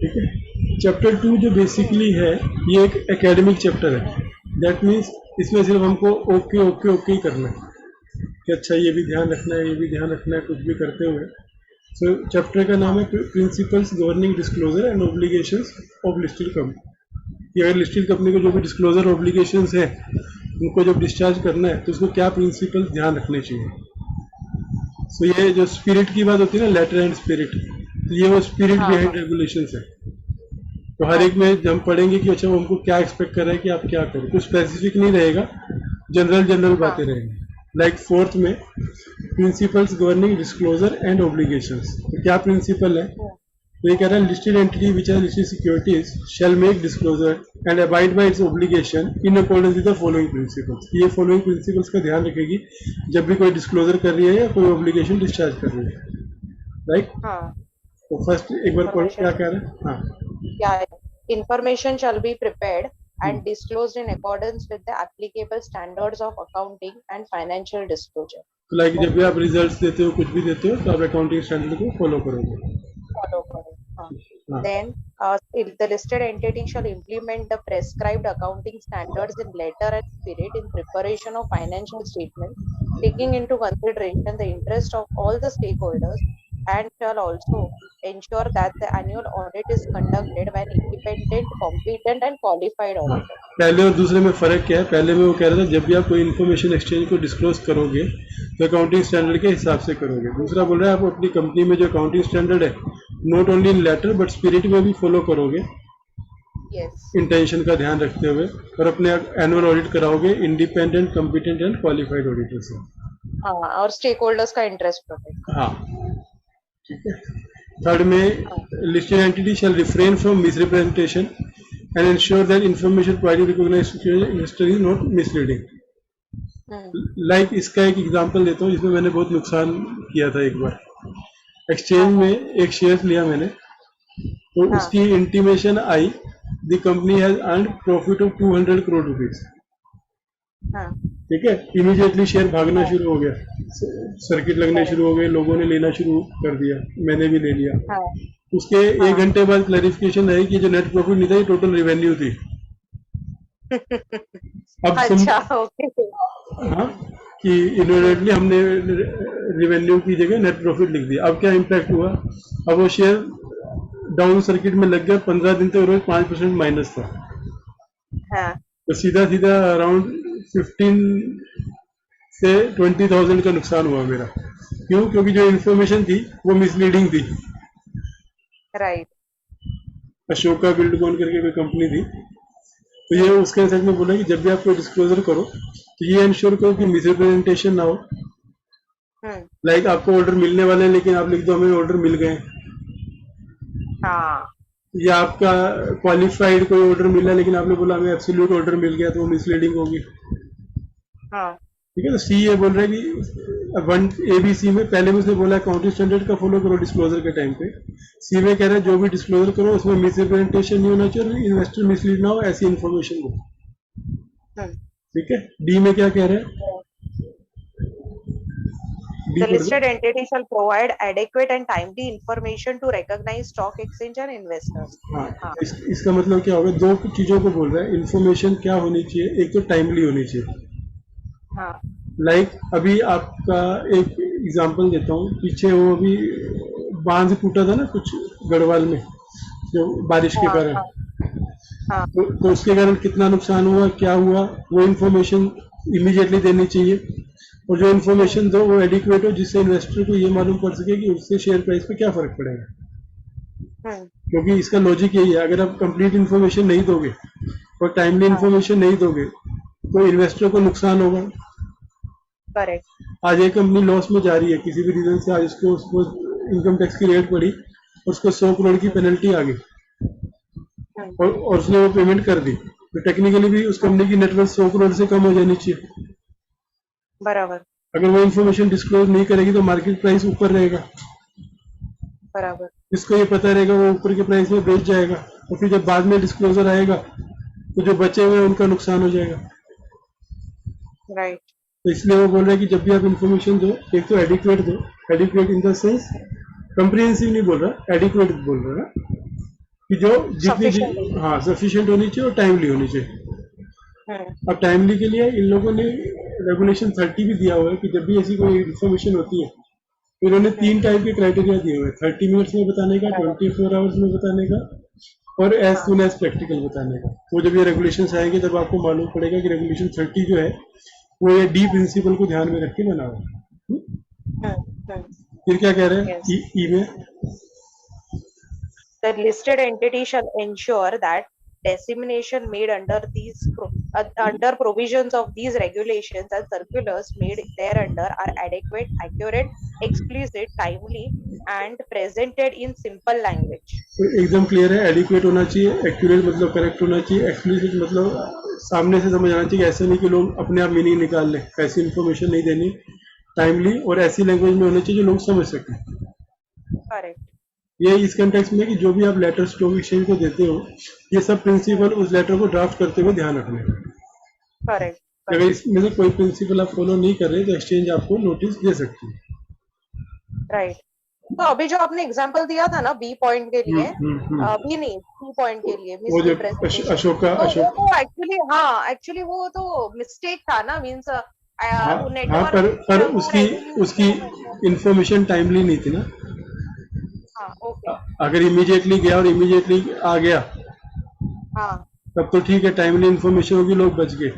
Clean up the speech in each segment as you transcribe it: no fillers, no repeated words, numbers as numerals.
ठीक है। चैप्टर 2 जो बेसिकली है, ये एक एकेडमिक चैप्टर है। दैट मीन्स इसमें सिर्फ हमको ओके ओके ओके ही करना है कि अच्छा ये भी ध्यान रखना है, ये भी ध्यान रखना है, कुछ भी करते हुए। सो चैप्टर का नाम है principles governing disclosure and obligations of listed company. कि अगर लिस्टेड कंपनी को जो भी डिस्क्लोजर ऑब्लिगेशंस है उनको जब डिस्चार्ज करना है तो उसको क्या प्रिंसिपल ध्यान रखने चाहिए। सो ये जो स्पिरिट की बात होती है ना, लेटर एंड स्पिरिट, तो ये वो स्पिरिट बिहाइंड रेगुलेशंस है। तो हर एक में हम पढ़ेंगे कि अच्छा वो हमको क्या एक्सपेक्ट कर रहा है कि आप क्या करें, कुछ स्पेसिफिक नहीं रहेगा, जनरल बातें रहेंगी। लाइक फोर्थ में principles governing disclosure and obligations, तो क्या प्रिंसिपल है, तो ये कह रहा है listed entity which are listed securities shall make disclosure and abide by its obligation in accordance with the following principles. ये फॉलोइंग प्रिंसिपल्स का ध्यान रखेगी जब भी कोई डिस्क्लोजर कर रही है या कोई ऑब्लिगेशन डिस्चार्ज कर रही है। राइट। तो फर्स्ट एक बार पढ़ो क्या कह रहे हैं। हाँ, Yeah, information shall be prepared and disclosed in accordance with the applicable standards of accounting and financial disclosure. तो लाइक जब भी आप रिजल्ट्स देते हो, कुछ भी देते हो, तो आप अकाउंटिंग स्टैंडर्ड को फॉलो करोगे। Follow करें। Then the listed entity shall implement the prescribed accounting standards in letter and spirit in preparation of financial statements, taking into consideration the interest of all the stakeholders, and shall also ensure that the annual audit is conducted by an independent, competent and qualified auditor. पहले और दूसरे में फर्क क्या है? पहले में वो कह रहा था जब भी आप कोई इन्फॉर्मेशन एक्सचेंज को डिस्क्लोज करोगे तो अकाउंटिंग स्टैंडर्ड के हिसाब से करोगे। दूसरा बोल रहा है आप अपनी कंपनी में जो अकाउंटिंग स्टैंडर्ड है not only in letter but spirit में भी फॉलो करोगे। इंटेंशन का ध्यान रखते हुए, और अपने एनुअल ऑडिट कराओगे independent, competent and qualified auditor से। और स्टेक होल्डर्स का इंटरेस्ट प्रोटेक्ट। हाँ, ठीक है। थर्ड में listed entity shall refrain from misrepresentation and ensure that information provided recognised investor is not misleading. Like इसका एक एग्जांपल देता हूँ, इसमें मैंने बहुत नुकसान किया था। एक बार एक्सचेंज में एक शेयर लिया मैंने, तो उसकी intimation I the company has earned profit of 200 crore rupees. ठीक है, इमीडिएटली शेयर भागना शुरू हो गया, सर्किट लगने शुरू हो गए, लोगों ने लेना शुरू कर दिया, मैंने भी ले लिया। उसके एक घंटे बाद क्लैरिफिकेशन आई कि जो नेट प्रॉफिट नहीं था ये टोटल रेवेन्यू थी। अब हाँ, कि इनोवेटली हमने रेवेन्यू की जगह नेट प्रॉफिट लिख दिया। अब क्या इम्पैक्ट हुआ, अब वो शेयर डाउन सर्किट में लग गया, 15 दिन तक रोज 5% माइनस था। तो सीधा सीधा अराउंड 15 से 20,000 का नुकसान हुआ मेरा। क्यों? क्योंकि जो इन्फॉर्मेशन थी वो मिसलीडिंग थी। राइट। अशोका बिल्डकॉन करके कोई कंपनी थी, तो ये उसके साथ में बोला कि जब भी आप कोई डिस्क्लोजर करो तो ये इंश्योर करो कि मिसरिप्रेजेंटेशन ना हो। लाइक आपको ऑर्डर मिलने वाले हैं लेकिन आप लिख दो हमें ऑर्डर मिल गए। या आपका क्वालिफाइड कोई ऑर्डर मिला लेकिन आपने बोला हमें एब्सोल्यूट ऑर्डर मिल गया, तो वो मिसलीडिंग होगी। ठीक है। तो सी ये बोल रहा है कि वन ABC में पहले में उसने बोला अकाउंटिंग स्टैंडर्ड का फॉलो करो डिस्क्लोजर के टाइम पे। सी में कह रहा है जो भी डिस्क्लोजर करो उसमें मिसरिप्रेजेंटेशन नहीं होना चाहिए, इन्वेस्टर मिसलीड ना हो, ऐसी इन्फॉर्मेशन दो। ठीक है। डी में क्या कह रहा है, The listed entity shall provide adequate and timely information to recognize stock exchange and investors. हाँ, इसका मतलब क्या होगा, दो चीजों को बोल रहा है। इन्फॉर्मेशन क्या होनी चाहिए, एक तो टाइमली होनी चाहिए। लाइक अभी आपका एक एग्जांपल देता हूँ, पीछे वो अभी बांध टूटा था ना कुछ गढ़वाल में, जो बारिश के कारण, तो उसके कारण कितना नुकसान हुआ, क्या हुआ, वो इन्फॉर्मेशन इमीडिएटली देनी चाहिए। और जो इन्फॉर्मेशन दो वो एडिक्वेट हो, जिससे इन्वेस्टर को ये मालूम पड़ सके कि उससे शेयर प्राइस पे क्या फर्क पड़ेगा। क्योंकि इसका लॉजिक यही है, अगर आप कंप्लीट इन्फॉर्मेशन नहीं दोगे और टाइमली इन्फॉर्मेशन नहीं दोगे तो इन्वेस्टर को नुकसान होगा। आज एक कंपनी लॉस में जा रही है किसी भी रीजन से, आज उसको इनकम टैक्स की रेट पड़ी, उसको 100 करोड़ की पेनल्टी आ गई और उसने वो पेमेंट कर दी, तो टेक्निकली भी उस कंपनी की नेटवर्थ 100 करोड़ से कम हो जानी चाहिए। बराबर। अगर वो इन्फॉर्मेशन डिस्क्लोज नहीं करेगी तो मार्केट प्राइस ऊपर रहेगा। बराबर। जिसको ये पता रहेगा वो ऊपर के प्राइस में बेच जाएगा, और फिर जब बाद में डिस्क्लोजर आएगा तो जो बचे हुए उनका नुकसान हो जाएगा। राइट। तो इसलिए वो बोल रहे हैं कि जब भी आप इन्फॉर्मेशन दो, एक तो एडिक्वेट दो, adequate in the sense comprehensive नहीं बोल रहा, एडिक्वेट बोल रहा है कि जो Sufficient. हाँ सफिशिएंट होनी चाहिए और टाइमली होनी चाहिए। हम्म, अब टाइमली के लिए इन लोगों ने रेगुलेशन 30 भी दिया हुआ है कि जब भी ऐसी कोई इन्फॉर्मेशन होती है तो इन्होंने 3 टाइप के क्राइटेरिया दिए हुए हैं, 30 मिनट्स में बताने का, 24 आवर्स में बताने का और एज सुन एज प्रैक्टिकल बताने का। तो जब ये रेगुलेशंस आएंगे तब आपको मालूम पड़ेगा कि रेगुलेशन 30 जो है वो ये डी प्रिंसिपल को ध्यान में रख के बना हुआ है। हम्म, फिर क्या कह रहे हैं yes. ई में? The listed entity shall ensure that dissemination made under provisions of these regulations and circulars made thereunder are adequate, accurate, explicit, timely, and presented in simple language. तो एकदम क्लियर है, एडिक्वेट होना चाहिए, एक्यूरेट मतलब correct होना चाहिए, explicit मतलब सामने से समझ आना चाहिए, ऐसे नहीं कि लोग अपने आप मीनिंग निकाल लें, ऐसी इन्फॉर्मेशन नहीं देनी, टाइमली और ऐसी लैंग्वेज में होनी चाहिए जो लोग समझ सकें। Correct. ये इस कंटेक्स्ट में कि जो भी आप लेटर स्टॉक एक्सचेंज को देते हो, ये सब प्रिंसिपल उस लेटर को ड्राफ्ट करते हुए ध्यान रखने हैं। Correct. अगर इसमें से कोई प्रिंसिपल आप फॉलो नहीं कर रहे तो एक्सचेंज आपको नोटिस दे सकती है। Right. तो अभी जो आपने एग्जांपल दिया था ना बी पॉइंट के लिए, हम्म। बी नहीं सी पॉइंट के लिए वो जो मिसरिप्रेजेंटेशन, अशोका तो अशोक वो एक्चुअली हाँ एक्चुअली वो तो मिस्टेक था ना, मींस हाँ नेटवर्क पर उसकी इंफॉर्मेशन टाइमली नहीं थी ना। हाँ ओके अगर इमीडिएटली गया और इमीडिएटली आ गया हाँ तब तो ठीक है, टाइमली इन्फॉर्मेशन होगी, लोग बच गए।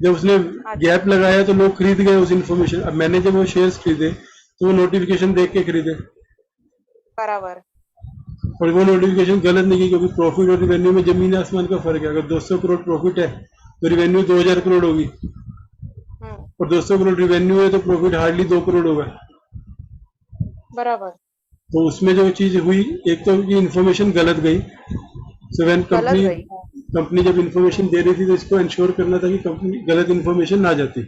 जब उसने गैप लगाया तो लोग खरीद गए उस इन्फॉर्मेशन। अब मैंने जब वो शेयर्स खरीदे तो वो नोटिफिकेशन देख के खरीदे बराबर, और वो नोटिफिकेशन गलत नहीं की, क्योंकि प्रॉफिट और रिवेन्यू में जमीन आसमान का फर्क है। अगर 200 करोड़ प्रॉफिट है तो रिवेन्यू 2000 करोड़ होगी, और 200 करोड़ रिवेन्यू है तो प्रॉफिट हार्डली 2 करोड़ होगा। बराबर, तो उसमें जो चीज हुई, एक तो ये इन्फॉर्मेशन गलत गई। सो व्हेन गलत गई। कंपनी जब इन्फॉर्मेशन दे रही थी तो इसको इंश्योर करना था कि कंपनी गलत इन्फॉर्मेशन ना जाती।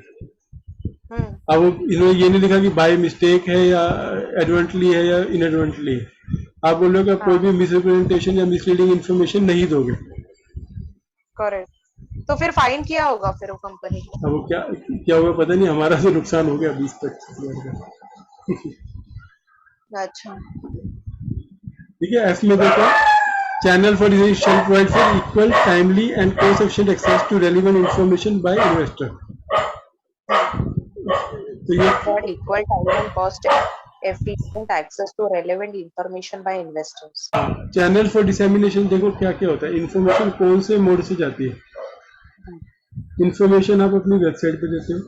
अब इन्होंने ये नहीं लिखा कि बाय मिस्टेक है या एडवेंटली है या इनएडवेंटली है। आप बोल रहे हो कि आप कोई भी मिसरिप्रेजेंटेशन या मिसलीडिंग इन्फॉर्मेशन नहीं दोगे। करेक्ट, तो फिर फाइन किया होगा फिर वो कंपनी को। अब वो क्या हुआ पता नहीं, हमारा तो नुकसान हो गया 20-25 हजार का। अच्छा ठीक है, एफ में देखो, channel for shall provide for equal, timely and cost efficient access to relevant information by investor। तो ये equal time and cost efficient access to relevant information by investors। Channel for dissemination देखो क्या क्या होता है। Information कौन से mode से जाती है? इन्फॉर्मेशन आप अपनी वेबसाइट पे देते हो,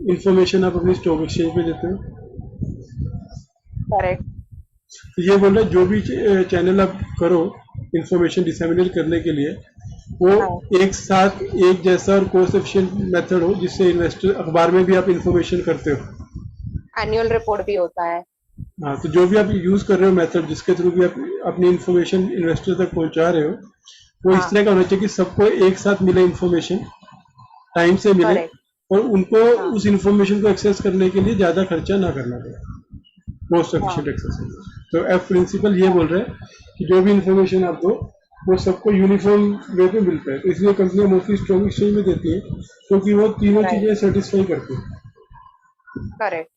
इन्फॉर्मेशन आप अपनी स्टॉक एक्सचेंज पे देते हो। करेक्ट, तो ये बोल रहा है जो भी चैनल आप करो इंफॉर्मेशन डिसेमिनेट करने के लिए, वो एक साथ एक जैसा और कोस्ट एफिशिएंट मेथड हो, जिससे इन्वेस्टर, अखबार में भी आप इंफॉर्मेशन करते हो, एनुअल रिपोर्ट भी होता है। हाँ, तो जो भी आप यूज कर रहे हो मेथड, जिसके थ्रू भी आप अपनी इंफॉर्मेशन इन्वेस्टर तक पहुंचा रहे हो, वो इस तरह का होना चाहिए कि सबको एक साथ मिले इंफॉर्मेशन, टाइम से मिले, और उनको उस इंफॉर्मेशन को एक्सेस करने के लिए ज्यादा खर्चा ना करना पड़े, कोस्ट एफिशिएंट एक्सेस। तो एफ प्रिंसिपल ये बोल रहे हैं कि जो भी इंफॉर्मेशन आप दो वो सबको यूनिफॉर्म वे पे मिलता है। तो इसलिए कंपनियां मोस्टली स्टॉक एक्सचेंज में देती है, क्योंकि वो तीनों चीजें सेटिस्फाई करती है। करेक्ट,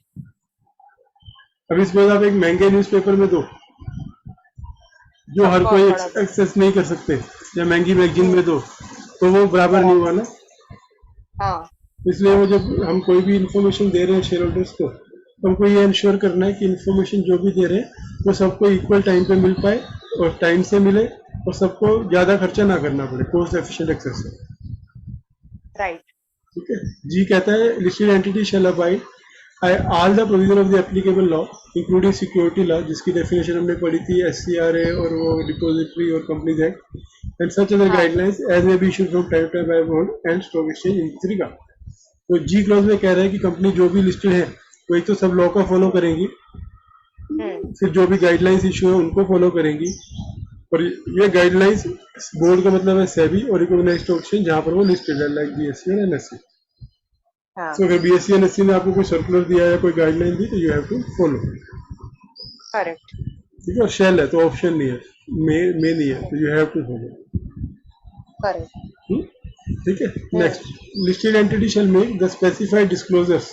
अब इस बार आप एक महंगे न्यूज़पेपर में दो जो हर कोई एक्सेस नहीं कर सकते, या महंगी मैगजीन में दो, तो वो बराबर नहीं हुआ ना। हाँ, इसलिए वो जब हम कोई भी इंफॉर्मेशन दे रहे हैं शेयर होल्डर्स को, तो हमको ये इंश्योर करना है कि इंफॉर्मेशन जो भी दे रहे हैं वो सबको इक्वल टाइम पे मिल पाए और टाइम से मिले, और सबको ज्यादा खर्चा ना करना पड़े, कोस्ट एफिशिएंट एक्सेस से। राइट, ठीक है। जी कहता है listed entity shall abide all the provision of the applicable law including security law, जिसकी डेफिनेशन हमने पढ़ी थी, SCRA और वो डिपॉजिटरी और companies act, and such other guidelines as may be issued from time to time by board and stock exchange in this regard. तो G clause में कह रहा है कि कंपनी जो भी लिस्टेड है वो एक तो सब लॉ का फॉलो करेंगी, फिर जो भी गाइडलाइंस इशू है उनको फॉलो करेंगी, और ये गाइडलाइंस बोर्ड का मतलब है सेबी और रिकॉग्नाइज्ड स्टॉक एक्सचेंज जहां पर वो लिस्टेड है, लाइक BSE और NSE। तो अगर BSE और NSE ने आपको कोई सर्कुलर दिया या कोई गाइडलाइन दी तो you have to follow. Correct, ठीक है, और शेल है तो ऑप्शन नहीं है, मे नहीं है, तो you have to follow. Correct, ठीक है। Next, listed entity shall make the specified disclosures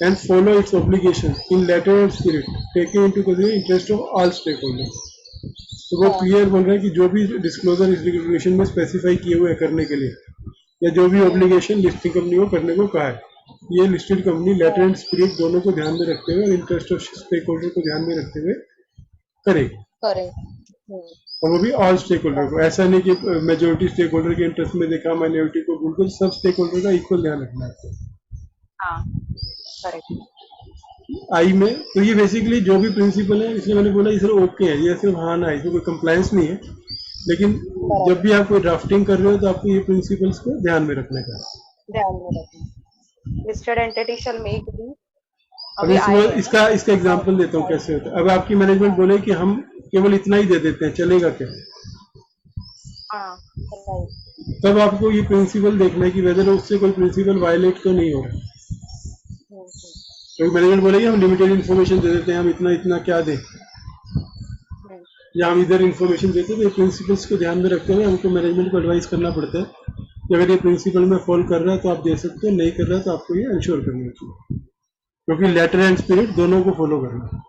and follow its obligation in letter and spirit, taking into consideration interest of all stakeholders. तो वो हाँ। क्लियर बोल रहा है कि जो भी डिस्क्लोजर इस रेगुलेशन में स्पेसिफाई किए हुए हैं करने के लिए, या जो भी ऑब्लिगेशन लिस्टेड कंपनी को करने को कहा है, ये listed company letter and spirit दोनों को ध्यान में रखते हुए और इंटरेस्ट ऑफ स्टेक होल्डर को ध्यान में रखते हुए करेगी, करेक्ट। और वो भी ऑल स्टेक होल्डर को। ऐसा नहीं कि मेजोरिटी स्टेक होल्डर के इंटरेस्ट में देखा, माइनॉरिटी को बिल्कुल, सब स्टेक होल्डर का इक्वल ध्यान रखना है। हाँ, करेक्ट। आई में तो ये बेसिकली जो भी प्रिंसिपल है, इसलिए मैंने बोला ये सिर्फ ओके है, ये सिर्फ हाँ ना है, इसमें कोई कंप्लायंस नहीं है, लेकिन जब भी आप कोई ड्राफ्टिंग कर रहे हो तो आपको ये प्रिंसिपल्स को ध्यान में रखने का है। ध्यान में रखना। Listed entity shall make the. अभी इसका एग्जांपल देता हूँ कैसे होता है। अब आपकी मैनेजमेंट बोले कि हम केवल इतना ही दे देते हैं, चलेगा क्या? हाँ, राइट। तब आपको ये प्रिंसिपल देखना है कि वेदर उससे कोई प्रिंसिपल वायलेट तो नहीं हो रहा है। क्योंकि मैनेजमेंट बोलेगी हम लिमिटेड इन्फॉर्मेशन दे देते हैं, हम इतना इतना क्या दें, या हम इधर इन्फॉर्मेशन देते हैं, तो ये प्रिंसिपल्स को ध्यान में रखते हुए हमको मैनेजमेंट को एडवाइस करना पड़ता है कि अगर ये प्रिंसिपल में फॉलो कर रहा है तो आप दे सकते हो, नहीं कर रहा है तो आपको ये इंश्योर करना चाहिए, क्योंकि लेटर एंड स्पिरिट दोनों को फॉलो करना है।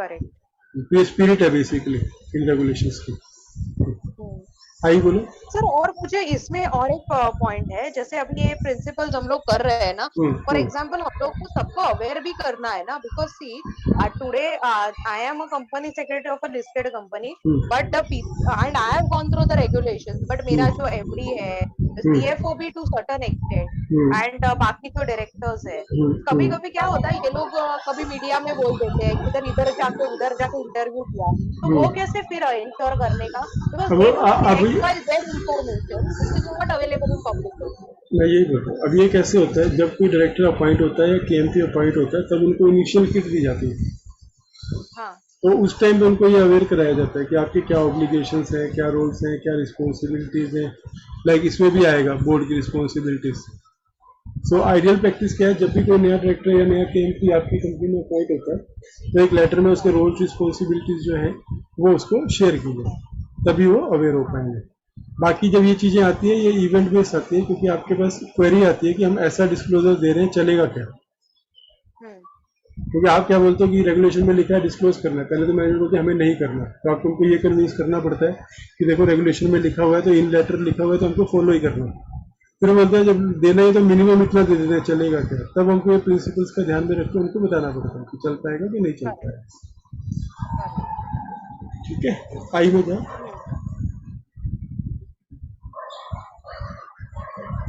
करेक्ट। ये स्पिरिट है बेसिकली इन रेगुलेशंस की। आई बोलो सर, और मुझे इसमें और एक पॉइंट है, जैसे अभी ये प्रिंसिपल्स हम लोग कर रहे हैं ना, फॉर एग्जांपल हम लोग को सबको अवेयर भी करना है ना, because see today I am a company secretary of a listed company, but the end I have gone through the regulations, but मेरा जो एमडी है, सीएफओ भी टू सर्टेन एक्सटेंट, एंड बाकी जो डायरेक्टर्स है, कभी कभी क्या होता है, ये लोग कभी मीडिया में बोल देते हैं कि इधर जाके उधर जाके इंटरव्यू किया, तो वो कैसे फिर इंश्योर करने का, मैं यही बोल रहा हूँ। अब ये कैसे होता है, जब कोई डायरेक्टर अपॉइंट होता है या केएमपी अपॉइंट होता है, तब उनको इनिशियल किट दी जाती है। हाँ। तो उस टाइम पे उनको ये अवेयर कराया जाता है कि आपके क्या ऑब्लिगेशंस हैं, क्या रोल्स हैं, क्या रिस्पॉन्सिबिलिटीज हैं, लाइक इसमें भी आएगा बोर्ड की रिस्पॉन्सिबिलिटीज। सो आइडियल प्रैक्टिस क्या है, जब भी कोई नया डायरेक्टर या नया केएमपी आपकी कंपनी में अपॉइंट होता है, तो एक लेटर में उसके रोल्स रिस्पॉन्सिबिलिटीज जो है वो उसको शेयर की जाए, तभी वो अवेयर हो पाएंगे। बाकी जब ये चीज़ें आती है, ये इवेंट बेस्ड आती है, क्योंकि आपके पास क्वेरी आती है कि हम ऐसा डिस्क्लोजर दे रहे हैं, चलेगा क्या? क्योंकि आप क्या बोलते हो कि रेगुलेशन में लिखा है डिस्क्लोज करना है, पहले तो मैंने बोलते हमें नहीं करना, तो आपको उनको ये कन्विंस करना पड़ता है कि देखो रेगुलेशन में लिखा हुआ है, तो इन लेटर लिखा हुआ है, तो हमको फॉलो ही करना है। फिर बोलते हैं जब देना है तो मिनिमम इतना दे देते हैं, चलेगा क्या? तब हमको ये प्रिंसिपल्स का ध्यान में रख के उनको बताना पड़ता है कि चल पाएगा कि नहीं चल पाएगा। ठीक है, आई में जाओ।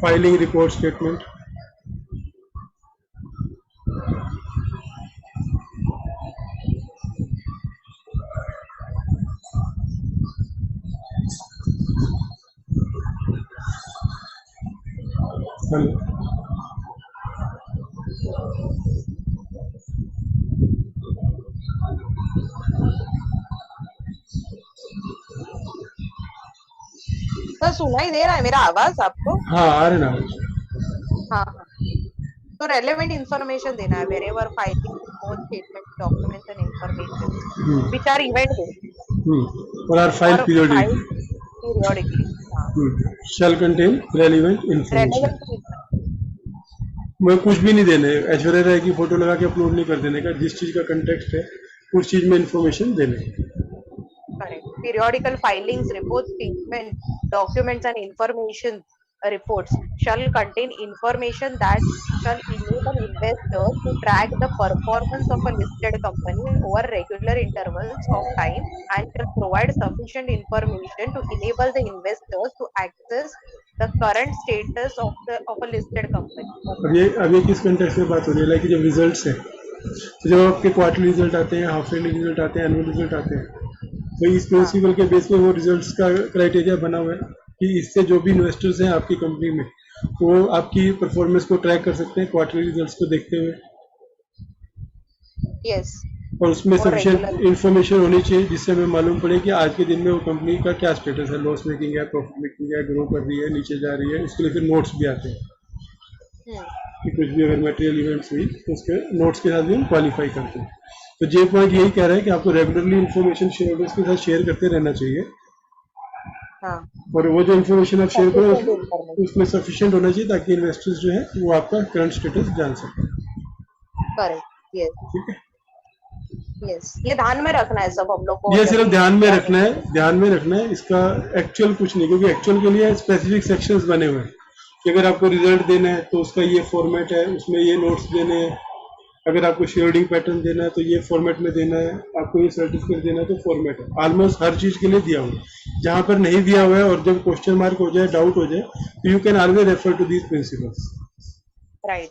Filing report statement, hello, sir सुनाई दे रहा है मेरा आवाज आपको? हाँ आ रहे ना। हाँ हाँ। तो रेलेवेंट इंफॉर्मेशन देना है wherever filing report statements documents and information which are event based और are file periodically shall contain relevant information। मैं कुछ भी नहीं देने, ऐश्वर्या राय की फोटो लगा के अपलोड नहीं कर देने का, जिस चीज का कंटेक्स्ट है उस चीज में इंफॉर्मेशन देने। Periodical filings, reports, statements, documents and information reports shall contain information that shall enable investors to track the performance of a listed company over regular intervals of time and shall provide sufficient information to enable the investors to access the current status of a listed company। अब ये किस context में बात हो रही है? Like जब results है, तो जब आपके क्वार्टरली रिजल्ट आते हैं, हाफ ईयरली रिजल्ट आते हैं, एनुअल रिजल्ट आते हैं, तो इस प्रिंसिपल के बेस पे वो रिजल्ट्स का क्राइटेरिया बना हुआ है कि इससे जो भी इन्वेस्टर्स हैं आपकी कंपनी में, वो आपकी परफॉर्मेंस को ट्रैक कर सकते हैं क्वार्टरली रिजल्ट्स को देखते हुए। यस। और उसमें सफिशिएंट इन्फॉर्मेशन होनी चाहिए जिससे हमें मालूम पड़े कि आज के दिन में वो कंपनी का क्या स्टेटस है, लॉस मेकिंग है, प्रॉफिट मेकिंग है, ग्रो कर रही है, नीचे जा रही है। इसके लिए फिर नोट्स भी आते हैं कि कुछ भी अगर मटेरियल इवेंट्स हुई तो उसके नोट्स के साथ भी हम क्वालिफाई करते हैं। तो जे पॉइंट यही कह रहा है कि आपको रेगुलरली इन्फॉर्मेशन शेयर होल्डर्स के साथ शेयर करते रहना चाहिए। हाँ। और वो जो इन्फॉर्मेशन आप शेयर करो उसमें सफिशिएंट होना चाहिए ताकि इन्वेस्टर्स जो है वो आपका करंट स्टेटस जान सकें। करेक्ट, यस, ठीक है, यस, ये ध्यान में रखना है सब हम लोग को ये जब सिर्फ भी ध्यान में क्या रखना है, ध्यान में रखना है, इसका एक्चुअल कुछ नहीं, क्योंकि एक्चुअल के लिए स्पेसिफिक सेक्शंस बने हुए हैं कि अगर आपको रिजल्ट देना है तो उसका ये फॉर्मेट है, उसमें ये नोट्स देने हैं, अगर आपको शेयरिंग पैटर्न देना है तो ये फॉर्मेट में देना है, आपको ये सर्टिफिकेट देना है तो फॉर्मेट है, ऑलमोस्ट हर चीज के लिए दिया हुआ है। जहां पर नहीं दिया हुआ है और जब क्वेश्चन मार्क हो जाए, डाउट हो जाए, तो you can always refer to these principles. Right,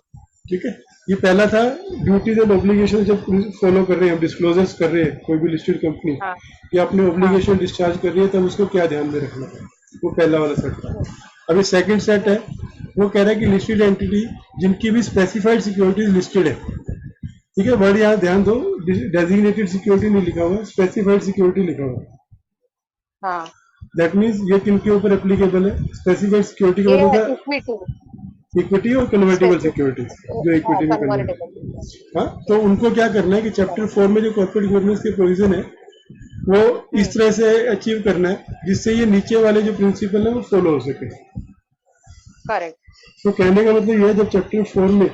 ठीक है, ये पहला था ड्यूटीज एंड ऑब्लिगेशन जब फॉलो कर रहे हैं, डिस्क्लोजर्स कर रहे हैं कोई भी लिस्टेड कंपनी हाँ, या अपने हाँ, ऑब्लिगेशन डिस्चार्ज कर रही है, तब उसको क्या ध्यान में रखना है, वो पहला वाला सेट था। अभी सेकंड सेट है, वो कह रहा है कि लिस्टेड एंटिटी जिनकी भी स्पेसिफाइड सिक्योरिटीज लिस्टेड है, ठीक है, वर्ड यहाँ ध्यान दो, डेजिग्नेटेड सिक्योरिटी नहीं लिखा हुआ, स्पेसिफाइड सिक्योरिटी लिखा हुआ। हाँ, दैट मीन्स ये किनके ऊपर एप्लीकेबल है, स्पेसिफाइड सिक्योरिटी का ये मतलब है इक्विटी, इक्विटी और कन्वर्टेबल सिक्योरिटीज, जो इक्विटी में कन्वर्ट। कन्वर्टेबल, हाँ, तो उनको क्या करना है कि चैप्टर 4 में जो कॉर्पोरेट गवर्नेंस के प्रोविजन है, वो इस तरह से अचीव करना है जिससे ये नीचे वाले जो प्रिंसिपल है वो फॉलो हो सके। करेक्ट, तो कहने का मतलब ये है, जब चैप्टर 4 में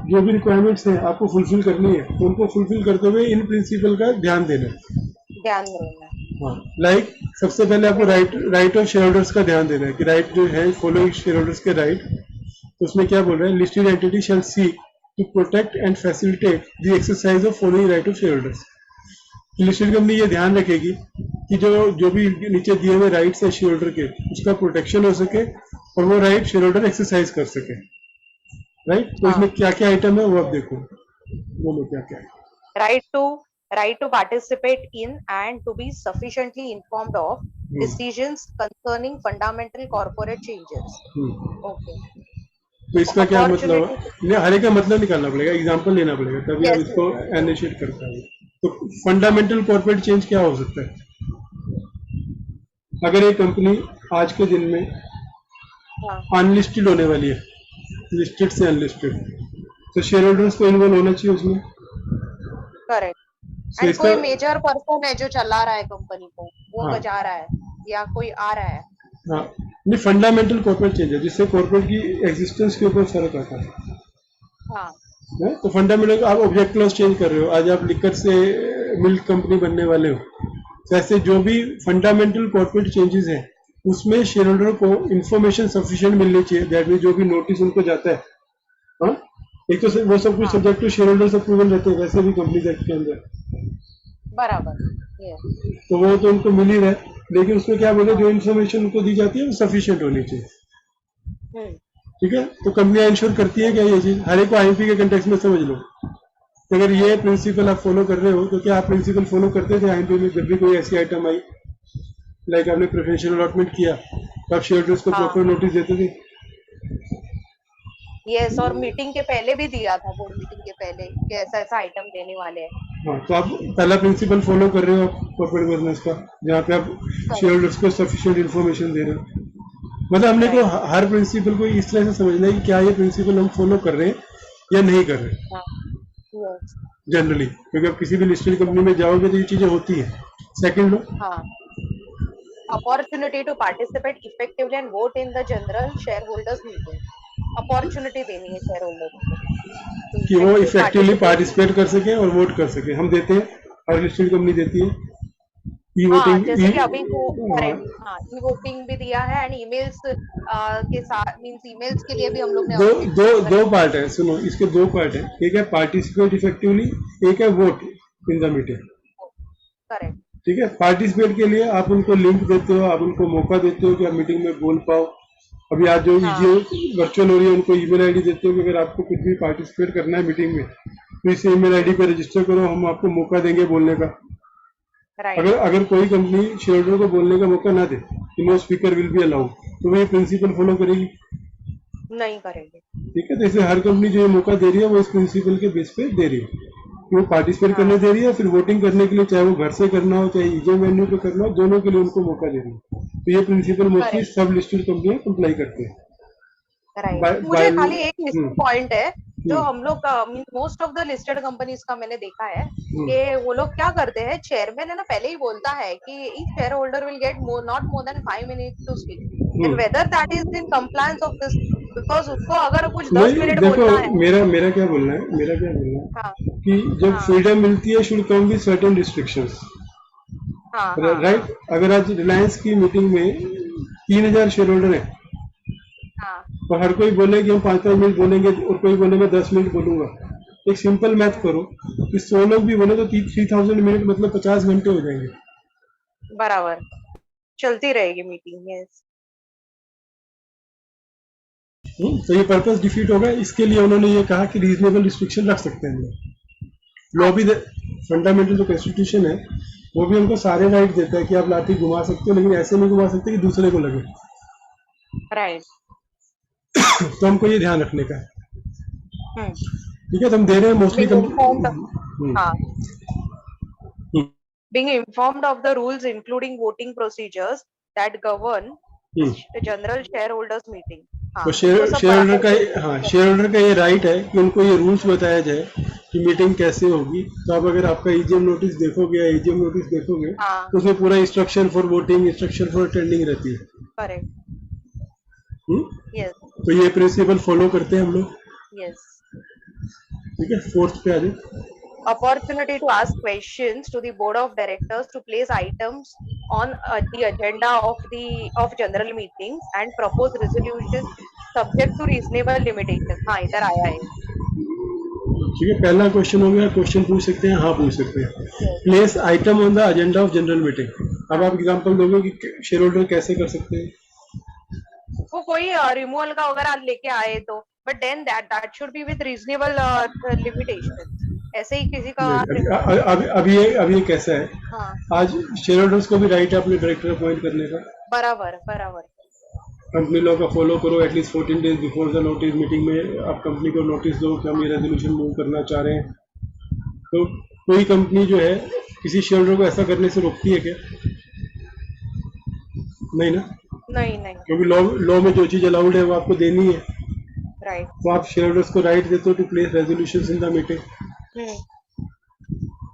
जो भी रिक्वायरमेंट्स हैं आपको फुलफिल करनी है, तो उनको फुलफिल करते हुए इन प्रिंसिपल का ध्यान देना है। ध्यान देना है, हाँ, लाइक सबसे पहले आपको राइट ऑफ शेयर होल्डर्स का ध्यान देना है कि राइट जो है फॉलोइंग शेयर होल्डर्स के राइट, तो उसमें क्या बोल रहा है, listed entity shall seek to protect and facilitate the exercise of following right of share holders. Listed company ये ध्यान रखेगी कि जो भी नीचे दिए हुए राइट्स है शेयर होल्डर के, उसका प्रोटेक्शन हो सके और वो राइट शेयर होल्डर एक्सरसाइज कर सके। राइट, तो इसमें क्या क्या आइटम है वो आप देखो, बोलो क्या क्या है। right to participate in and to be sufficiently informed of decisions concerning fundamental corporate changes. Okay. तो इसका क्या मतलब है, Opportunity. हर एक का मतलब निकालना पड़ेगा, एग्जाम्पल लेना पड़ेगा, तभी आप Yes, इसको yes. एनिशिएट कर पाएंगे। तो फंडामेंटल कॉर्पोरेट चेंज क्या हो सकता है, अगर एक कंपनी आज के दिन में हाँ, अनलिस्टेड होने वाली है, लिस्टेड से अनलिस्टेड, तो शेयर होल्डर्स को इन्वॉल्व होना चाहिए उसमें। करेक्ट, तो एंड इसका कोई मेजर पर्सन है जो चला रहा है कंपनी को, वो हाँ बजा रहा है या कोई आ रहा है। हाँ, नहीं फंडामेंटल कॉर्पोरेट चेंज है जिससे कॉर्पोरेट की एग्जिस्टेंस के ऊपर फर्क आता हाँ, है। तो फंडामेंटल आप ऑब्जेक्ट क्लॉज चेंज कर रहे हो, आज आप लिकर से मिल्क कंपनी बनने वाले हो, तो ऐसे जो भी फंडामेंटल कॉर्पोरेट चेंजेस हैं उसमें शेयर होल्डर को इंफॉर्मेशन सफिशिएंट मिलनी चाहिए, दैट मीन जो भी नोटिस उनको जाता है, हाँ, एक तो वो सब कुछ subject to share holders approval रहते हैं वैसे भी कंपनी एक्ट के अंदर, बराबर, ये तो वो तो उनको मिल ही रहा है, लेकिन उसमें क्या बोले, जो इन्फॉर्मेशन उनको दी जाती है वो सफिशिएंट होनी चाहिए। ठीक है, तो कंपनियां इंश्योर करती है क्या ये चीज, हर एक को आईपी के कंटेक्स्ट में समझ लो कि अगर ये प्रिंसिपल आप फॉलो कर रहे हो, तो क्या आप प्रिंसिपल फॉलो करते थे आईपी में, जब भी कोई ऐसी आइटम आई, लाइक आपने प्रेफरेंशियल अलॉटमेंट किया तो आप शेयर होल्डर्स को प्रॉपर नोटिस देते थे। यस, और मीटिंग के पहले भी दिया था, बोर्ड मीटिंग के पहले कि ऐसा ऐसा आइटम देने वाले हैं। हाँ, तो आप पहला प्रिंसिपल फॉलो कर रहे हो कॉर्पोरेट गवर्नेंस का, जहाँ पे आप शेयर होल्डर्स को सफिशिएंट इन्फॉर्मेशन दे रहे हो। मतलब हमने को हर प्रिंसिपल को इस तरह से समझना है कि क्या ये प्रिंसिपल हम फॉलो कर रहे हैं या नहीं कर रहे हैं जनरली, क्योंकि आप किसी भी लिस्टेड कंपनी में जाओगे तो ये चीजें होती है। सेकंड लो, opportunity to participate effectively and vote in the general share holders meeting, opportunity देनी है शेयर होल्डर को कि वो इफेक्टिवली पार्टिसिपेट कर सके और वोट कर सके, हम देते हैं, हर लिस्टेड कंपनी देती है ई वोटिंग। जैसे कि अभी ई वोटिंग भी दिया है एंड ईमेल्स के साथ, मींस ईमेल्स के लिए भी हम लोग ने दो पार्ट है, सुनो इसके दो पार्ट है, एक है पार्टिसिपेट इफेक्टिवली, एक है vote in the meeting. Correct, ठीक है, पार्टिसिपेट के लिए आप उनको लिंक देते हो, आप उनको मौका देते हो कि आप मीटिंग में बोल पाओ। अभी आज जो वर्चुअल हो रही है उनको ईमेल आईडी देते हो कि अगर आपको कुछ भी पार्टिसिपेट करना है मीटिंग में तो इस ईमेल आईडी पे रजिस्टर करो, हम आपको मौका देंगे बोलने का। अगर कोई कंपनी शेयर होल्डर को बोलने का मौका ना दे कि no speaker will be allowed, तो वो ये प्रिंसिपल फॉलो करेगी नहीं करेगी। ठीक है, तो इसलिए हर कंपनी जो ये मौका दे रही है वो इस प्रिंसिपल के बेस पे दे रही है कि वो पार्टिसिपेट करने दे रही है, फिर वोटिंग करने के लिए चाहे वो घर से करना हो चाहे ईजीएम वेन्यू पे करना हो, दोनों के लिए उनको मौका दे रही है। तो ये प्रिंसिपल मोस्टली सब लिस्टेड कंपनियां अप्लाई करती है। मुझे खाली एक मिसिंग पॉइंट है जो हम लोग most of the listed companies का मैंने देखा है कि वो लोग क्या करते हैं, चेयरमैन है ना पहले ही बोलता है कि each share holder will get not more than 5 minutes to speak, and whether that is in compliance of this because उसको अगर कुछ 10 नहीं मिनट देखो, बोलना है। मेरा क्या बोलना है, हाँ कि जब हाँ फ्रीडम मिलती है should come with certain restrictions, हाँ हाँ हाँ राइट। अगर आज रिलायंस की मीटिंग में 3,000 शेयर होल्डर है हाँ। और हर कोई बोले कि हम 5-5 मिनट बोलेंगे और कोई बोले मैं 10 मिनट बोलूंगा, एक सिंपल मैथ करो कि 100 लोग भी बोले तो 3,000 मिनट मतलब 50 घंटे हो जाएंगे। बराबर, चलती रहेगी मीटिंग। यस। तो ये पर्पस डिफीट होगा, इसके लिए उन्होंने ये कहा कि रीजनेबल रिस्ट्रिक्शन रख सकते हैं हम लोग। लॉ भी फंडामेंटल जो कॉन्स्टिट्यूशन है वो भी हमको सारे राइट देता है कि आप लाठी घुमा सकते हो, लेकिन ऐसे नहीं घुमा सकते कि दूसरे को लगे। राइट। तो हमको ये ध्यान रखने का है, हम्म। ठीक है। तो हम दे रहे हैं मोस्टली Being informed, हाँ, हम्म, being informed of the rules including voting procedures that govern hmm. general shareholders meeting। हाँ, तो वो शेयर सब शेयर होल्डर बराबर का से। हाँ, शेयर होल्डर का ये राइट है कि उनको ये रूल्स बताया जाए कि मीटिंग कैसे होगी। तो आप अगर आपका ईजीएम नोटिस देखोगे या एजीएम नोटिस देखोगे हाँ, तो उसमें पूरा instruction for voting, instruction for attending रहती है। करेक्ट। यस तो ये प्रिंसिपल फॉलो करते हैं हम लोग, यस। ठीक है। फोर्थ पे आ जाए। Opportunity to ask questions to the board of directors to place items on the agenda of general meetings and propose resolution subject to reasonable limitation। हाँ, इधर आया है। ठीक है, पहला क्वेश्चन हो गया, क्वेश्चन पूछ सकते हैं, हाँ पूछ सकते हैं। Yes, place item on the agenda of general meeting. अब आप एग्जांपल दोगे कि शेयर होल्डर कैसे कर सकते हैं। वो कोई रिमूवल का वगैरह लेके आए तो, but then that should be with reasonable limitation. ऐसे ही किसी का नहीं, रिमूवल। अब ये कैसा है, हाँ, आज शेयर होल्डर्स को भी राइट है अपने डायरेक्टर अपॉइंट करने का। बराबर बराबर। कंपनी लॉ का फॉलो करो, at least 14 days before the notice. Meeting में आप कंपनी को नोटिस दो कि हम ये रेजोल्यूशन मूव करना चाह रहे हैं। तो कोई कंपनी जो है किसी शेयर होल्डर को ऐसा करने से रोकती है क्या? नहीं ना, नहीं नहीं। क्योंकि लॉ में जो चीज़ अलाउड है वो आपको देनी है। राइट। तो आप शेयर होल्डर्स को राइट देते हो to place resolution in the meeting,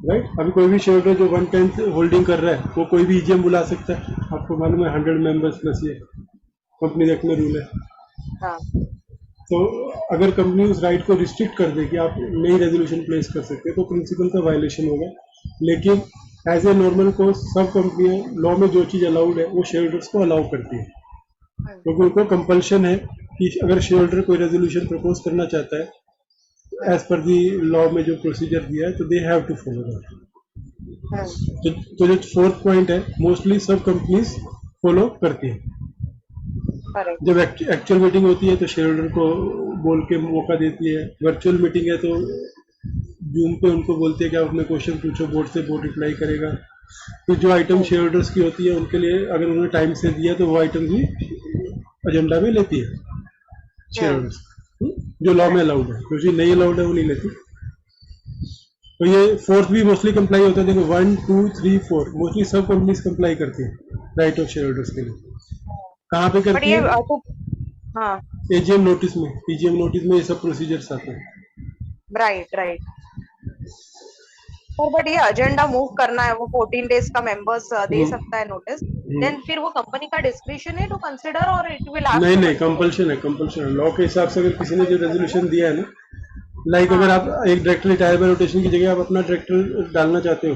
right. अभी कोई भी शेयर होल्डर जो 1/10 होल्डिंग कर रहा है वो कोई भी ईजीएम बुला सकता है। आपको मालूम है 100 मेंबर्स प्लस ये कंपनी एक्ट में रूल है। हाँ, तो अगर कंपनी उस राइट को रिस्ट्रिक्ट कर दे कि आप नई रेजोल्यूशन प्लेस कर सकते हैं तो प्रिंसिपल का वायलेशन होगा। लेकिन एज ए नॉर्मल कोर्स सब कंपनियां लॉ में जो चीज़ अलाउड है वो शेयर होल्डर्स को अलाउ करती है, क्योंकि उनको कंपल्शन है कि अगर शेयर होल्डर कोई रेजोल्यूशन प्रपोज करना चाहता है एज पर दी लॉ में जो प्रोसीजर दिया है तो they have to follow that. तो जो फोर्थ पॉइंट है मोस्टली सब कंपनीज फॉलो करती है। करेक्ट। जब एक्चुअल मीटिंग होती है तो शेयर होल्डर को बोल के मौका देती है। वर्चुअल मीटिंग है तो जूम पे उनको बोलते हैं कि आप अपने क्वेश्चन पूछो, बोर्ड से बोर्ड रिप्लाई करेगा। तो जो आइटम शेयर होल्डर्स की होती है उनके लिए अगर उन्होंने टाइम से दिया तो वो आइटम भी एजेंडा में लेती है शेयर होल्डर्स, जो लॉ में अलाउड है। जो चीज नहीं अलाउड है वो नहीं लेती। तो ये फोर्थ भी मोस्टली कंप्लाई होता है। देखो 1 2 3 4 मोस्टली सब कंपनीज कंप्लाई करती है राइट ऑफ शेयर होल्डर्स के लिए। कहाँ पे बट करती ये है? तो, हाँ, एजीएम नोटिस में, ईजीएम नोटिस में ये सब प्रोसीजर्स आते हैं। Right right. तो बट ये एजेंडा मूव करना है, वो 14 डेज का मेंबर्स दे सकता है नोटिस। देन फिर वो कंपनी का डिस्क्रिप्शन है टू कंसीडर और इट विल आस्क नहीं टू नहीं, कंसीडर। कंपल्शन है लॉ के हिसाब से। अगर किसी ने जो रेजोल्यूशन दिया है ना, लाइक अगर हाँ आप एक डायरेक्टर रिटायर बाय रोटेशन की जगह आप अपना डायरेक्टर डालना चाहते हो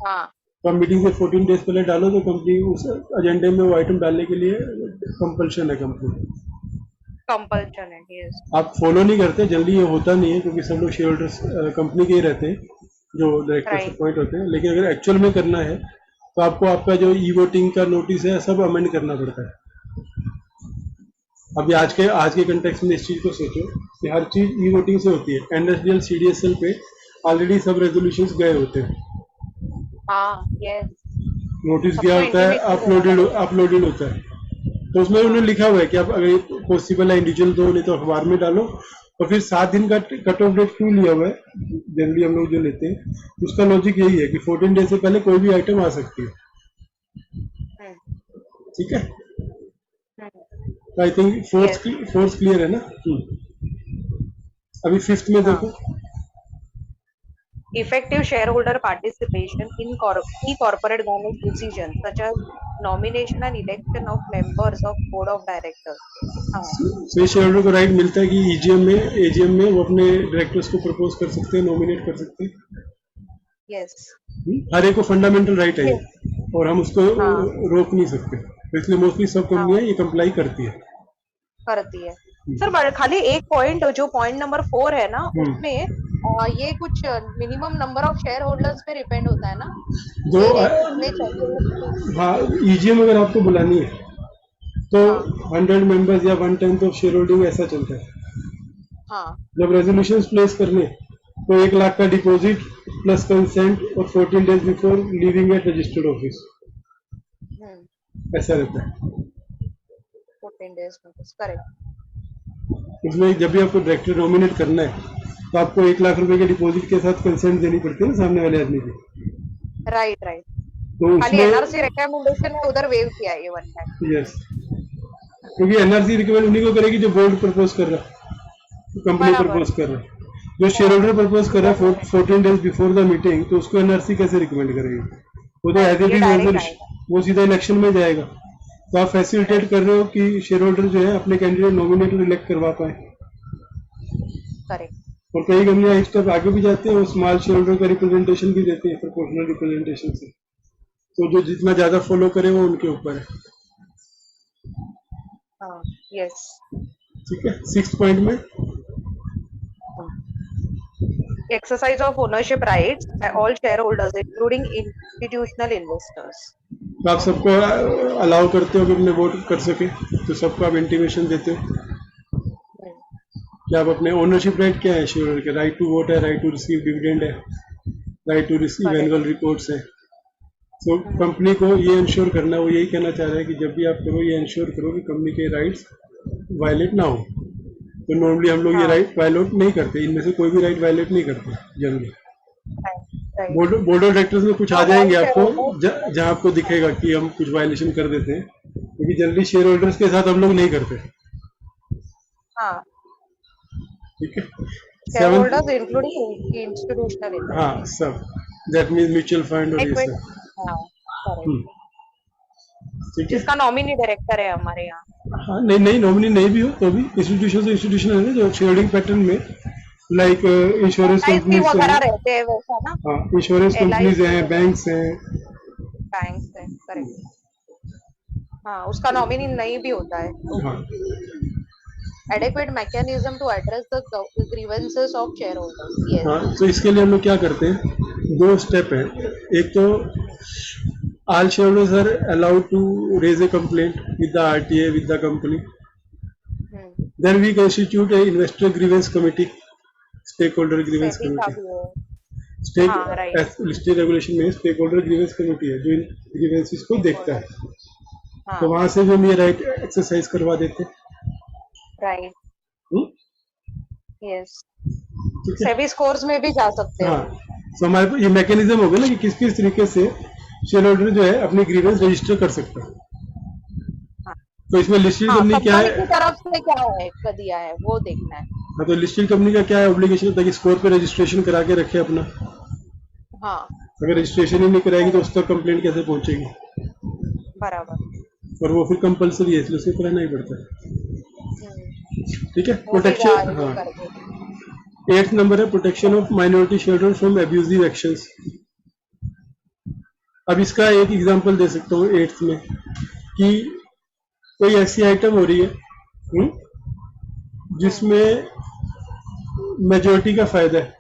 हाँ, तो आप मीटिंग से 14 डेज पहले डालो तो कंपनी उस एजेंडे में वो आइटम डालने के लिए कंपल्शन है कंपनी। कंपल्शन है। यस। आप फॉलो नहीं करते, जल्दी ये होता नहीं है क्योंकि सब लोग शेयर होल्डर्स कंपनी के ही रहते हैं जो डायरेक्टर्स राइट। अपॉइंट होते हैं। लेकिन अगर एक्चुअल में करना है तो आपको आपका जो ई वोटिंग का नोटिस है सब अमेंड करना पड़ता है। अभी आज के कंटेक्स्ट में इस चीज को सोचो कि हर चीज ई वोटिंग से होती है। एनएसडीएल सीडीएसएल पे ऑलरेडी सब रेजोल्यूशंस गए होते हैं, हाँ यस। नोटिस गया सबको होता है, इंटीमेशन देना पड़ेगा। अपलोडेड होता है। तो उसमें उन्होंने लिखा हुआ है कि आप अगर पॉसिबल है इंडिविजुअल दो, नहीं तो अखबार में डालो। और फिर 7 दिन का कट ऑफ डेट क्यों लिया हुआ है जनरली हम लोग जो लेते हैं, उसका लॉजिक यही है कि 14 डेज से पहले कोई भी आइटम आ सकती है, ठीक है। आई थिंक फोर्थ क्लियर है ना। अभी फिफ्थ में देखो। effective shareholder participation in key corporate governance decisions such as nomination and election of members of board of directors. हाँ, तो शेयर होल्डर को राइट मिलता है कि एजीएम में वो अपने डायरेक्टर्स को प्रपोज कर सकते हैं, नॉमिनेट कर सकते हैं। yes, हर एक को फंडामेंटल राइट है ये, और हम उसको हाँ। रोक नहीं सकते, तो इसलिए मोस्टली सब कंपनियां ये कंप्लाई करती है। करती है। सर खाली एक पॉइंट, जो पॉइंट नंबर 4 है ना, उसमें ये कुछ minimum number of share holders पे डिपेंड होता है ना, जो इतने चाहिए। हाँ, ईजीएम अगर आपको बुलानी है तो 100 मेंबर्स या 1/10 ऑफ शेयर होल्डिंग ऐसा चलता है। हाँ, जब रेजोल्यूशन प्लेस करने तो 1 लाख का डिपॉजिट प्लस कंसेंट और 14 days before leaving at registered office, ऐसा रहता है। 14 days notice, करेक्ट। इसमें जब भी आपको डायरेक्टर नॉमिनेट करना है तो आपको 1 लाख रुपए के डिपॉजिट के साथ कंसेंट देनी पड़ती है ना सामने वाले आदमी की। राइट। तो खाली एनआरसी रिकमेंडेशन में उधर वेव किया ये 1 लाख। यस, क्योंकि एनआरसी रिकमेंड उन्हीं को करेगी जो बोर्ड प्रपोज कर रहा है, कंपनी प्रपोज कर रहा है। जो शेयर होल्डर प्रपोज कर रहा है 14 डेज बिफोर द मीटिंग, तो उसको एनआरसी कैसे रिकमेंड करेगी? वो तो एज इट इज वो सीधा इलेक्शन में जाएगा। तो आप फैसिलिटेट कर रहे हो कि शेयर होल्डर जो है अपने कैंडिडेट नॉमिनेट और इलेक्ट करवा पाए। करेक्ट। और कई कंपनियां एक स्टेप आगे भी जाते हैं, वो स्मॉल शेयर होल्डर का रिप्रेजेंटेशन भी देते हैं प्रोपोर्शनल रिप्रेजेंटेशन से। तो जो जितना ज्यादा फॉलो करे वो उनके ऊपर है। यस, ठीक है। 6th पॉइंट में exercise of ownership rights by all shareholders including institutional investors. तो आप सबको अलाउ करते हो कि अपने वोट कर सके, तो सबको आप इंटीमेशन देते हो कि आप अपने ओनरशिप राइट क्या है शेयर होल्डर के, राइट टू वोट है, राइट टू रिसीव डिविडेंड है, right to receive annual reports है। तो कंपनी को ये इंश्योर करना, वो यही कहना चाह रहा है कि जब भी आप करो ये इंश्योर करो कि कंपनी के राइट्स वायलेट ना हो। तो नॉर्मली हम लोग ये राइट वायलेट नहीं करते, इनमें से कोई भी राइट वायलेट नहीं करते जनरली। बोर्ड ऑफ डायरेक्टर्स में कुछ आ जाएंगे आपको जहां आपको दिखेगा कि हम कुछ वायलेशन कर देते हैं, क्योंकि जनरली शेयर होल्डर्स के साथ हम लोग नहीं करते। ठीक है। shareholders including institutional investors. हाँ, सब, दैट मींस म्यूचुअल फंड और ये सब। ठीक है। जिसका नॉमिनी डायरेक्टर है हमारे यहाँ। हाँ, नहीं नॉमिनी नहीं भी हो तो भी इंस्टीट्यूशन से इंस्टीट्यूशन है ना, जो शेयर होल्डिंग पैटर्न में लाइक इंश्योरेंस कंपनीज वगैरह रहते हैं वैसा ना। हाँ, इंश्योरेंस कंपनीज हैं, बैंक्स हैं। करेक्ट। हाँ, उसका नॉमिनी नहीं भी होता है। हाँ। Adequate mechanism to address the grievances of shareholders. Yes. हाँ, तो इसके लिए हम लोग क्या करते हैं, 2 स्टेप है। एक तो all shareholders are allowed to raise a complaint with the RTA with the company. Then we constitute a investor grievance committee, stakeholder grievance committee. Listed regulation में स्टेकहोल्डर ग्रीवेंस कमेटी है जो इन ग्रीवेंसेस को देखता है। तो वहां से जो हम ये राइट एक्सरसाइज करवा देते हैं। राइट, यस, सेबी स्कोर्स में भी जा सकते हैं। हाँ, तो हमारे पास ये मैकेनिज्म हो गया ना कि किस किस तरीके से शेयर होल्डर जो है अपनी ग्रीवेंस रजिस्टर कर सकता है। तो इसमें लिस्टेड कंपनी क्या है, तरफ से क्या है दिया है वो देखना है। हाँ, तो लिस्टेड कंपनी का क्या है ऑब्लिगेशन होता है कि स्कोर पे रजिस्ट्रेशन करा के रखे अपना। हाँ, अगर रजिस्ट्रेशन ही नहीं कराएगी तो उस तक कंप्लेंट कैसे पहुंचेगी? बराबर। और वो फिर कंपल्सरी है, इसलिए उसको कराना ही पड़ता है। ठीक है। प्रोटेक्शन, हाँ, 8th नंबर है protection of minority shareholder from abusive actions. अब इसका एक एग्जांपल दे सकता हूँ 8th में कि कोई ऐसी आइटम हो रही है जिसमें मेजॉरिटी का फायदा है।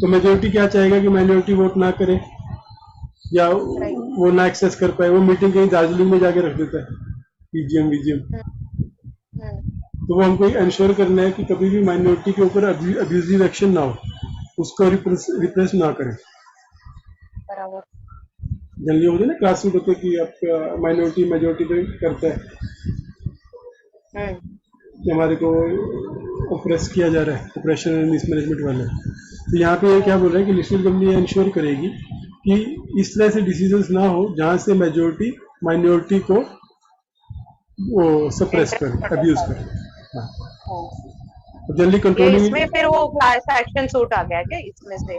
तो मेजॉरिटी क्या चाहेगा कि माइनॉरिटी वोट ना करे या वो ना एक्सेस कर पाए, वो मीटिंग कहीं दार्जिलिंग में जाके रख देता है, ईजीएम। तो वो हमको इंश्योर करना है कि कभी भी माइनॉरिटी के ऊपर अब्यूजिव एक्शन ना हो, उसको रिप्रेस ना करें। जनरली होते ना क्लास में होते कि आपका माइनॉरिटी मेजॉरिटी पे करता है कि हमारे को ऑपरेस किया जा रहा है, ऑपरेशन एंड मिसमैनेजमेंट वाले। तो यहाँ पे ये क्या बोल रहा है कि लिस्टेड कंपनी इंश्योर करेगी कि इस तरह से डिसीजंस ना हो जहाँ से मेजॉरिटी माइनॉरिटी को वो सप्रेस करे, अब्यूज करे। हाँ, जनरली ये कंट्रोलिंग इसमें फिर वो क्लास एक्शन सूट आ गया क्या इसमें से,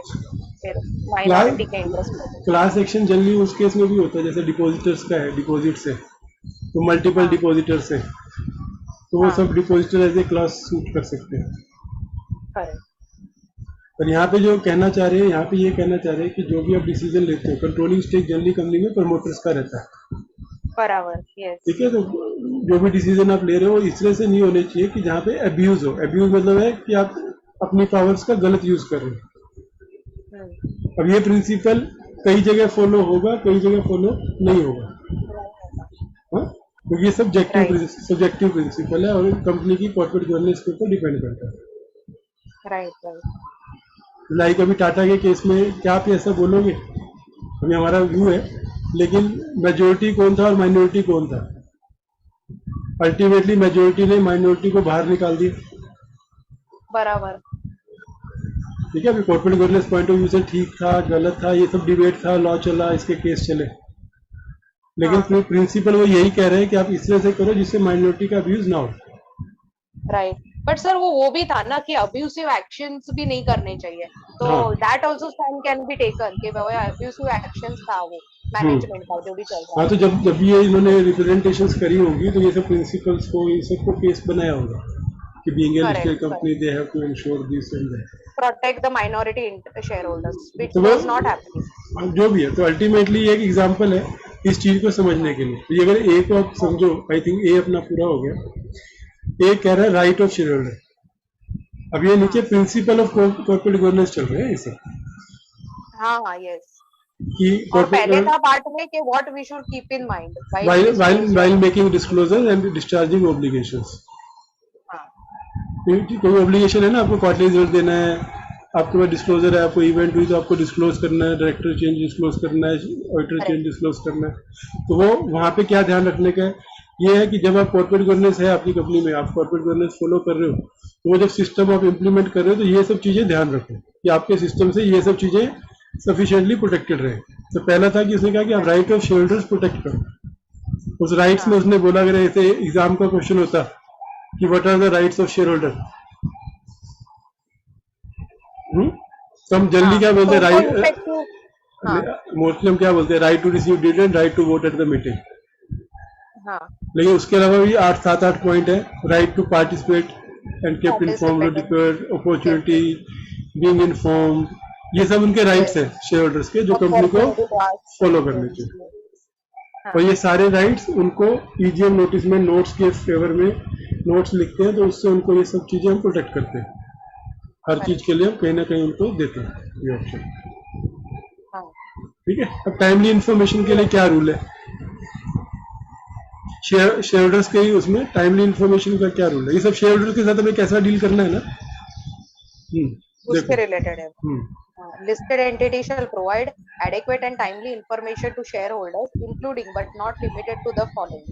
फिर माइनॉरिटी के इंटरेस्ट में? क्लास एक्शन जनरली उस केस में भी होता है जैसे डिपॉजिटर्स का है, डिपॉजिट से तो मल्टीपल हाँ डिपॉजिटर्स है तो वो हाँ सब depositor as a class suit कर सकते हैं। करेक्ट। पर यहाँ पे जो कहना चाह रहे हैं, यहाँ पे ये कहना चाह रहे हैं कि जो भी आप डिसीजन लेते हो, कंट्रोलिंग स्टेक जनरली कंपनी में प्रमोटर्स का रहता है। बराबर, यस। ठीक है, तो जो भी डिसीजन आप ले रहे हो इस तरह से नहीं होने चाहिए कि जहाँ पे अब्यूज हो। अब्यूज मतलब है कि आप अपनी पावर्स का गलत यूज कर रहे हो। अब ये प्रिंसिपल कई जगह फॉलो होगा, कई जगह फॉलो नहीं होगा। हाँ, तो ये सब्जेक्टिव प्रिंसिपल है और कंपनी की कॉर्पोरेट गवर्नेंस के ऊपर डिपेंड करता है। Right right. लाइक अभी टाटा के केस में क्या आप ऐसा बोलोगे, अभी हमारा व्यू है, लेकिन मेजोरिटी कौन था और माइनॉरिटी कौन था? अल्टीमेटली मेजोरिटी ने माइनॉरिटी को बाहर निकाल दिया। बराबर। ठीक है, अभी corporate governance point of view से ठीक था, गलत था, ये सब डिबेट था, लॉ चला, इसके केस चले, लेकिन हाँ प्रिंसिपल वो यही कह रहे हैं कि आप इस तरह से करो जिससे माइनॉरिटी का अब्यूज ना हो। राइट। बट सर वो भी था ना कि अब्यूसिव एक्शंस भी नहीं करने चाहिए, तो हाँ that also stand can be taken कि वो अब्यूसिव एक्शंस था वो मैनेजमेंट का जो भी चल रहा हाँ, तो जब ये इन्होंने रिप्रेजेंटेशंस करी होंगी तो ये सब प्रिंसिपल्स को, ये सबको केस बनाया होगा कि being a listed company they have to ensure this and that, protect the minority share holders, which तो वाज नॉट हैपनिंग। जो भी है, तो अल्टीमेटली एक एग्जांपल है इस चीज को समझने के लिए। तो ये अगर ए को आप समझो, आई थिंक ए अपना पूरा हो गया। ए कह रहा है राइट ऑफ शेयर होल्डर, अब ये नीचे प्रिंसिपल ऑफ कॉर्पोरेट गवर्नेंस चल रहे हैं इसे, हाँ हाँ यस। कि और पहले था पार्ट में कि what we should keep in mind while making disclosures and discharging obligations। हाँ कोई ऑब्लिगेशन है ना, आपको क्वार्टरली रिजल्ट देना है, आपके पास डिस्क्लोजर है, आपको इवेंट हुई तो आपको डिस्क्लोज करना है, डायरेक्टर चेंज डिस्क्लोज करना है, ऑडिटर चेंज डिस्क्लोज करना है। तो वो वहाँ पे क्या ध्यान रखने का है, ये है कि जब आप कॉर्पोरेट गवर्नेंस है आपकी कंपनी में, आप कॉर्पोरेट गवर्नेंस फॉलो कर रहे हो, तो वो जब सिस्टम आप इम्प्लीमेंट कर रहे हो तो ये सब चीज़ें ध्यान रखो कि आपके सिस्टम से ये सब चीज़ें सफिशिएंटली प्रोटेक्टेड रहे। तो पहला था कि उसने कहा कि आप right of share holders protect करो। उस राइट्स में उसने बोला, अगर ऐसे एग्जाम का क्वेश्चन होता कि what are the rights of share holder, तो हम जनरली क्या बोलते हैं, राइट, मोस्टली हम क्या बोलते हैं, right to receive dividend, right to vote at the meeting. लेकिन उसके अलावा भी 7-8 पॉइंट है, right to participate and kept informed, opportunity, being informed, ये सब उनके राइट्स हैं शेयर होल्डर्स के, जो कंपनी को फॉलो करने चाहिए। और ये सारे राइट्स उनको ईजीएम नोटिस में नोट्स के फेवर में नोट्स लिखते हैं, तो उससे उनको ये सब चीजें हम प्रोटेक्ट करते हैं। हर चीज के लिए हम कहीं ना कहीं उनको देते हैं ये ऑप्शन। ठीक है, अब टाइमली इंफॉर्मेशन के लिए क्या रूल है, शेयर होल्डर्स के ही उसमें टाइमली इंफॉर्मेशन का क्या रूल है? ये सब शेयर होल्डर्स के साथ हमें कैसा डील करना है ना, उसके रिलेटेड है। Listed entity shall provide adequate and timely information to shareholders, including but not limited to the following: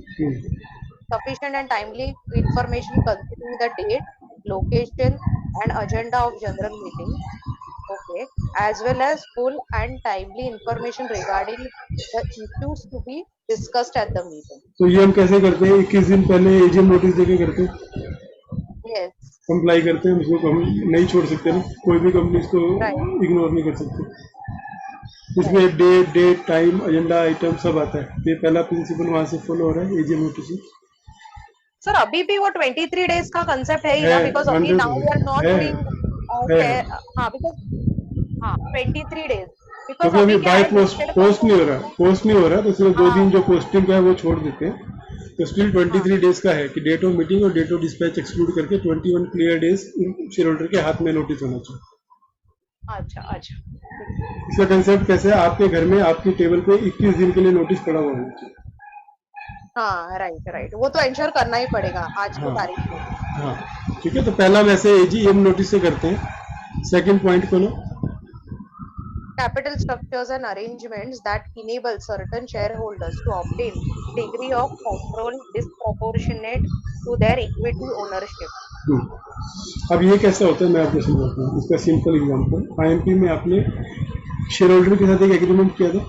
sufficient and timely information concerning the date, location, and agenda of general meeting, okay, as well as full and timely information regarding the issues to be discussed at the meeting. तो ये हम कैसे करते हैं? 21 दिन पहले AGM notice देके करते हैं, Yes. कंप्लाई करते हैं, उसको हम नहीं छोड़ सकते ना, कोई भी कंपनी इसको इग्नोर नहीं कर सकती। उसमें डेट, टाइम, एजेंडा, आइटम सब आता है। ये पहला प्रिंसिपल वहां से फॉलो हो रहा है एजीएम नोटिस। सर अभी भी वो 23 डेज का कंसेप्ट है ही ना, बिकॉज अभी now we are not doing, हाँ बिकॉज हाँ 23 डेज, बिकॉज अभी बाय पोस्ट नहीं हो रहा, तो सिर्फ 2 दिन जो पोस्टिंग का है वो छोड़ देते हैं, तो स्टिल 23 डेज का है कि डेट ऑफ मीटिंग और डेट ऑफ डिस्पैच एक्सक्लूड करके 21 क्लियर डेज शेयर होल्डर के हाथ में नोटिस होना चाहिए। अच्छा। इसका कंसेप्ट कैसे है, आपके घर में आपकी टेबल पे 21 दिन के लिए नोटिस पड़ा हुआ होना चाहिए। हाँ राइट, वो तो इंश्योर करना ही पड़ेगा आज की तारीख में। हाँ ठीक है, तो पहला वैसे एजीएम नोटिस से करते हैं। सेकंड पॉइंट को लो, capital structures and arrangements that enable certain shareholders to obtain degree of control disproportionate to their equity ownership. अब ये कैसा होता है मैं आपको समझाता हूँ। इसका सिंपल एग्जांपल, आईएमपी में आपने शेयर होल्डर के साथ एक एग्रीमेंट किया था।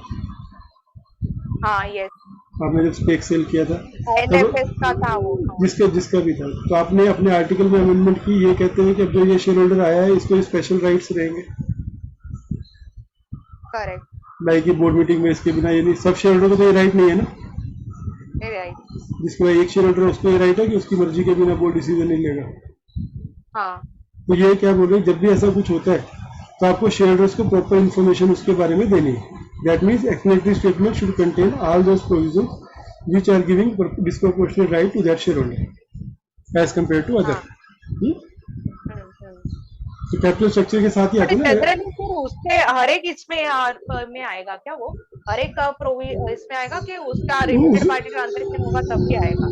हाँ यस। आपने जब स्टेक सेल किया था NFS तब का था वो। जिसका भी था, तो आपने अपने आर्टिकल में अमेंडमेंट की, ये कहते हैं कि अब जो ये शेयर होल्डर आया है इसको स्पेशल राइट्स रहेंगे, करेक्ट, लाइक कि बोर्ड मीटिंग में इसके बिना, ये नहीं, सब शेयर होल्डर को तो ये राइट नहीं है ना, राइट, जिसके बाद एक शेयर होल्डर है उसको ये राइट है कि उसकी मर्जी के बिना बोर्ड डिसीजन नहीं लेगा। हाँ, तो ये क्या बोल रहे हैं, जब भी ऐसा कुछ होता है तो आपको शेयर होल्डर्स को प्रॉपर इन्फॉर्मेशन उसके बारे में देनी है। That means explanatory statement should contain all those provisions which are giving disproportionate right to that shareholder as compared to other। तो कैपिटल स्ट्रक्चर के साथ ही आते हैं ना। जनरली फिर उससे हर एक इसमें में आएगा क्या, वो हर एक इसमें आएगा कि उसका रिलेटेड पार्टी ट्रांजैक्शन होगा तब भी आएगा?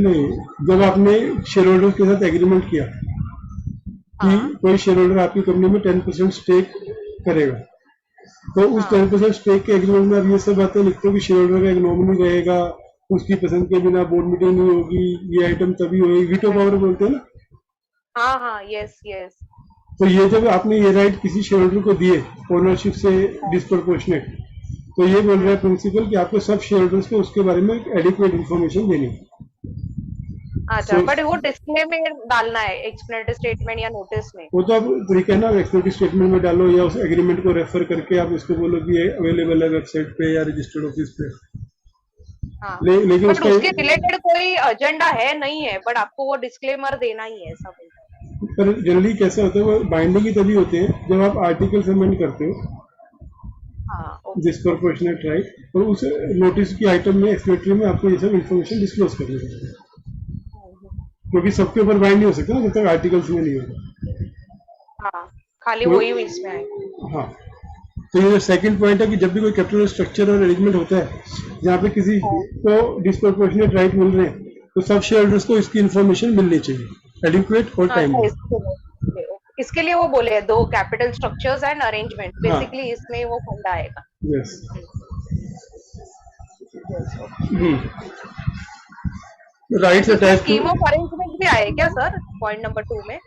नहीं, जब आपने शेयर होल्डर के साथ एग्रीमेंट किया कि कोई शेयर होल्डर आपकी कंपनी में 10% स्टेक करेगा, तो उस 10% स्टेक के एग्रीमेंट में आप ये सब बातें लिखते हो कि शेयर होल्डर का एक नॉमिनी रहेगा, उसकी पसंद के बिना बोर्ड मीटिंग नहीं होगी, ये आइटम तभी होगी, वीटो पावर बोलते हैं ना। हाँ, यस यस। तो ये जब आपने ये राइट किसी शेयर होल्डर को दिए ओनरशिप से डिस्प्रोपोर्शनेट, तो ये बोल रहा है प्रिंसिपल कि आपको सब शेयर होल्डर्स को उसके बारे में एडिक्वेट इन्फॉर्मेशन देनी है। अच्छा, बट वो डिस्प्ले में डालना है एक्सप्लेनेटरी स्टेटमेंट या नोटिस में? वो तो आप तरीका है ना, एक्सप्लेनेटरी स्टेटमेंट में डालो या उस एग्रीमेंट को रेफर करके आप उसको बोलो कि ये अवेलेबल है वेबसाइट पे या रजिस्टर्ड ऑफिस पे। हाँ, लेकिन बट उसके रिलेटेड कोई एजेंडा है नहीं है, बट आपको वो डिस्क्लेमर देना ही है सब। पर जनरली कैसा होता है, वो बाइंडिंग ही तभी होते हैं जब आप आर्टिकल अमेंड करते हो, डिस्प्रोपोर्शनेट राइट, और उस नोटिस की आइटम में एक्सप्लेनेटरी में आपको ये सब इन्फॉर्मेशन डिस्क्लोज करनी चाहिए, क्योंकि सबके ऊपर बाइंड नहीं हो सकता जब तक आर्टिकल्स में नहीं होगा। हाँ, खाली तो, वही इसमें आएगा। हाँ, तो ये सेकंड पॉइंट है कि जब भी कोई कैपिटल स्ट्रक्चर और अरेंजमेंट होता है जहाँ पे किसी को डिस्प्रोपोर्शनेट राइट मिल रहे हैं, तो सब शेयर होल्डर्स को इसकी इन्फॉर्मेशन मिलनी चाहिए, एडिक्वेट और टाइमली। इसके लिए वो बोले दो capital structures and arrangement, basically इसमें वो फंडा आएगा। Yes. Rights attach to scheme of arrangement भी आए क्या सर पॉइंट नंबर 2 में?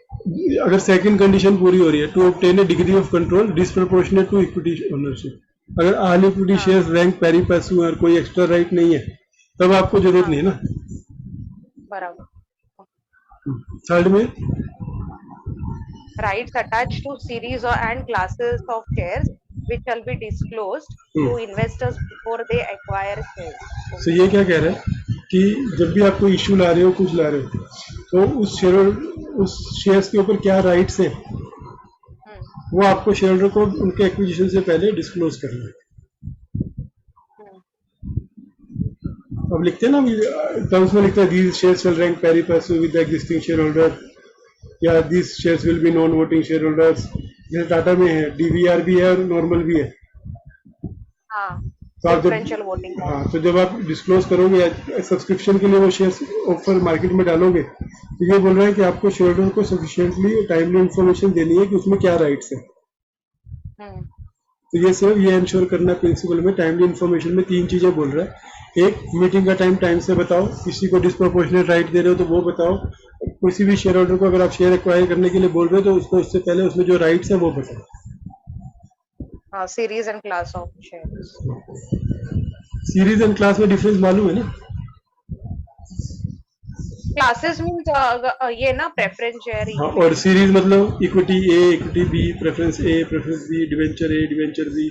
अगर सेकंड कंडीशन पूरी हो रही है, to obtain a degree of control disproportionate to equity ownership, अगर all equity shares rank pari passu और कोई एक्स्ट्रा राइट नहीं है तब आपको जरूरत नहीं है ना। बराबर। थर्ड में rights attach to series and classes of shares which shall be disclosed to investors before they acquire shares। तो ये क्या कह रहा है कि जब भी आप कोई इश्यू ला रहे हो, कुछ ला रहे हो, तो उस शेयर्स के ऊपर क्या राइट्स हैं वो आपको शेयर होल्डर को उनके एक्विजिशन से पहले डिस्क्लोज करना है। अब लिखते हैं ना टर्म्स में, लिखते हैं these shares shall rank pari passu with the existing shareholder, या these shares will be non voting shareholders, जैसे टाटा में है डीवीआर भी है और नॉर्मल भी है। तो आप जब तो जब आप डिस्क्लोज करोगे सब्सक्रिप्शन के लिए वो शेयर्स ऑफर मार्केट में डालोगे, तो ये बोल रहा है कि आपको शेयर होल्डर को सफिशिएंटली टाइमली इंफॉर्मेशन देनी है कि उसमें क्या राइट्स है। तो ये सिर्फ ये इंश्योर करना प्रिंसिपल में, टाइमली इंफॉर्मेशन में 3 चीजें बोल रहा है। एक, मीटिंग का टाइम से बताओ, किसी को डिस्प्रोपोर्शनेट राइट दे रहे हो तो वो बताओ, किसी भी शेयर होल्डर को अगर आप शेयर एक्वायर करने के लिए बोल रहे हो तो उसको उससे पहले उसमें जो राइट्स है वो बताओ। Series and class of shares. Series and class में डिफरेंस मालूम है ना? क्लासेस मींस ये ना प्रेफरेंस शेयर। हाँ, और सीरीज मतलब इक्विटी ए, इक्विटी बी, प्रेफरेंस ए, प्रेफरेंस बी, डिवेंचर ए, डिवेंचर बी।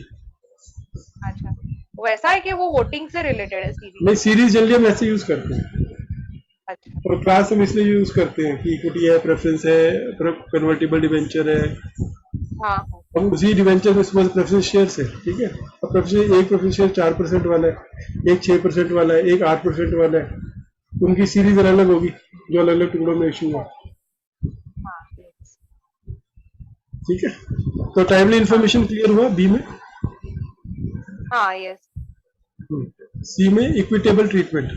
अच्छा, वैसा है कि वो वोटिंग से रिलेटेड है सीरीज? नहीं, सीरीज जनरली हम ऐसे यूज करते हैं। अच्छा, और क्लास हम इसलिए यूज करते हैं कि इक्विटी है, प्रेफरेंस है, कन्वर्टिबल डिवेंचर है। हाँ, अब उसी डिवेंचर में प्रेफरेंस शेयर्स है, ठीक है। अब एक प्रेफरेंस शेयर 4% वाला है, एक 6% वाला है, एक 8% वाला है, उनकी सीरीज अलग अलग होगी जो अलग अलग टुकड़ों में इशू है, ठीक है। तो टाइमली इंफॉर्मेशन क्लियर हुआ बी में। हाँ, यस। सी में इक्विटेबल ट्रीटमेंट,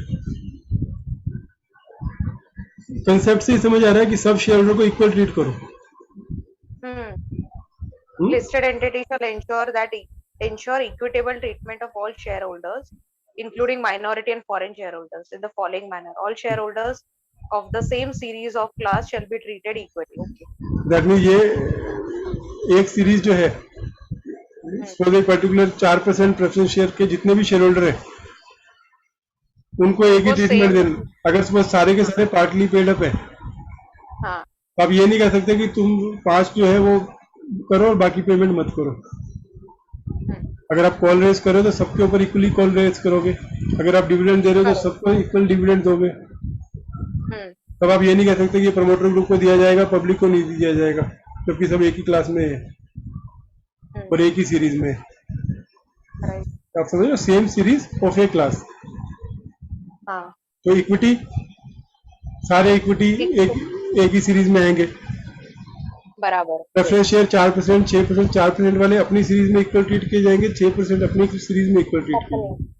कंसेप्ट से ही समझ आ रहा है कि सब शेयर होल्डर को इक्वल ट्रीट करो। Listed entity shall ensure equitable treatment of all shareholders, including minority and foreign shareholders, in the following manner: all shareholders of the same series of class shall be treated equally। Okay, that means ये एक series जो है for एक particular 4% preference share के जितने भी share holder हैं उनको एक ही वो ट्रीटमेंट सेम। देना। अगर सपोज सारे के सारे पार्टली पेड अप है, हाँ। तो आप ये नहीं कह सकते कि तुम 5 जो है वो करो और बाकी पेमेंट मत करो। हम्म। अगर आप कॉल रेज करो तो सबके ऊपर इक्वली कॉल रेज करोगे, अगर आप डिविडेंड दे रहे हो तो करेक्ट। सबको इक्वल डिविडेंड दोगे। हम्म। तब आप ये नहीं कह सकते कि प्रमोटर ग्रुप को दिया जाएगा, पब्लिक को नहीं दिया जाएगा, क्योंकि सब एक ही क्लास में है और एक ही सीरीज में है। राइट। आप समझ रहे हो, same series of A class. हाँ। तो इक्विटी, सारे इक्विटी एक एक ही सीरीज में आएंगे। बराबर। प्रेफरेंस शेयर 4%, 6%, 4% वाले अपनी सीरीज में इक्वल ट्रीट किए जाएंगे, 6% अपनी सीरीज में इक्वल ट्रीट किए जाएंगे।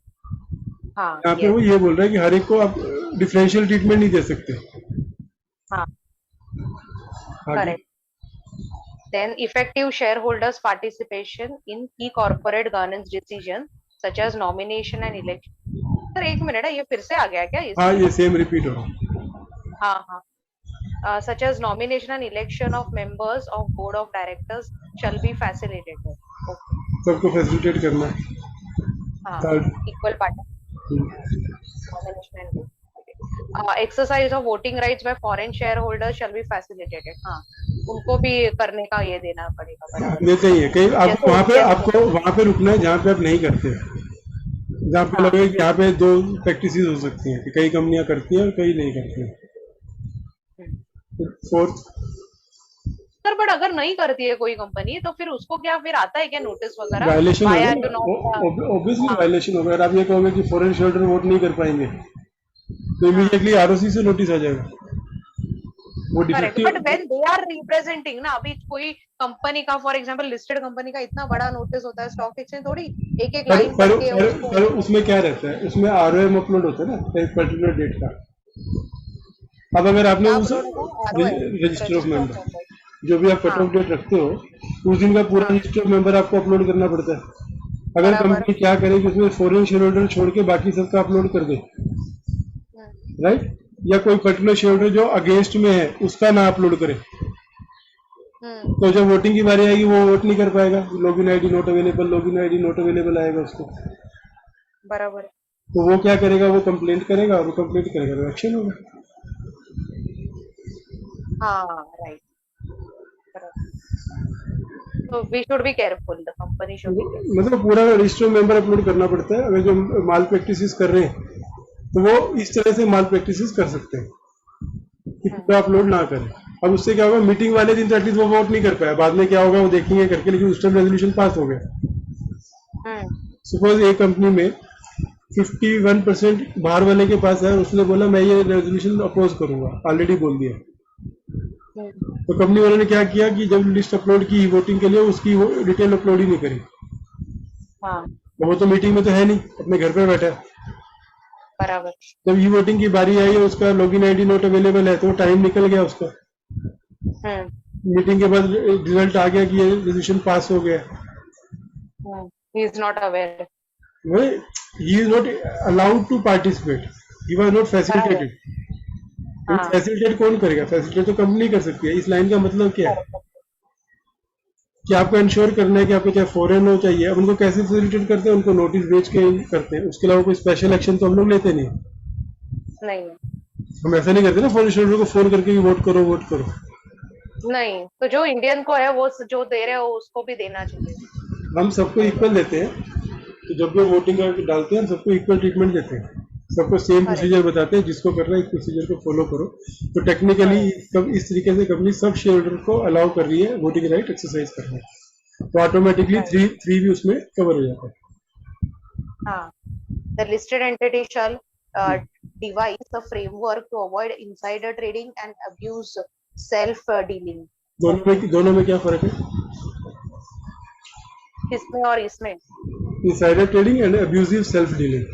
हाँ। यहाँ पे वो यस। ये बोल रहा है कि हर एक को आप डिफरेंशियल ट्रीटमेंट नहीं दे सकते। हाँ। आगे correct. Then effective shareholders participation in key corporate governance decisions such as nomination and election. Sir एक मिनट है, ये फिर से आ गया क्या हाँ, इसमें? ये सेम रिपीट हो रहा है। हाँ हाँ। Such as nomination and election of members of board of directors shall be facilitated. Okay. सबको फैसिलिटेट करना है। हाँ। Third, Equal nomination and exercise of voting rights by foreign shareholders shall be facilitated. हाँ, उनको भी करने का ये देना पड़ेगा। बराबर। देते ही है कहीं आप जैसे वहाँ पे, इंडियन। आपको वहाँ पे रुकना है जहाँ पे आप नहीं करते, जहाँ पे हाँ। लगे कि यहाँ पे दो प्रैक्टिस हो सकती हैं कि कई कंपनियां करती हैं और कई नहीं करती हैं। फोर्थ, सर बट अगर नहीं करती है कोई कंपनी तो फिर उसको क्या फिर आता है क्या नोटिस वगैरह? वायलेशन Why होगा are ना, you not? ऑब्वियसली हाँ। वायलेशन होगा। अगर आप ये कहोगे कि फॉरेन शेयरहोल्डर वोट नहीं कर पाएंगे तो इमीडिएटली आरओसी से नोटिस आ जाएगा, वो correct. But defective. When they are representing ना, अभी कोई कंपनी का फॉर एग्जांपल लिस्टेड कंपनी का इतना बड़ा नोटिस होता है, स्टॉक एक्सचेंज थोड़ी एक एक पर लाइन पर पढ़ के पर, उसको। पर उसमें क्या रहता है, उसमें आरओएम अपलोड होता है ना एक पर्टिकुलर डेट का। अब अगर आपने क्या उस अपलोड होगा? ROI, register of register of member, members. जो भी आप कट हाँ। ऑफ डेट रखते हो, उस दिन का पूरा हाँ। रजिस्टर ऑफ मेंबर आपको अपलोड करना पड़ता है। अगर बराबर। कंपनी क्या करे कि उसमें फॉरेन शेयर होल्डर छोड़ के बाकी सबका अपलोड कर दे, हम्म। राइट, या कोई पर्टिकुलर शेयर होल्डर जो अगेंस्ट में है उसका ना अपलोड करे, तो जब वोटिंग की बारी आएगी वो वोट नहीं कर पाएगा। Login ID not available, login ID not available आएगा उसको। बराबर। तो वो क्या करेगा, वो कंप्लेंट करेगा, वो कंप्लेंट करेगा तो एक्शन होगा। हाँ। राइट। तो we should be careful, the company should be careful. मतलब पूरा रजिस्टर मेंबर अपलोड करना पड़ता है। अगर जो माल प्रैक्टिसेस कर रहे हैं तो वो इस तरह से माल प्रैक्टिसेस कर सकते हैं कि पूरा अपलोड ना करें। अब उससे क्या होगा, मीटिंग वाले दिन तो एटलीस्ट वो वोट नहीं कर पाया, बाद में क्या होगा वो देखेंगे करके, लेकिन उस टाइम रेजोल्यूशन पास हो गया। सपोज एक कंपनी में 51% बाहर वाले के पास है, उसने बोला मैं ये रेजोल्यूशन अपोज करूंगा, ऑलरेडी बोल दिया। तो कंपनी वालों ने क्या किया कि जब लिस्ट अपलोड की वोटिंग के लिए, उसकी वो डिटेल अपलोड ही नहीं करी। हाँ। तो वो तो मीटिंग में तो है नहीं, अपने घर पे बैठा है। बराबर। जब ई वोटिंग की बारी आई और उसका लॉगिन आईडी नॉट अवेलेबल है तो टाइम निकल गया उसका। मीटिंग के बाद रिजल्ट आ गया कि ये रेजोल्यूशन पास हो गया। He is not aware. He is not allowed to participate, he was not facilitated. हाँ। फैसिलिटेट कौन करेगा? फैसिलिटेट तो कंपनी कर सकती है। इस लाइन का मतलब क्या है कि आपको इंश्योर करना है कि आपको चाहे फॉरेन हो चाहिए। अब उनको कैसे फैसिलिटेट करते हैं? उनको नोटिस भेज के करते हैं, उसके अलावा कोई स्पेशल एक्शन तो हम लोग लेते नहीं। नहीं। हम ऐसा नहीं करते ना फॉरेन शेयरहोल्डर को फोन करके वोट करो वोट करो। नहीं, तो जो इंडियन को है वो जो दे रहे हो उसको भी देना चाहिए। हम सबको इक्वल देते हैं, तो जब भी वोटिंग डालते हैं हम सबको इक्वल ट्रीटमेंट देते हैं, सबको सेम प्रोसीजर बताते हैं, जिसको करना है इस प्रोसीजर को फॉलो करो। तो टेक्निकली इस तरीके से कंपनी सब शेयर होल्डर को अलाउ कर रही है वोटिंग राइट एक्सरसाइज करने, तो ऑटोमेटिकली थ्री भी उसमें कवर हो जाता है। हाँ। The listed entity shall devise a framework to avoid insider trading and abuse self dealing. दोनों में क्या फर्क है? इसमें और इसमें। Insider trading and abusive self dealing.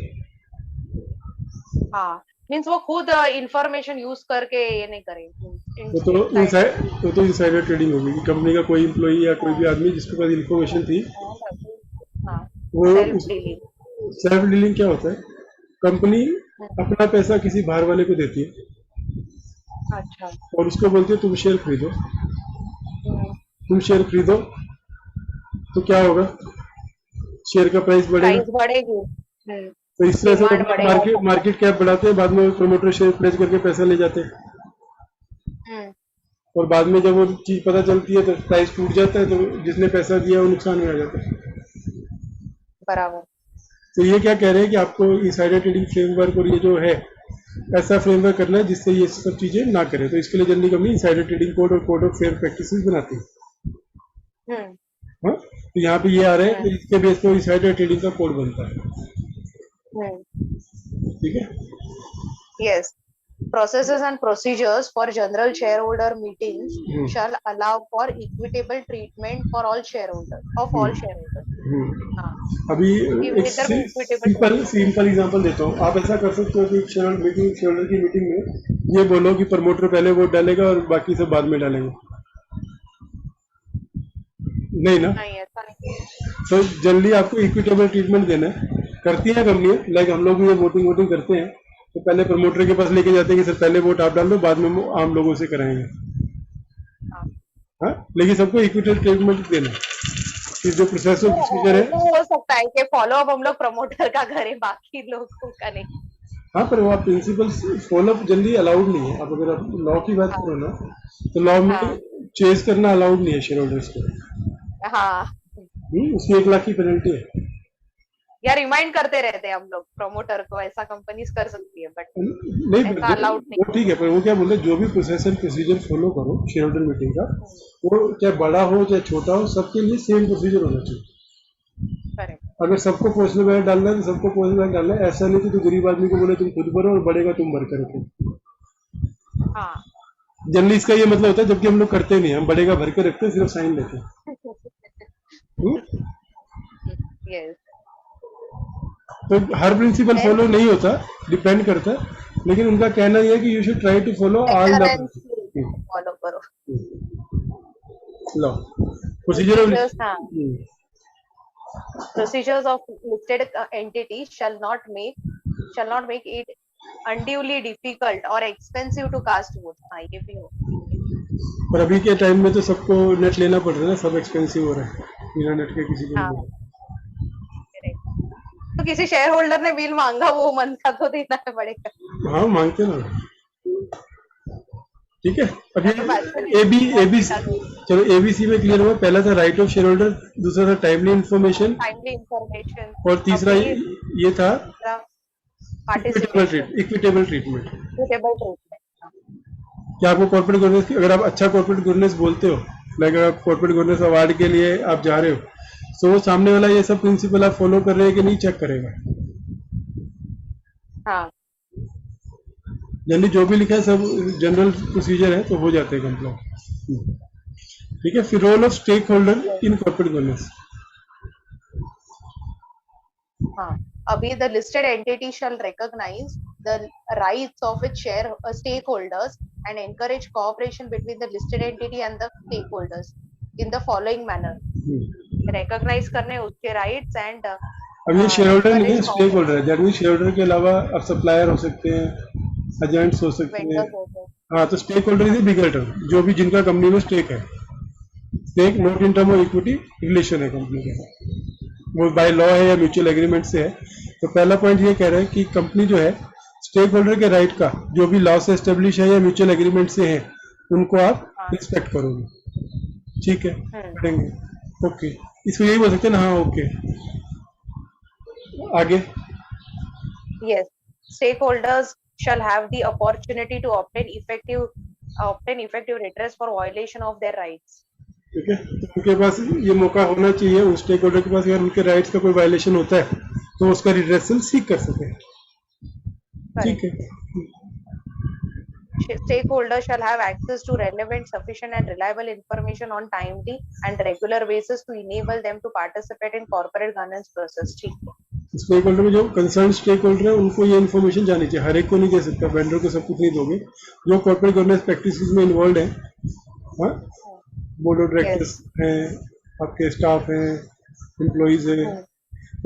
हाँ, मीन्स वो खुद इंफॉर्मेशन यूज करके ये नहीं करे। वो तो इनसाइडर ट्रेडिंग होगी कि कंपनी का कोई इम्प्लॉई या कोई भी आदमी जिसके पास इन्फॉर्मेशन थी, वो सेल्फ डीलिंग क्या होता है? कंपनी अपना पैसा किसी बाहर वाले को देती है, अच्छा, और उसको बोलती है तुम शेयर खरीदो। तुम शेयर खरीदो तो क्या होगा? शेयर का प्राइस बढ़ेगा, प्राइस बढ़ेगी। तो इस तरह से Demand बढ़ेगा। मार्केट कैप बढ़ाते हैं, बाद में प्रमोटर शेयर प्लेस करके पैसा ले जाते हैं, हम्म, और बाद में जब वो चीज पता चलती है तो प्राइस टूट जाता है, तो जिसने पैसा दिया वो नुकसान में आ जाता है। बराबर। तो ये क्या कह रहे हैं कि आपको इनसाइडर ट्रेडिंग फ्रेमवर्क और ये जो है ऐसा फ्रेमवर्क करना है जिससे ये सब चीजें ना करें। तो इसके लिए generally company insider trading code और कोड ऑफ फेयर प्रैक्टिसेस बनाती है। हम्म, हाँ, तो यहाँ पे ये आ रहा है कि इसके बेस पे इनसाइडर ट्रेडिंग का कोड बनता है। ठीक है। Yes. Processes and procedures for general shareholder meetings hmm, shall allow for equitable treatment for all shareholders of all shareholders. हम्म। हाँ, अभी कि एक इधर भी equitable simple treatment। Simple example देता हूँ। आप ऐसा कर सकते हो कि शेयरहोल्डर की मीटिंग में ये बोलो कि प्रमोटर पहले वोट डालेगा और बाकी सब बाद में डालेंगे, नहीं ना। नहीं, ऐसा नहीं। तो जल्दी आपको इक्विटेबल ट्रीटमेंट देना है। करती है कंपनी, लाइक हम लोग भी ये वोटिंग वोटिंग करते हैं तो पहले प्रमोटर के पास लेके जाते हैं कि सर पहले वोट आप डाल दो, बाद में वो आम लोगों से कराएंगे। हाँ, हाँ, लेकिन सबको इक्विटेबल ट्रीटमेंट देना है कि जो प्रोसेस ऑफ प्रोसीजर है। ऐसा हो सकता है कि फॉलो अप हम लोग प्रमोटर का करें, बाकी लोगों का नहीं। हाँ, पर वो आप प्रिंसिपल्स फॉलो अप जल्दी अलाउड नहीं है। अब अगर आप लॉ की बात हाँ, करो ना, तो लॉ में हाँ, चेज करना अलाउड नहीं है शेयर होल्डर्स को। हाँ, उसकी 1 लाख की पेनल्टी है। या रिमाइंड करते रहते हैं हम लोग प्रमोटर को, ऐसा कंपनीज कर सकती है, बट नहीं, ऐसा पर अलाउड नहीं। वो ठीक है, पर वो क्या बोलते हैं, जो भी प्रोसेस एंड प्रोसीजर फॉलो करो शेयर होल्डर मीटिंग का, वो चाहे बड़ा हो चाहे छोटा हो, सबके लिए सेम प्रोसीजर होना चाहिए। करेक्ट। अगर सबको पर्सनल बैलेंस डालना है तो सबको पर्सनल बैलेंस डालना है। ऐसा नहीं कि तो गरीब आदमी को बोले तुम खुद भरो और बढ़ेगा तुम भर कर रखो। हाँ। जनरली इसका ये मतलब होता है, जबकि हम लोग करते नहीं, हम बढ़ेगा भर के रखते हैं, सिर्फ साइन लेते हैं। हम्म? यस। तो हर प्रिंसिपल फॉलो नहीं होता, डिपेंड करता है, लेकिन उनका कहना यह है कि you should try to follow all the follow करो। Law procedure. Procedures, हाँ। Procedures of listed entity shall not make it unduly difficult or expensive to cast votes। हाँ, ये भी हो। पर अभी के टाइम में तो सबको नेट लेना पड़ रहा है ना, सब एक्सपेंसिव हो रहा है, बिना नेट के किसी को हाँ, नहीं। correct। तो किसी शेयर होल्डर ने बिल मांगा, वो मन का तो देना पड़ेगा। हाँ, मांगते ना। ठीक है। अब या तो ये एबीसी, चलो एबीसी में क्लियर हुआ। पहला था राइट ऑफ शेयर होल्डर, दूसरा था टाइमली इंफॉर्मेशन, टाइमली इंफॉर्मेशन, और तीसरा ये था participation, equitable treatment. Equitable treatment. कि आपको कॉर्पोरेट गवर्नेंस की, अगर आप अच्छा कॉर्पोरेट गवर्नेंस बोलते हो, लाइक अगर आप कॉर्पोरेट गवर्नेंस अवार्ड के लिए आप जा रहे हो, तो वो सामने वाला ये सब प्रिंसिपल आप फॉलो कर रहे हैं कि नहीं चेक करेगा। हाँ, जनरली जो भी लिखा है सब जनरल प्रोसीजर है, तो हो जाते हैं कंप्लाइंट। ठीक है। फिर role of stake holder in corporate governance. हाँ। अभी the listed entity shall recognize the rights of its stakeholders and encourage cooperation between the listed entity and the stakeholders in the following manner। recognize करने उसके rights and अब ये share holder नहीं है, encourage stake holder है। That mean share holder के अलावा अब सप्लायर हो सकते हैं, एजेंट्स हो सकते हैं। vendors होते हैं। हाँ, तो stake holder is bigger term, जो भी जिनका कंपनी में स्टेक है। Stake not in term of equity, relation है कंपनी का, वो बाय लॉ है या म्यूचुअल एग्रीमेंट से है। तो पहला पॉइंट ये कह रहा है कि कंपनी जो है स्टेक होल्डर के राइट का जो भी लॉ से एस्टेब्लिश है या म्यूचुअल एग्रीमेंट से है, उनको आप रिस्पेक्ट करोगे। ठीक है, करेंगे। ओके, इसको यही बोल सकते हैं ना। हाँ, ओके, आगे। Yes, stakeholders shall have the opportunity to obtain effective redress for violation of their rights। ठीक है, तो उनके पास ये मौका होना चाहिए, उस स्टेक होल्डर के पास, अगर उनके राइट्स का कोई वायलेशन होता है तो उसका रिड्रेसल सीख कर सके। ठीक है। Stakeholders shall have access to relevant, sufficient and reliable information on timely and regular basis to enable them to participate in corporate governance process। ठीक है। स्टेक होल्डर में जो कंसर्न स्टेक होल्डर है उनको ये इन्फॉर्मेशन जानी चाहिए। हर एक को नहीं दे सकता, वेंडर को सब कुछ नहीं दोगे। जो कॉर्पोरेट गवर्नेंस प्रैक्टिस में इन्वॉल्व है, हाँ, बोर्ड ऑफ डायरेक्टर्स हैं, आपके स्टाफ हैं, एम्प्लॉइज हैं,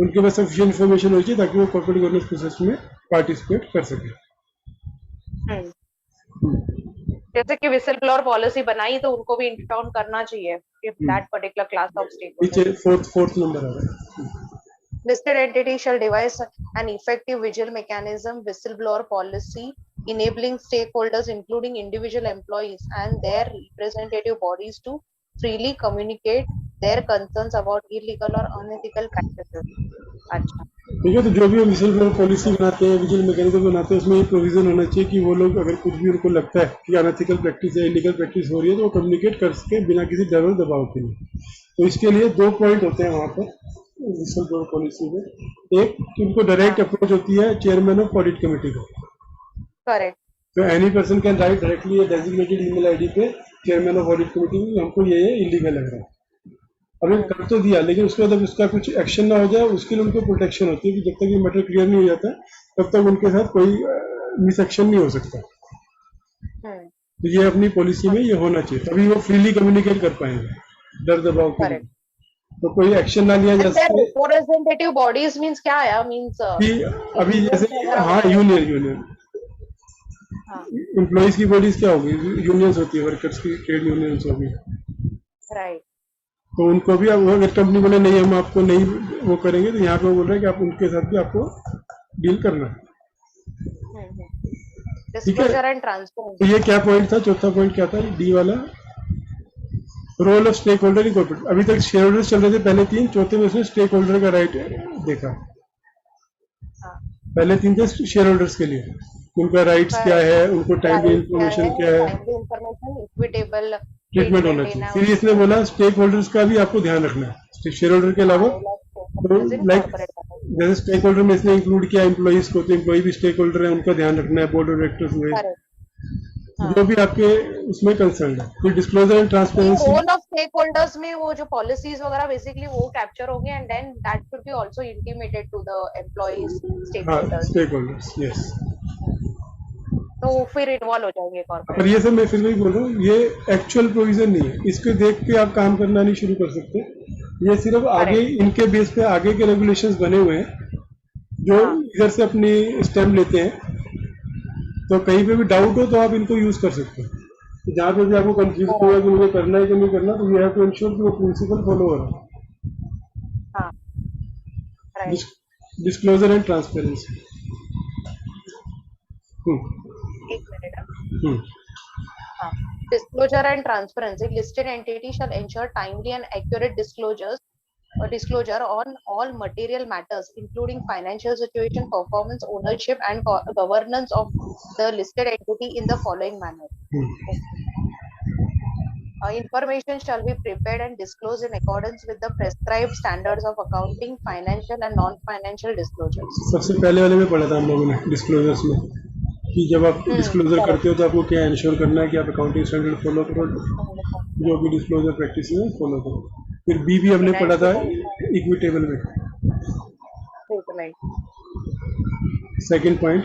उनके पास सफिशिएंट इन्फॉर्मेशन होनी चाहिए ताकि वो कॉर्पोरेट गवर्नेंस प्रोसेस में पार्टिसिपेट कर सके। जैसे कि विसल ब्लोअर पॉलिसी बनाई तो उनको भी इन्फॉर्म करना चाहिए if that particular class of stakeholders। पीछे फोर्थ नंबर आ रहा है। Listed entity shall devise an effective vigil mechanism, whistleblower policy, enabling stakeholders, including individual employees and their representative bodies, to freely communicate their concerns about illegal or unethical practices. अच्छा, ठीक है, तो जो भी हम vigil blower policy बनाते हैं, vigil mechanism बनाते हैं, उसमें ये प्रोविजन होना चाहिए कि वो लोग अगर कुछ भी उनको लगता है कि अनएथिकल प्रैक्टिस या इलीगल प्रैक्टिस हो रही है तो वो कम्युनिकेट कर सके बिना किसी डर और दबाव के लिए। तो इसके लिए 2 पॉइंट होते हैं वहाँ पर विजिल ब्लोअर पॉलिसी में। एक कि उनको डायरेक्ट अप्रोच होती है चेयरमैन ऑफ ऑडिट कमेटी को। करेक्ट। तो any person can write directly A designated email ID पे चेयरमैन ऑफ ऑडिट कमेटी में हमको ये इलीगल लग रहा है। अभी कर तो दिया, लेकिन उसके बाद अब उसका कुछ एक्शन ना हो जाए, उसके लिए उनको प्रोटेक्शन होती है कि जब तक ये मैटर क्लियर नहीं हो जाता तब तक उनके साथ कोई मिस एक्शन नहीं हो सकता। तो ये अपनी पॉलिसी में ये होना चाहिए, तभी वो फ्रीली कम्युनिकेट कर पाएंगे डर दबाव के लिए। तो कोई एक्शन ना लिया जा सके। रिप्रेजेंटेटिव बॉडीज मींस क्या आया? मींस कि अभी जैसे हाँ यूनियन एम्प्लॉइज की बॉडीज क्या होगी, यूनियंस होती है, वर्कर्स की ट्रेड यूनियंस होगी। राइट। तो उनको भी अब अगर कंपनी बोले नहीं हम आपको नहीं वो करेंगे, तो यहाँ पे वो बोल रहे हैं कि आप उनके साथ भी आपको डील करना है। Disclosure and transparency. तो ये क्या पॉइंट था, चौथा पॉइंट क्या था, डी वाला, role of stake holder in corporate. अभी तक शेयर होल्डर्स चल रहे थे पहले 3, चौथे में उसने स्टेक होल्डर का राइट देखा। पहले 3 थे शेयर होल्डर्स के लिए, उनका राइट्स क्या है, उनको टाइम इंफॉर्मेशन क्या है, इक्विटेबल ट्रीटमेंट होना चाहिए। फिर इसने बोला स्टेक होल्डर्स का भी आपको ध्यान रखना है, शेयर होल्डर के अलावा। तो लाइक जैसे स्टेक होल्डर में इसने इंक्लूड किया एम्प्लॉइज को, तो एम्प्लॉय भी स्टेक होल्डर है, उनका ध्यान रखना है, बोर्ड ऑफ डायरेक्टर्स में जो भी आपके उसमें कंसर्न है। फिर disclosure and transparency, role of stake holders में वो जो पॉलिसीज वगैरह बेसिकली वो कैप्चर होंगे and then that should be also intimated to the employees stake holders. Yes, तो फिर इन्वॉल्व हो जाएंगे कॉर्पोरेट। पर ये सब मैं फिर भी बोल रहा हूँ, ये एक्चुअल प्रोविजन नहीं है, इसको देख के आप काम करना नहीं शुरू कर सकते। ये सिर्फ आगे इनके बेस पे आगे के रेगुलेशंस बने हुए हैं जो इधर से अपनी स्टेम लेते हैं। तो कहीं पे भी डाउट हो तो आप इनको यूज कर सकते हैं। तो जहाँ पे भी आपको कंफ्यूजन होगा कि मुझे करना है कि नहीं करना, तो यू हैव टू इंश्योर कि वो प्रिंसिपल फॉलो हो रहा है। Disclosure and transparency. एक minute. Disclosure and transparency. Listed entity shall ensure timely and accurate disclosure on all material matters, including financial situation, performance, ownership, and governance of the listed entity in the following manner. Information shall be prepared and disclosed in accordance with the prescribed standards of accounting, financial, and non-financial disclosures. सबसे पहले वाले में पढ़ा था हम लोगों ने disclosures में कि जब आप डिस्क्लोजर करते हो तो आपको क्या इंश्योर करना है कि आप अकाउंटिंग स्टैंडर्ड फॉलो करो, जो भी डिस्क्लोजर प्रैक्टिस है फॉलो करो। फिर बी भी हमने पढ़ा था इक्विटेबल में, second point.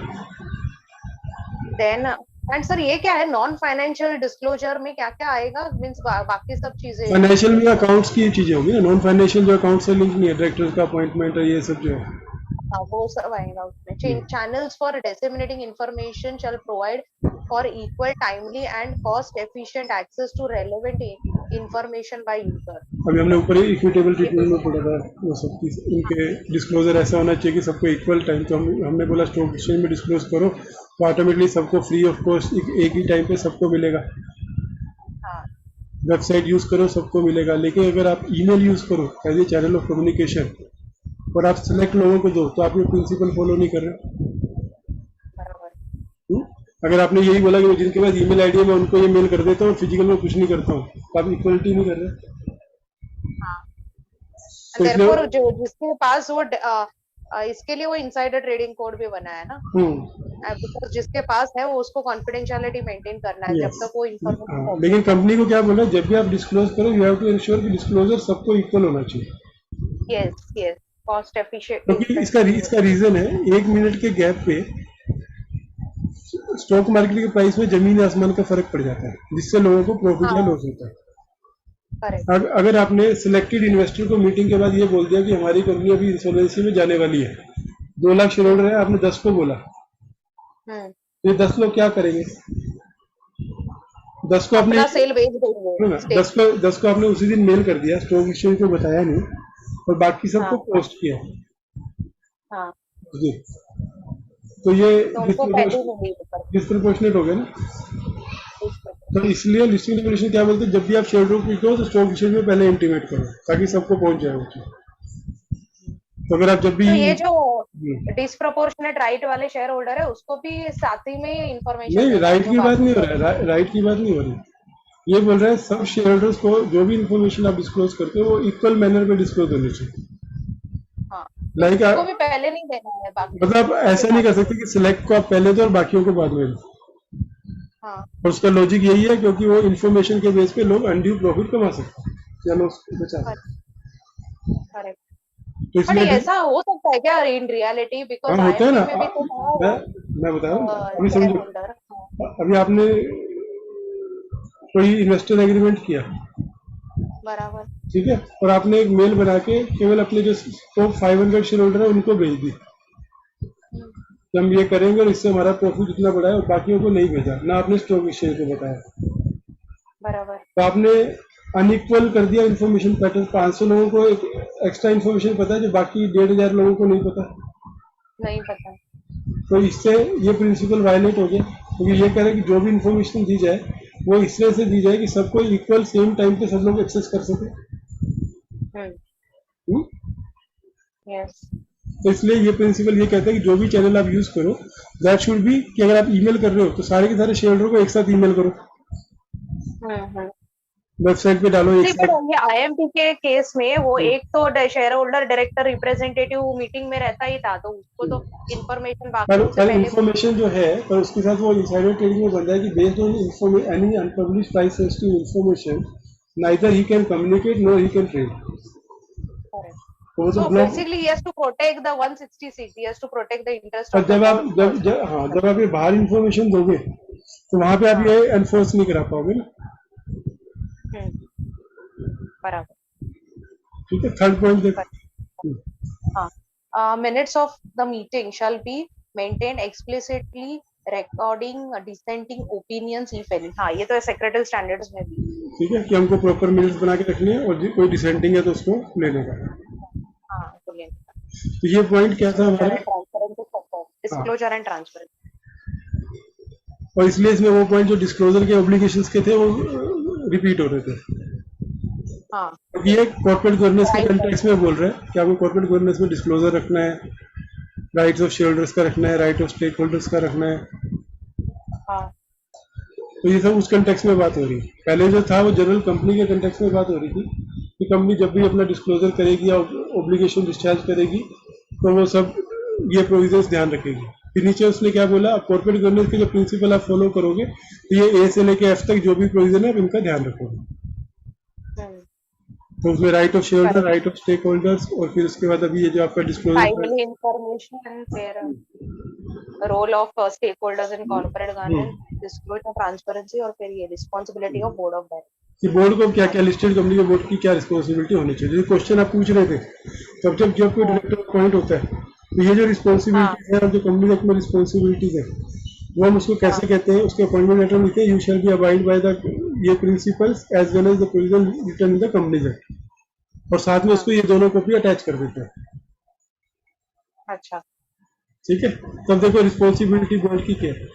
Then and sir ये क्या है नॉन फाइनेंशियल डिस्क्लोजर में क्या क्या आएगा? मींस बाकी सब चीजें फाइनेंशियल में अकाउंट्स की चीजें होगी ना, नॉन फाइनेंशियल जो अकाउंट से लिंक नहीं है, डायरेक्टर का अपॉइंटमेंट है, ये सब जो है वो सब आएगा उसमें। Channels for disseminating information shall provide for equal timely and cost efficient access to relevant information by user. अभी हमने ऊपर ही इक्विटेबल ट्रीटमेंट में पढ़ा था वो सब की, इनके डिस्क्लोजर ऐसा होना चाहिए कि सबको इक्वल टाइम। तो हमने बोला स्टॉक एक्सचेंज में डिस्क्लोज करो तो ऑटोमेटिकली सबको फ्री ऑफ कॉस्ट एक ही टाइम पे सबको मिलेगा। वेबसाइट यूज करो सबको मिलेगा, लेकिन अगर आप ईमेल यूज करो as a channel of communication और आप सिलेक्ट लोगों को दो तो आप ये प्रिंसिपल फॉलो नहीं कर रहे। अगर आपने यही बोला कि जिनके पास ईमेल आईडी है मैं उनको ये मेल कर देता हूँ, फिजिकल में कुछ नहीं करता हूँ, तो आप इक्वलिटी नहीं कर रहे। Therefore, जो जिसके पास वो इसके लिए वो इनसाइडर ट्रेडिंग कोड भी बना है ना, बिकॉज जिसके पास है वो उसको कॉन्फिडेंशियलिटी मेंटेन करना है जब तक वो इन्फॉर्मेशन। लेकिन कंपनी को क्या बोला, जब भी आप डिस्क्लोज करो यू हैव टू इंश्योर कि डिस्क्लोजर सबको इक्वल होना चाहिए। Yes, cost efficient. क्योंकि इसका रीजन है 1 मिनट के गैप पे स्टॉक मार्केट के प्राइस में जमीन आसमान का फर्क पड़ जाता है, जिससे लोगों को प्रॉफिट या लॉस होता है। अगर आपने सिलेक्टेड इन्वेस्टर को मीटिंग के बाद ये बोल दिया कि हमारी कंपनी अभी इंसॉल्वेंसी में जाने वाली है, 2 लाख शेयर होल्डर है, आपने 10 को बोला, ये 10 लोग क्या करेंगे? 10 को आपने सेल बेच देंगे। 10 को आपने उसी दिन मेल कर दिया, स्टॉक एक्सचेंज को बताया नहीं और बाकी सबको पोस्ट किया। हाँ, जी, तो ये तो उनको पहले मिली ऊपर डिस्प्रपोर्शनेट हो गया ना। इस पर। तो इसलिए लिस्टिंग रेगुलेशन क्या बोलते हैं, जब भी आप शेयर होल्डर को तो स्टॉक एक्सचेंज में पहले इंटीमेट करो ताकि सबको पहुंच जाए वो चीज। तो अगर आप जब भी तो ये जो हम्म, डिस्प्रपोर्शनेट राइट वाले शेयर होल्डर है उसको भी साथ ही में इंफॉर्मेशन नहीं, देना है राइट जो की बात बाकी नहीं हो शेयर। रहा है, राइट की बात नहीं हो रही। ये बोल रहे हैं सब शेयर होल्डर्स को जो भी इंफॉर्मेशन आप डिस्क्लोज करते हो वो इक्वल मैनर में डिस्क्लोज होनी चाहिए। हाँ, तो लाइक किसी को भी पहले नहीं देना है, बाकी मतलब दूसरों के ऐसा नहीं बाद कर में सकते कि सिलेक्ट को आप पहले दो और बाकियों को बाद में दो। हाँ, और उसका लॉजिक यही है क्योंकि वो इन्फॉर्मेशन के बेस पे लोग अनड्यू प्रॉफिट कमा सकते हैं या लोग बचा सकते करेक्ट। हैं, तो बट इसलिए ऐसा हो सकता है क्या इन रियलिटी, हाँ बिकॉज होता है ना। आईएमपी में भी तो था मैं वो मैं बता रहा हूँ, अभी शेयर समझो, होल्डर। अभी आपने कोई इन्वेस्टर एग्रीमेंट किया, बराबर। ठीक है, और आपने एक मेल बना के केवल अपने जो टॉप 500 शेयर होल्डर है उनको भेज दी हम्म, कि हम ये करेंगे और इससे हमारा प्रॉफिट इतना बढ़ा है, और बाकियों को नहीं भेजा, ना आपने स्टॉक एक्सचेंज को बताया। बराबर। तो आपने अनइक्वल कर दिया इन्फॉर्मेशन पैटर्न। 500 लोगों को एक एक्स्ट्रा इन्फॉर्मेशन पता है जो बाकी 1500 लोगों को नहीं पता। नहीं पता। तो इससे ये प्रिंसिपल वायलेट हो गया, क्योंकि ये कह रहे हैं कि जो भी इन्फॉर्मेशन दी जाए वो इस तरह से दी जाए कि सबको इक्वल सेम टाइम पे सब लोग एक्सेस कर सके। हम्म? यस। तो इसलिए ये प्रिंसिपल ये कहता है कि जो भी चैनल आप यूज करो दैट शुड बी कि अगर आप ईमेल कर रहे हो तो सारे के सारे शेयर होल्डर को एक साथ ईमेल करो, वेबसाइट पे डालो एक नहीं, पर साथ। ये आईएमपी के केस में वो एक तो share holder director representative meeting में रहता ही था, तो उसको तो इंफॉर्मेशन बाकियों से पर पहले इंफॉर्मेशन जो है, पर उसके साथ वो इंसाइडर ट्रेडिंग में बन जाए कि based on any unpublished price sensitive information neither he can communicate nor he can trade. तो वो तो so block. basically he has to protect the 160 seat, he has to protect the interest और of the third person. हाँ, जब आप ये बाहर information दोगे तो वहां पे आप हाँ, ये एनफोर्स नहीं करा पाओगे ना। हम्म, बराबर। ठीक है, थर्ड पॉइंट देखो। हाँ, minutes of the meeting shall be maintained explicitly recording dissenting opinions if any. हाँ, ये तो है सेक्रेटरी स्टैंडर्ड्स में भी। ठीक है, कि हमको प्रॉपर मिनट्स बना के रखने हैं और कोई डिसेंटिंग है तो उसको लेने का। हाँ, तो ये तो ये पॉइंट क्या था डिस्क्लोजर हमारा। एंड ट्रांसपेरेंसी फैक्टर, हाँ, डिस्क्लोजर एंड ट्रांसपेरेंसी। और इसलिए इसमें वो पॉइंट जो डिस्क्लोजर के ऑब्लिगेशंस के थे वो रिपीट हो रहे थे, हाँ, क्योंकि ये कॉर्पोरेट गवर्नेंस के राइट। कंटेक्स्ट में बोल रहे हैं कि आपको कॉर्पोरेट गवर्नेंस में डिस्क्लोजर रखना है, राइट्स ऑफ शेयर होल्डर्स का रखना है, राइट ऑफ स्टेक होल्डर्स का रखना है। हाँ, तो ये सब उस कंटेक्स्ट में बात हो रही है। पहले जो था वो जनरल कंपनी के कंटेक्स्ट में बात हो रही थी कि कंपनी जब भी अपना डिस्क्लोजर करेगी या ऑब्लिगेशन डिस्चार्ज करेगी तो वो सब ये प्रोविजंस ध्यान रखेगी। फिर नीचे उसने क्या बोला, कॉर्पोरेट गवर्नेंस के जो प्रिंसिपल आप फॉलो करोगे तो ये ए से लेके एफ तक जो भी प्रोविजन है आप इनका ध्यान रखोगे। तो उसमें right of share holder, right of stake holders, और फिर उसके बाद अभी ये जो आपका डिस्क्लोजर टाइमली इंफॉर्मेशन, फिर role of stake holders in corporate governance, disclosure, transparency, और फिर ये responsibility of board of directors. कि बोर्ड को क्या क्या, लिस्टेड कंपनी के बोर्ड की क्या रिस्पॉन्सिबिलिटी होनी चाहिए। जो क्वेश्चन आप पूछ रहे थे, तब जब कोई डायरेक्टर अपॉइंट होता है तो ये जो रिस्पॉन्सिबिलिटी है और जो कंपनी में रिस्पॉन्सिबिलिटीज है वो हम उसको कैसे कहते हैं, उसके अपॉइंटमेंट लेटर में लिखते हैं you shall be abide by the ये principles as well as the provision written in the companies act, और साथ में उसको ये दोनों कॉपी अटैच कर देते हैं। अच्छा, ठीक है, तब देखो रिस्पॉन्सिबिलिटी बोर्ड की क्या है।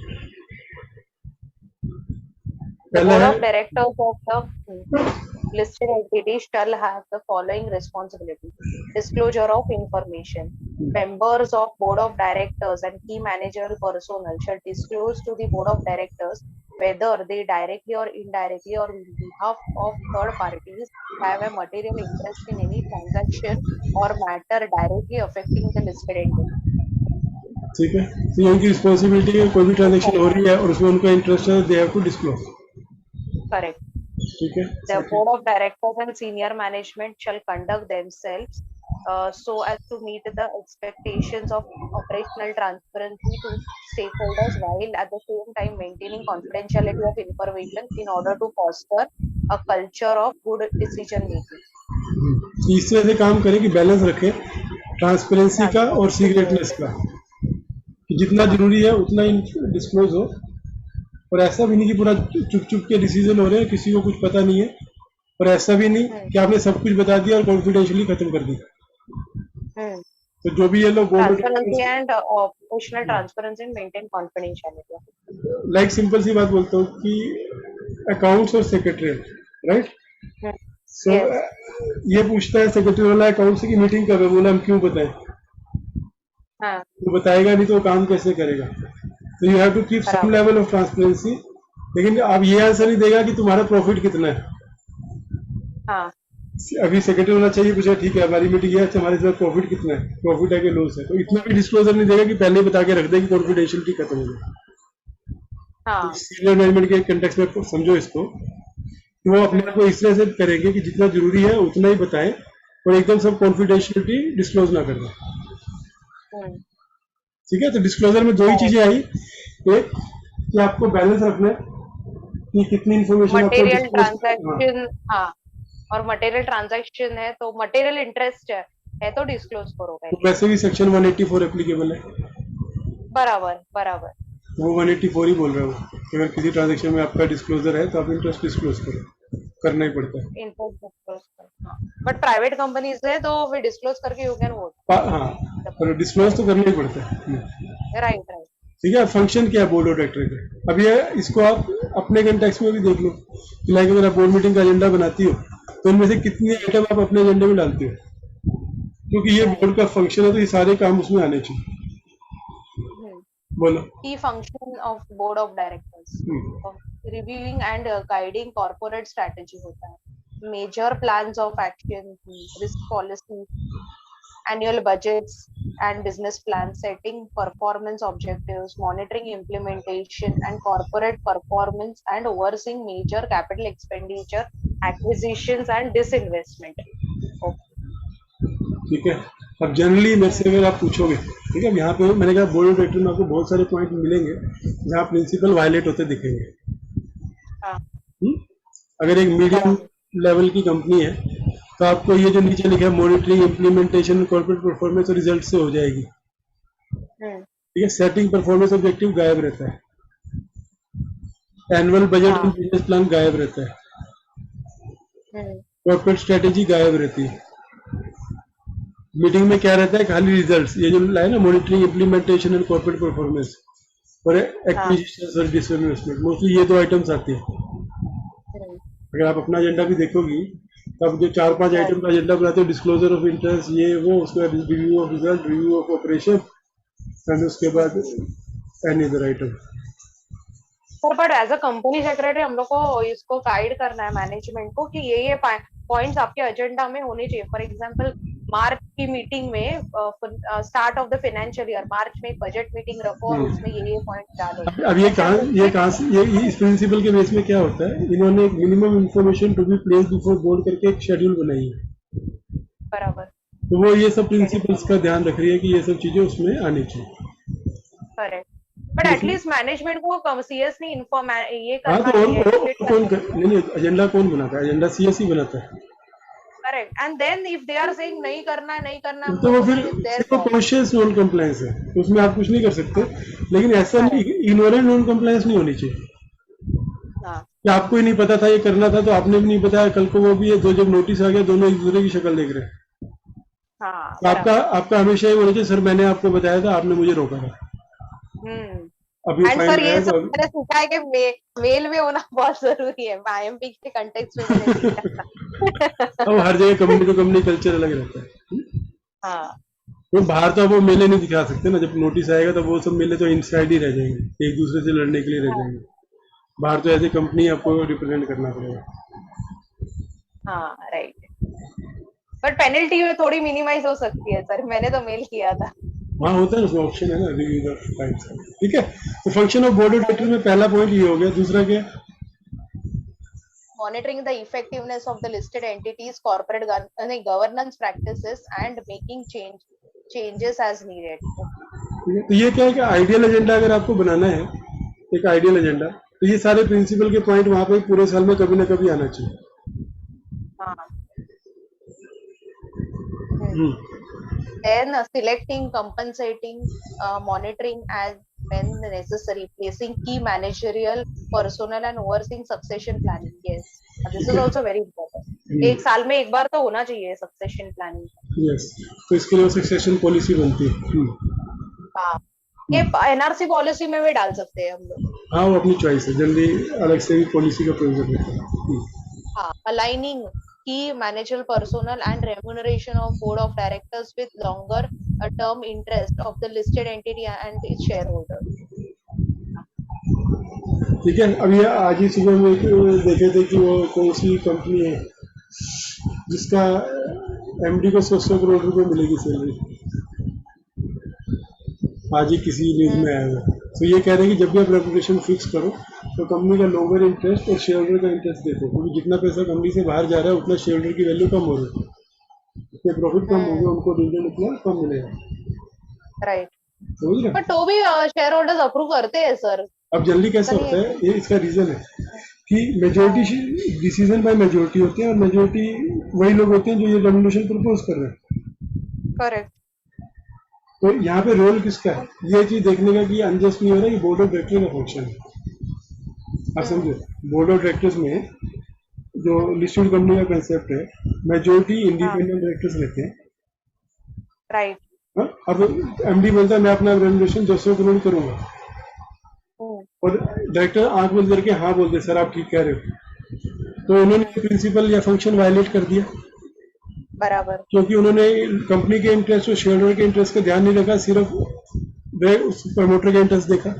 the पहला board है of directors of the listed entity shall have the following responsibility: disclosure of information. Members of board of directors and key managerial personnel shall disclose to the board of directors whether they directly or indirectly or on behalf of third parties have a material interest in any transaction or matter directly affecting the listed entity. ठीक है, तो ये उनकी responsibility है, कोई भी transaction हो रही है और उसमें उनका इंटरेस्ट है, they have to disclose. Correct. ठीक है, The board of directors and senior management shall conduct themselves so as to meet the expectations of operational transparency to stakeholders while at the same time maintaining confidentiality of information in order to foster a culture of good decision making. इस तरह से काम करें कि balance रखें transparency का और secretness का, कि जितना जरूरी है उतना ही डिस्क्लोज हो, और ऐसा भी नहीं कि पूरा चुप चुप के डिसीजन हो रहे हैं, किसी को कुछ पता नहीं है, और ऐसा भी नहीं कि आपने सब कुछ बता दिया और कॉन्फिडेंशियली खत्म कर दिया। तो जो भी ये लोग board Transparency and operational transparency and maintain confidentiality. Like simple सी बात बोलता हूँ कि अकाउंट्स और secretary, right? Hmm. So Yes. ये पूछता है सेक्रेटरी वाला अकाउंट से कि मीटिंग कब है, बोला हम क्यों बताएं, हाँ, तो बताएगा नहीं तो वो काम कैसे करेगा? तो you have to keep some बराबर. लेवल ऑफ ट्रांसपेरेंसी, लेकिन अब ये आंसर नहीं देगा कि तुम्हारा प्रॉफिट कितना है। हाँ, अभी सेक्रेटरी होना चाहिए, पूछा ठीक है हमारी मीटिंग है, अच्छा हमारे साथ प्रॉफिट कितना है, प्रॉफिट है कि लॉस है, तो इतना भी डिस्क्लोजर नहीं देगा कि पहले ही बता के रख दे कि कॉन्फिडेंशियलिटी खत्म हो गई। हाँ. सीनियर मैनेजमेंट के कंटेक्स्ट में समझो इसको कि वो अपने आप को इस तरह से करेंगे कि जितना जरूरी है उतना ही बताएं और एकदम सब कॉन्फिडेंशियलिटी डिस्क्लोज ना कर दें। Hmm. ठीक है, तो डिस्क्लोजर में दो ही चीजें आई, एक कि आपको बैलेंस रखना है कि कितनी इन्फॉर्मेशन आपको मटेरियल डिस्क्लोज, ट्रांजैक्शन, हाँ, और मटेरियल ट्रांजैक्शन है तो मटेरियल इंटरेस्ट है तो डिस्क्लोज करो तो पहले. वैसे भी सेक्शन 184 एप्लीकेबल है, बराबर, बराबर. वो 184 ही बोल रहा हूँ कि अगर किसी ट्रांजेक्शन में आपका डिस्क्लोजर है तो आप इंटरेस्ट डिस्क्लोज करो, करना ही पड़ता है। इंटरेस्ट डिस्क्लोज करो. हाँ, बट प्राइवेट कंपनीज है तो वे डिस्क्लोज करके यू कैन वोट. हाँ, और डिस्क्लोज तो करना ही पड़ता है। Right, right. ठीक है, फंक्शन क्या है बोर्ड ऑफ डायरेक्टर का? अब ये इसको आप अपने कंटेक्स्ट में भी देख लो कि लाइक अगर आप बोर्ड मीटिंग का एजेंडा बनाती हो तो इनमें से कितनी आइटम आप अपने एजेंडे में डालती हो, क्योंकि ये बोर्ड का फंक्शन है तो ये सारे काम उसमें आने चाहिए। बोलो। Key function of board of directors of reviewing and guiding corporate strategy होता है. Major plans of action, risk policy, annual budgets and business plans, setting performance objectives, monitoring implementation and corporate performance, and overseeing major capital expenditure, acquisitions and disinvestment. Okay. ठीक है, अब generally मेरे से अगर आप पूछोगे, ठीक है, यहाँ पे मैंने कहा बोर्ड ऑफ डायरेक्टर में आपको बहुत सारे पॉइंट मिलेंगे जहाँ प्रिंसिपल वायलेट होते दिखेंगे। हाँ. अगर एक मीडियम लेवल की कंपनी है तो आपको ये जो नीचे लिखा है मॉनिटरिंग, इम्प्लीमेंटेशन, कॉर्पोरेट परफॉर्मेंस और रिजल्ट से हो जाएगी। ठीक है, सेटिंग परफॉर्मेंस ऑब्जेक्टिव गायब रहता है, annual budget and business plan गायब रहता है, कॉर्पोरेट स्ट्रेटेजी गायब रहती है। मीटिंग में क्या रहता है, खाली रिजल्ट्स, ये जो है ना monitoring, implementation and corporate performance और एक्विजिशन और डिसइन्वेस्टमेंट, मोस्टली ये दो आइटम्स आती है। अगर आप अपना एजेंडा भी देखोगी तो आप जो 4-5 आइटम का एजेंडा बनाते हो, डिस्क्लोजर ऑफ इंटरेस्ट, ये वो, उसके बाद review of result, review of operation, and उसके बाद any other item. Sir, but as a company secretary हम लोग को इसको गाइड करना है मैनेजमेंट को कि ये पॉइंट्स आपके एजेंडा में होने चाहिए. फॉर एग्जांपल मार्च की मीटिंग में, start of the financial year March में बजट मीटिंग रखो और उसमें ये पॉइंट डालो. अब ये कहाँ से ये इस प्रिंसिपल के बेस में क्या होता है, इन्होंने एक minimum information to be place before board करके एक शेड्यूल बनाई है। बराबर. तो वो ये सब प्रिंसिपल्स का ध्यान रख रही है कि ये सब चीजें उसमें आनी चाहिए। करेक्ट. बट एटलीस्ट मैनेजमेंट को सीएस नहीं इन्फॉर्म ये हाँ, करना तो और है. कौन नहीं, एजेंडा कौन बनाता है? एजेंडा सीएस ही बनाता है। Correct. And then if they are saying नहीं करना है, नहीं करना है, तो वो फिर सिर्फ कॉन्शियस नॉन कंप्लायंस है, तो उसमें आप कुछ नहीं कर सकते। लेकिन ऐसा नहीं, इग्नोरेंट नॉन कंप्लायंस नहीं होनी चाहिए कि आपको ही नहीं पता था ये करना था तो आपने भी नहीं बताया, कल को वो भी है, दो जब नोटिस आ गया दोनों एक दूसरे की शक्ल देख रहे हैं। तो आपका हमेशा ही होना चाहिए, सर मैंने आपको बताया था, आपने मुझे रोका था। अभी एंड सर ये सब मैंने सीखा है कि मेल में होना बहुत जरूरी है. आईएमपी के कंटेक्स्ट में मैंने सीखा था. अब हर जगह कंपनी टू कंपनी कल्चर अलग रहता है। हाँ, तो बाहर तो अब वो मेले नहीं दिखा सकते ना, जब नोटिस आएगा तो वो सब मेले तो इनसाइड ही रह जाएंगे, एक दूसरे से लड़ने के लिए रह जाएंगे। बाहर तो ऐसी कंपनी आपको रिप्रेजेंट करना पड़ेगा। हाँ, राइट. बट पेनल्टी में थोड़ी मिनिमाइज हो सकती है सर, मैंने तो मेल किया था. हाँ, होता है, उसमें ऑप्शन है ना, रिव्यू द फाइल्स। ठीक है, तो function of board of director में पहला पॉइंट ये हो गया। दूसरा क्या? Monitoring the effectiveness of the listed entities, corporate governance practices, and making changes as needed. तो ये क्या है कि आइडियल एजेंडा अगर आपको बनाना है, एक आइडियल एजेंडा, तो ये सारे प्रिंसिपल के पॉइंट वहां पे पूरे साल में कभी ना कभी आना चाहिए। Then selecting, compensating, monitoring as when necessary, placing key managerial personnel and overseeing succession planning. Yes, this is also very important. एक साल में एक बार तो होना चाहिए succession planning. यस, तो इसके लिए सक्सेशन पॉलिसी बनती है। हाँ, ये एनआरसी पॉलिसी में भी डाल सकते हैं हम लोग। हाँ, वो अपनी चॉइस है, जल्दी अलग से भी पॉलिसी का प्रयोग कर लेते हैं। हाँ, aligning key managerial personnel and remuneration of board of directors with longer term interest of the listed entity and its shareholder. ठीक है, अब ये आज ही सुबह में देखे थे कि वो कौन सी कंपनी है जिसका एमडी को 100 करोड़ रुपए मिलेगी सैलरी, आज ही किसी न्यूज में आया हुआ। तो ये कह रहे हैं कि जब भी आप रेपुटेशन फिक्स करो तो कंपनी का लोअर इंटरेस्ट और शेयर होल्डर का इंटरेस्ट देखो, क्योंकि जितना पैसा कंपनी से बाहर जा रहा है उतना शेयर होल्डर की वैल्यू कम हो रही है, उसके प्रॉफिट कम हो गया, उनको डिविडेंड उतना कम मिलेगा। राइट, समझ रहे? पर तो भी शेयर होल्डर्स अप्रूव करते हैं सर। अब जल्दी कैसे होता है, ये इसका रीजन है कि मेजोरिटी डिसीजन बाय मेजोरिटी होते हैं, और मेजोरिटी वही लोग होते हैं जो ये रेमुनेशन प्रपोज कर रहे हैं। करेक्ट। तो यहाँ पे रोल किसका है, ये चीज देखने का कि अनजस्ट नहीं हो रहा है कि बोर्ड ऑफ डायरेक्टर का फंक्शन है। आप समझे, बोर्ड ऑफ डायरेक्टर्स में जो लिस्टेड कंपनी का कंसेप्ट है, मेजोरिटी इंडिपेंडेंट डायरेक्टर्स रहते हैं। राइट। अब एमडी बोलता है मैं अपना रेमुनेशन 200 करोड़ करूंगा, और डायरेक्टर आंख बंद करके हाँ बोलते सर आप ठीक कह रहे हो, तो उन्होंने प्रिंसिपल या फंक्शन वायलेट कर दिया। बराबर। क्योंकि उन्होंने कंपनी के इंटरेस्ट और शेयर होल्डर के इंटरेस्ट का ध्यान नहीं रखा, सिर्फ उस प्रमोटर का इंटरेस्ट देखा।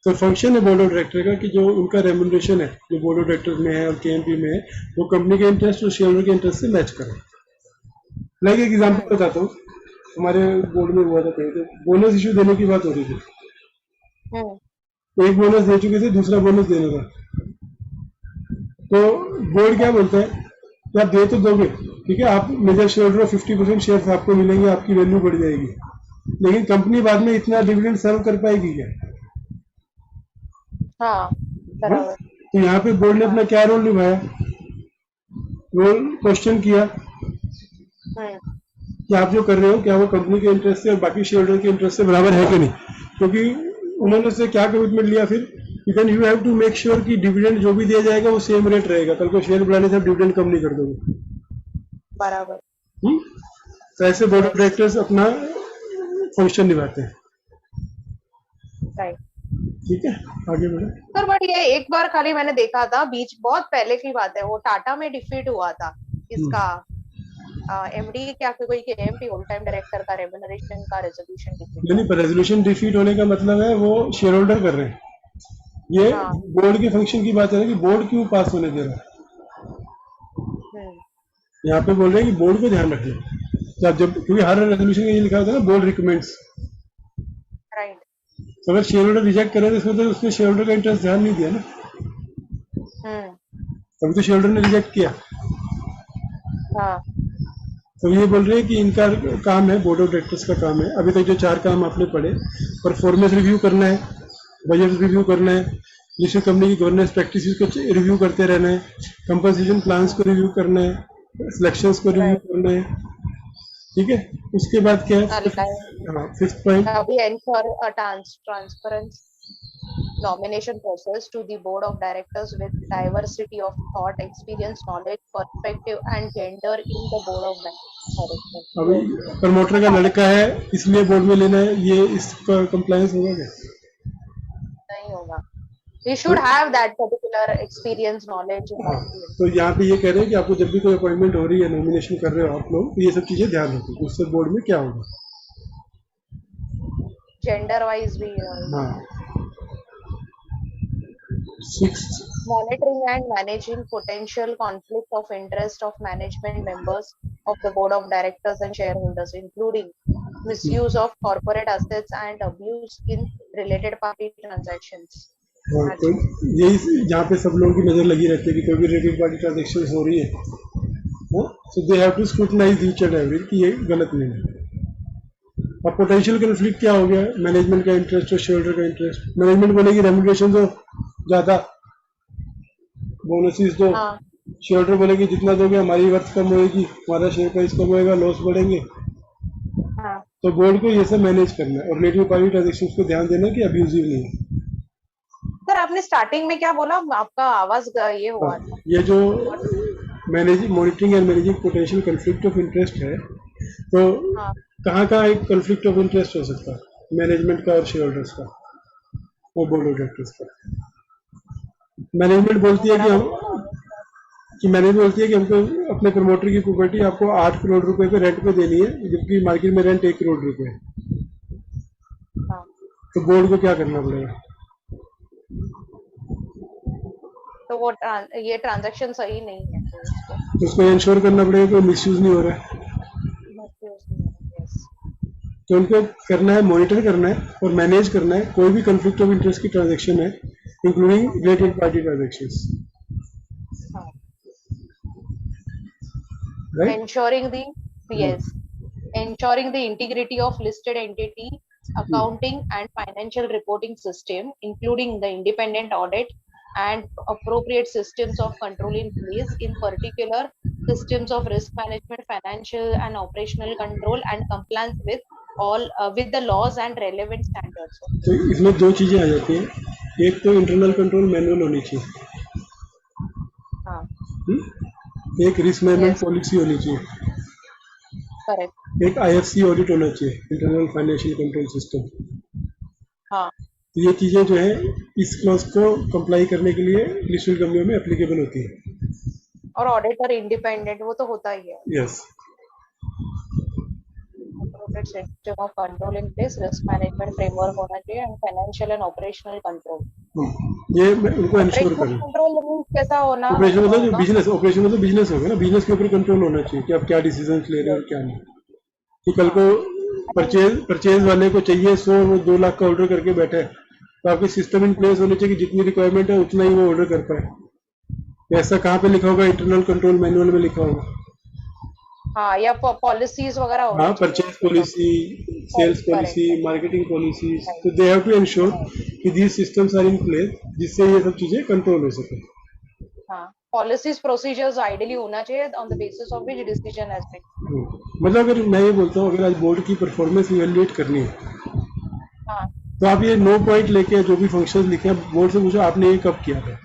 तो फंक्शन है बोर्ड ऑफ डायरेक्टर का कि जो उनका रेमुनरेशन है जो बोर्ड ऑफ डायरेक्टर में है और केएमपी में है, वो कंपनी के इंटरेस्ट और शेयर होल्डर के इंटरेस्ट से मैच करें। लाइक एक एग्जाम्पल बताता हूँ, हमारे बोर्ड में हुआ था कहीं, तो बोनस इश्यू देने की बात हो रही थी। एक बोनस दे चुके थे, दूसरा बोनस देने का, तो बोर्ड क्या बोलता है कि आप दे तो दोगे, ठीक है, आप मेजर शेयर होल्डर 50% शेयर आपको मिलेंगे, आपकी वैल्यू बढ़ जाएगी, लेकिन कंपनी बाद में इतना डिविडेंड सर्व कर पाएगी क्या? हाँ, बराबर। तो यहाँ पे बोर्ड ने अपना क्या रोल निभाया, रोल क्वेश्चन किया कि आप जो कर रहे हो क्या वो कंपनी के इंटरेस्ट से और बाकी शेयर होल्डर के इंटरेस्ट से बराबर है कि नहीं, क्योंकि उन्होंने से क्या कमिटमेंट लिया फिर, then you have to make sure कि डिविडेंड जो भी दिया जाएगा वो सेम रेट रहेगा, कल को शेयर बढ़ाने से आप डिविडेंड कम नहीं कर दोगे। बराबर। तो ऐसे बोर्ड ऑफ डायरेक्टर्स अपना फंक्शन निभाते हैं। राइट। ठीक है, आगे बढ़े सर। बट ये एक बार खाली मैंने देखा था, बीच बहुत पहले की बात है, वो टाटा में डिफीट हुआ था इसका एमडी क्या कोई केएमपी होल टाइम डायरेक्टर का रेम्युनरेशन का रेजोल्यूशन डिफीट। नहीं, पर रेजोल्यूशन डिफीट होने का मतलब है वो शेयर होल्डर कर रहे हैं, ये बोर्ड के फंक्शन की बात है कि बोर्ड क्यों पास होने दे रहा है। यहाँ पे बोल रहे हैं कि बोर्ड को ध्यान रखना, जब क्योंकि हर रेजोल्यूशन में ये लिखा होता है ना बोर्ड रिकमेंड्स। राइट। तो अगर शेयर होल्डर रिजेक्ट करे तो इसमें तो उसने शेयर होल्डर का इंटरेस्ट ध्यान नहीं दिया ना, तभी तो शेयर होल्डर ने रिजेक्ट किया। तो ये बोल रहे हैं कि इनका काम है, बोर्ड ऑफ डायरेक्टर्स का काम है, अभी तक जो 4 काम आपने पढ़े, परफॉर्मेंस रिव्यू करना है, बजट रिव्यू करना है, जिससे कंपनी की गवर्नेंस प्रैक्टिसेस को रिव्यू करते रहना है, कंपनसेशन प्लान्स को रिव्यू करना है, सिलेक्शंस को रिव्यू करना है। ठीक है, उसके बाद क्या है, फिफ्थ पॉइंट, अभी ensure a transparent nomination process to the board of directors with diversity of thought, experience, knowledge, perspective and gender in the board of directors। अभी प्रमोटर का लड़का है इसलिए बोर्ड में लेना है, ये इसका कंप्लायंस होगा क्या? नहीं होगा। We should have that particular experience, knowledge। तो यहाँ पे ये कह रहे हैं कि आपको जब भी कोई अपॉइंटमेंट हो रही है, नॉमिनेशन कर रहे हो आप लोग, तो ये सब चीजें ध्यान रखो, उससे बोर्ड में क्या होगा, जेंडर वाइज भी। हाँ। 6th, monitoring and managing potential conflict of interest of management members of the board of directors and shareholders, including misuse of corporate assets and abuse in related party transactions। तो यही जहाँ पे सब लोगों की नजर लगी रहती है कि कोई भी रिलेटेड पार्टी ट्रांजेक्शन हो रही है, so they have to scrutinise each and every कि ये गलत नहीं है। अब पोटेंशियल कन्फ्लिक्ट क्या हो गया, मैनेजमेंट का इंटरेस्ट और शेयर होल्डर का इंटरेस्ट। मैनेजमेंट बोलेगी रेम्युनरेशन दो ज्यादा, बोनसेस दो, शेयर होल्डर बोलेगी जितना दोगे हमारी वर्थ कम होगी, हमारा शेयर प्राइस कम होएगा, लॉस बढ़ेंगे। तो बोर्ड को ये सब मैनेज करना है और रिलेटेड पार्टी ट्रांजेक्शंस को ध्यान देना कि अब्यूजिव नहीं है। सर आपने स्टार्टिंग में क्या बोला, आपका आवाज ये हुआ था। ये जो monitoring and managing potential conflict of interest है, तो हाँ कहाँ कहाँ एक कन्फ्लिक्ट ऑफ इंटरेस्ट हो सकता है मैनेजमेंट का और शेयर होल्डर्स का और बोर्ड ऑफ डायरेक्टर्स का? मैनेजमेंट बोलती है कि मैनेजमेंट बोलती है कि हमको अपने प्रमोटर की प्रॉपर्टी आपको 8 करोड़ रुपए पे रेंट पे देनी है, जबकि मार्केट में रेंट 1 करोड़ रुपए है, हाँ, तो बोर्ड को क्या करना पड़ेगा? तो वो ये ट्रांजैक्शन सही नहीं है, तो उसको तो उसको इंश्योर करना पड़ेगा कि मिसयूज नहीं हो रहा है। misuse नहीं होगा, yes, तो उनको करना है, मॉनिटर करना है और मैनेज करना है कोई भी कन्फ्लिक्ट ऑफ इंटरेस्ट की ट्रांजैक्शन है, इंक्लूडिंग रिलेटेड पार्टी ट्रांजैक्शंस, हाँ, right? ensuring the yes, ensuring the integrity of listed entity accounting and financial reporting system, including the independent audit and appropriate systems of control in place, in particular systems of risk management, financial and operational control, and compliance with all with the laws and relevant standards. तो इसमें दो चीजें आ जाती हैं, एक तो internal control manual होनी चाहिए, हाँ, एक रिस्क मैनेजमेंट yes, पॉलिसी होनी चाहिए, correct, एक आईएफसी ऑडिट होना चाहिए, इंटरनल फाइनेंशियल कंट्रोल सिस्टम। हाँ, ये चीजें जो है इस क्लॉज को कंप्लाई करने के लिए लिस्टेड कंपनियों में एप्लीकेबल होती है। और ऑडिटर इंडिपेंडेंट वो तो होता ही है, yes, appropriate system of control in place, risk management framework होना चाहिए, and financial and operational control. ये उनको इंश्योर ऑपरेशनल करना। कंट्रोल मींस कैसा होना ऑपरेशन मतलब जो होगा? बिजनेस, ऑपरेशन मतलब बिजनेस होगा ना, बिजनेस के ऊपर कंट्रोल होना चाहिए कि आप क्या डिसीजन ले रहे हो और क्या नहीं। कि कल को परचेज वाले को चाहिए 100, वो 2 लाख का ऑर्डर करके बैठा है, तो आपके सिस्टम इन प्लेस होने चाहिए कि जितनी रिक्वायरमेंट है उतना ही वो ऑर्डर कर पाए। ऐसा कहाँ पे लिखा होगा? इंटरनल कंट्रोल मैनुअल में लिखा होगा। हाँ, या पॉलिसीज वगैरह होनी हाँ, चाहिए परचेज उसके बाद। Policy, sales policy, Correct, marketing policies, right, तो दे हैव टू इंश्योर कि these systems are in place जिससे ये सब चीजें कंट्रोल हो सके। हाँ, पॉलिसीज प्रोसीजर्स आइडियली होना चाहिए on the basis of which decision has been. मतलब अगर मैं ये बोलता हूँ, अगर आज बोर्ड की परफॉर्मेंस इवेल्युएट करनी है, हाँ, तो आप ये 9 पॉइंट लेके जो भी फंक्शंस लिखे हैं, बोर्ड से पूछो आपने ये कब किया था।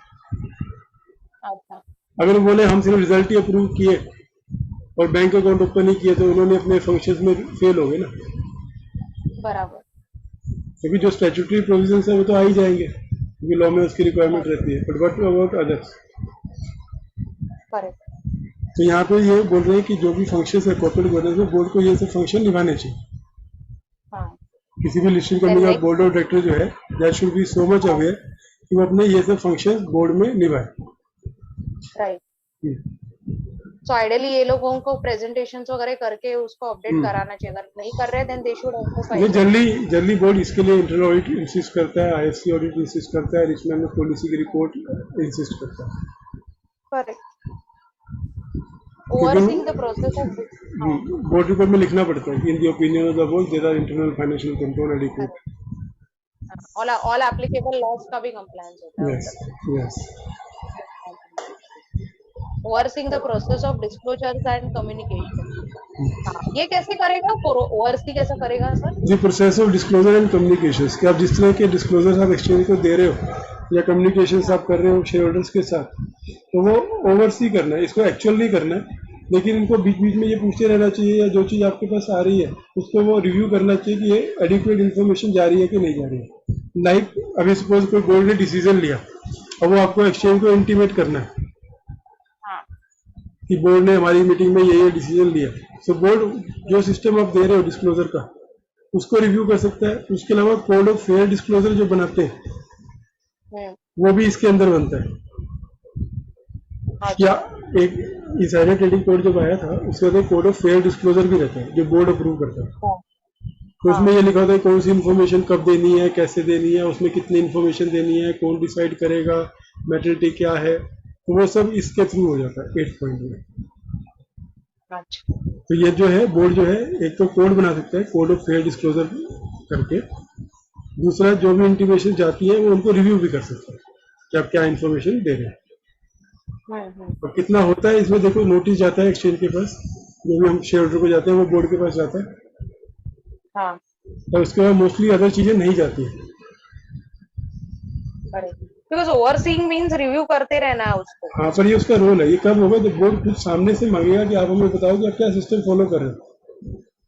अच्छा, अगर वो बोले हम सिर्फ रिजल्ट ही अप्रूव किए और बैंक अकाउंट ओपन नहीं किए, तो उन्होंने अपने फंक्शंस में फेल हो गए ना, बराबर, क्योंकि जो स्टैट्यूटरी प्रोविजंस है वो तो आ ही जाएंगे, क्योंकि लॉ में उसकी रिक्वायरमेंट रहती है। But what about others? Correct, तो यहाँ पे ये बोल रहे हैं कि जो भी फंक्शंस है कॉर्पोरेट गवर्नेंस में, बोर्ड को ये सब फंक्शन निभाने चाहिए। हाँ, किसी भी लिस्टेड कंपनी का बोर्ड ऑफ डायरेक्टर जो है, that should B so much aware कि वो अपने ये सब फंक्शंस बोर्ड में निभाए। राइट। सो आइडियली ये लोगों को प्रेजेंटेशंस वगैरह करके उसको अपडेट कराना चाहिए, अगर नहीं कर रहे देन दे शुड ये एम्फसाइज। जनरली बोर्ड इसके लिए इंटरनल ऑडिट इंसिस्ट करता है, आईएफसी ऑडिट इंसिस्ट करता है, रिस्क मैनेजमेंट पॉलिसी की रिपोर्ट इंसिस्ट करता है। Correct, overseeing the process of board report में लिखना पड़ता है कि in the opinion of the board there are internal financial control adequate. All applicable laws का भी कंप्लायंस होता है। Yes, yes. Overseeing the process of disclosures and communication. हाँ, ये कैसे करेगा? ओवरसी कैसे करेगा sir? The process of disclosure and communications, कि आप जिस तरह के डिस्क्लोजर्स आप एक्सचेंज को दे रहे हो या कम्युनिकेशंस आप कर रहे हो शेयर होल्डर्स के साथ, तो वो ओवरसी करना है, इसको एक्चुअल नहीं करना है, लेकिन इनको बीच बीच में ये पूछते रहना चाहिए, या जो चीज़ आपके पास आ रही है उसको वो रिव्यू करना चाहिए कि ये एडिक्वेट इन्फॉर्मेशन जा रही है कि नहीं जा रही है। लाइक अभी सपोज कोई बोर्ड ने डिसीजन लिया और वो आपको एक्सचेंज को इंटीमेट करना है कि बोर्ड ने हमारी मीटिंग में ये डिसीजन लिया, सो बोर्ड जो सिस्टम आप दे रहे हो डिस्क्लोजर का उसको रिव्यू कर सकता है। उसके अलावा कोड ऑफ फेयर डिस्क्लोजर जो बनाते हैं वो भी इसके अंदर बनता है। या एक इनसाइडर ट्रेडिंग कोड जब आया था उसके अंदर कोड ऑफ फेयर डिस्क्लोजर भी रहता है जो बोर्ड अप्रूव करता है। तो उसमें ये लिखा होता है कौन सी इन्फॉर्मेशन कब देनी है, कैसे देनी है, उसमें कितनी इन्फॉर्मेशन देनी है, कौन डिसाइड करेगा, मैटरिटी क्या है, तो वो सब इसके थ्रू हो जाता है 8 पॉइंट में। तो ये जो है बोर्ड जो है एक तो कोड बना सकता है कोड ऑफ फेयर डिस्क्लोजर करके, दूसरा जो भी इंटीमेशन जाती है वो उनको रिव्यू भी कर सकता है कि आप क्या इन्फॉर्मेशन दे रहे हैं। और कितना होता है इसमें देखो, नोटिस जाता है एक्सचेंज के पास, जो भी हम शेयर होल्डर को जाते हैं वो बोर्ड के पास जाता है। और उसके बाद मोस्टली अदर चीजें नहीं जाती है। बिकॉज ओवरसीइंग मीन्स रिव्यू करते रहना है उसको. हाँ, पर ये उसका रोल है। ये कब होगा जब बोर्ड खुद सामने से मांगेगा कि आप हमें बताओ कि आप क्या सिस्टम फॉलो कर रहे हो।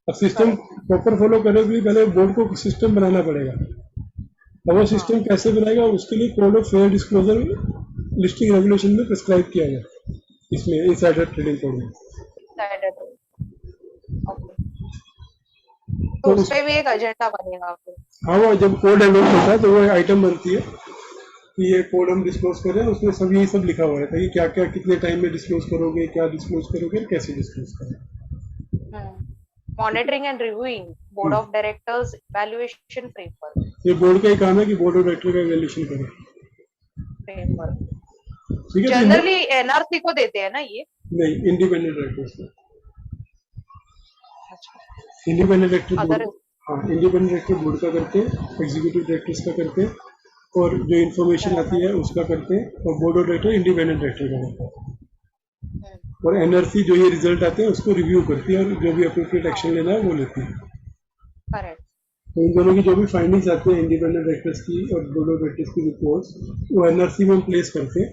अब सिस्टम करेक्ट. प्रॉपर फॉलो करने के लिए पहले बोर्ड को सिस्टम बनाना पड़ेगा। अब वो हाँ. सिस्टम कैसे बनाएगा उसके लिए code of fair disclosure listing regulation में प्रिस्क्राइब किया गया, इसमें इनसाइडर ट्रेडिंग कोड में। ओके. तो तो उस पे भी एक एजेंडा बनेगा फिर. हाँ, वो जब कोड डेवलप होता है तो वो आइटम बनती है कि ये कोड हम डिस्क्लोज कर रहे हैं, उसमें सब यही सब लिखा हुआ रहता है कि क्या क्या कितने टाइम में डिस्क्लोज करोगे, क्या डिस्क्लोज करोगे, कैसे डिस्क्लोज करोगे। Monitoring and reviewing board of directors evaluation ये बोर्ड का ही काम है कि बोर्ड ऑफ डायरेक्टर का इवैल्यूएशन करे। फ्रेमवर्क ठीक है, तो जनरली एनआरसी को देते हैं ना ये. नहीं, इंडिपेंडेंट डायरेक्टर्स का। अच्छा. Independent director other. बोर्ड, हाँ, इंडिपेंडेंट डायरेक्टर बोर्ड का करते हैं, एग्जीक्यूटिव डायरेक्टर्स का करते हैं, और जो इन्फॉर्मेशन आती है उसका करते हैं, और board of director independent director का करता है। और एनआरसी जो ये रिजल्ट आते हैं उसको रिव्यू करती है और जो भी अप्रोप्रिएट एक्शन लेना है वो लेती है। करेक्ट. तो इन दोनों की जो भी फाइंडिंग्स आती है इंडिपेंडेंट डायरेक्टर्स की और बोर्ड ऑफ डायरेक्टर्स की रिपोर्ट्स, वो एनआरसी में हम प्लेस करते हैं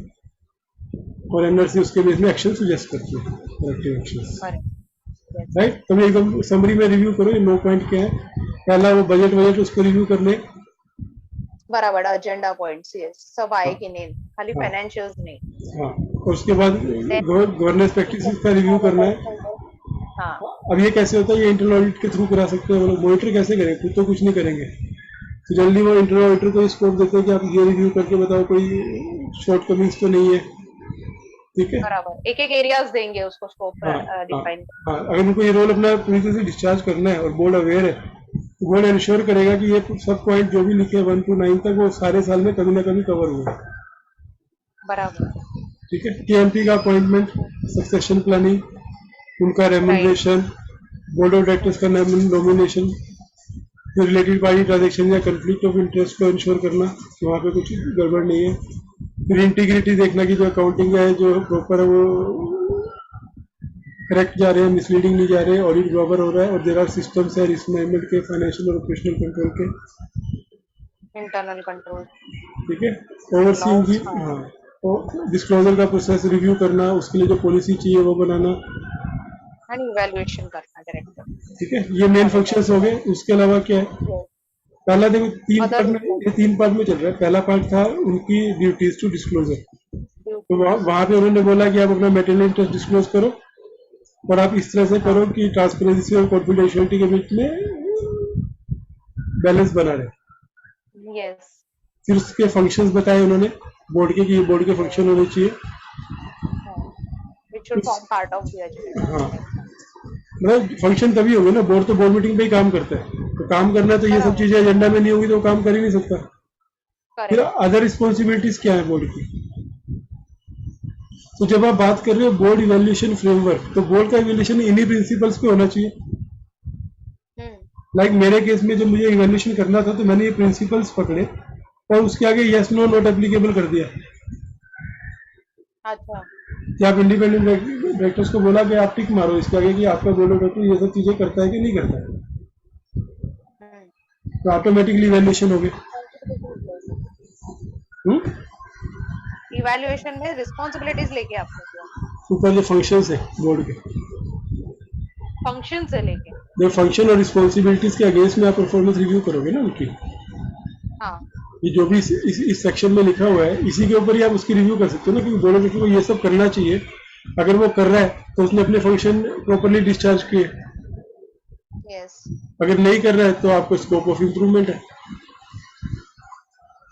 और एनआरसी उसके बेस में एक्शन सजेस्ट करती है, करेक्टिव एक्शंस। राइट, तो मैं एकदम समरी में रिव्यू करो ये 9 पॉइंट क्या है। पहला वो बजट उसको रिव्यू करने, बराबर एजेंडा पॉइंट्स. यस, सब आए कि नहीं, खाली हाँ। फाइनेंशियल्स नहीं. हाँ, और उसके बाद गवर्नेंस प्रैक्टिसेस का रिव्यू करना है। हाँ. अब ये कैसे होता है, ये इंटरनल ऑडिट के थ्रू करा सकते हैं वो लोग। मॉनिटर कैसे करें, खुद तो कुछ नहीं करेंगे, तो जल्दी वो इंटरनल ऑडिटर को स्कोप देते हैं कि आप ये रिव्यू करके बताओ कोई शॉर्टकमिंग्स तो नहीं है। ठीक है, बराबर एक एक एरियाज देंगे उसको स्कोप डिफाइन. हाँ, अगर उनको ये रोल अपना पूरी तरह से डिस्चार्ज करना है और बोर्ड अवेयर है तो बोर्ड इंश्योर करेगा कि ये सब पॉइंट जो भी लिखे 1 to 9 तक वो सारे साल में कभी ना कभी कवर हुए। बराबर. ठीक है, टीएमपी का अपॉइंटमेंट, सक्सेशन प्लानिंग, उनका रेम्यूनरेशन, बोर्ड ऑफ डायरेक्टर्स का नॉमिनेशन, फिर रिलेटेड पार्टी ट्रांजेक्शन या कंफ्लिक्ट ऑफ इंटरेस्ट को इंश्योर करना कि वहाँ पे कुछ गड़बड़ नहीं है। फिर इंटीग्रिटी देखना कि जो अकाउंटिंग है जो प्रॉपर है वो करेक्ट जा रहे हैं, मिसलीडिंग नहीं जा रहे हैं, ऑडिट बराबर हो रहा है, और देर आर सिस्टम्स है रिस्क मैनेजमेंट के, फाइनेंशियल और ऑपरेशनल कंट्रोल के, इंटरनल कंट्रोल. ठीक है, ओवरसीइंग की, हाँ, और डिस्क्लोजर का प्रोसेस रिव्यू करना, उसके लिए जो पॉलिसी चाहिए वो बनाना, एंड इवैल्यूएशन करना डायरेक्टर. ठीक है, ये मेन फंक्शंस हो गए। उसके अलावा क्या है, पहला देखो 3 पार्ट में, ये 3 पार्ट में चल रहा है। पहला पार्ट था उनकी ड्यूटीज टू डिस्क्लोजर, तो वहां पे उन्होंने बोला कि आप अपना मेटेरियल इंटरेस्ट डिस्क्लोज करो और आप इस तरह से करो कि ट्रांसपेरेंसी और कॉन्फिडेंशियलिटी के बीच में बैलेंस बना रहे। यस. फिर उसके फंक्शंस बताए उन्होंने बोर्ड के कि ये बोर्ड के फंक्शन होने चाहिए। It should form part of the agenda. हाँ, मतलब फंक्शन तभी होंगे ना, बोर्ड तो बोर्ड मीटिंग पे ही काम करता है, तो काम करना तो ये सब चीजें एजेंडा में नहीं होगी तो वो काम कर ही नहीं सकता। फिर अदर रिस्पॉन्सिबिलिटीज क्या है बोर्ड की, तो जब आप बात कर रहे हो बोर्ड इवैल्यूएशन फ्रेमवर्क, तो बोर्ड का इवैल्यूएशन इन्हीं प्रिंसिपल्स पे होना चाहिए। लाइक मेरे केस में जब मुझे इवैल्यूएशन करना था तो मैंने ये प्रिंसिपल्स पकड़े और उसके आगे यस नो नॉट एप्लीकेबल कर दिया। अच्छा. कि आप इंडिपेंडेंट डायरेक्टर्स को बोला कि आप टिक मारो इसके आगे कि आपका बोर्ड ऑफ डायरेक्टर ये सब चीजें करता है कि नहीं करता है, तो ऑटोमेटिकली इवैल्यूएशन हो गया। इवैल्यूएशन में रिस्पांसिबिलिटीज लेके आपने किया, ऊपर जो फंक्शंस है बोर्ड के, फंक्शन से लेके, जो फंक्शन और रिस्पॉन्सिबिलिटीज के अगेंस्ट में आप परफॉर्मेंस रिव्यू करोगे ना उनकी, हाँ, ये जो भी इस सेक्शन में लिखा हुआ है इसी के ऊपर ही आप उसकी रिव्यू कर सकते हो ना, क्योंकि बोर्ड ऑफ डायरेक्टर को ये सब करना चाहिए। अगर वो कर रहा है तो उसने अपने फंक्शन प्रॉपरली डिस्चार्ज किए, यस, अगर नहीं कर रहा है तो आपको स्कोप ऑफ इम्प्रूवमेंट है।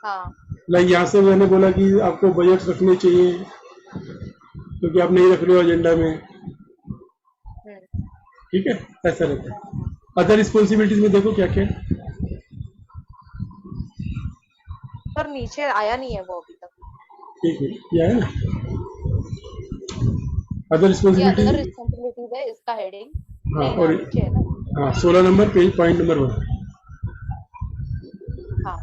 हाँ, लाइक यहाँ से मैंने बोला कि आपको बजट रखने चाहिए क्योंकि आप नहीं रख रहे हो एजेंडा में, ठीक है, ऐसा रहता है। अदर रिस्पॉन्सिबिलिटीज में देखो क्या क्या है, पर नीचे आया नहीं है वो अभी तक। ठीक है, क्या है ना अदर ये रिस्पॉन्सिबिलिटीज, अदर रिस्पांसिबिलिटीज है इसका हेडिंग, हाँ, नहीं और नीचे है ना, हाँ 16 नंबर पेज पॉइंट नंबर 1, हाँ.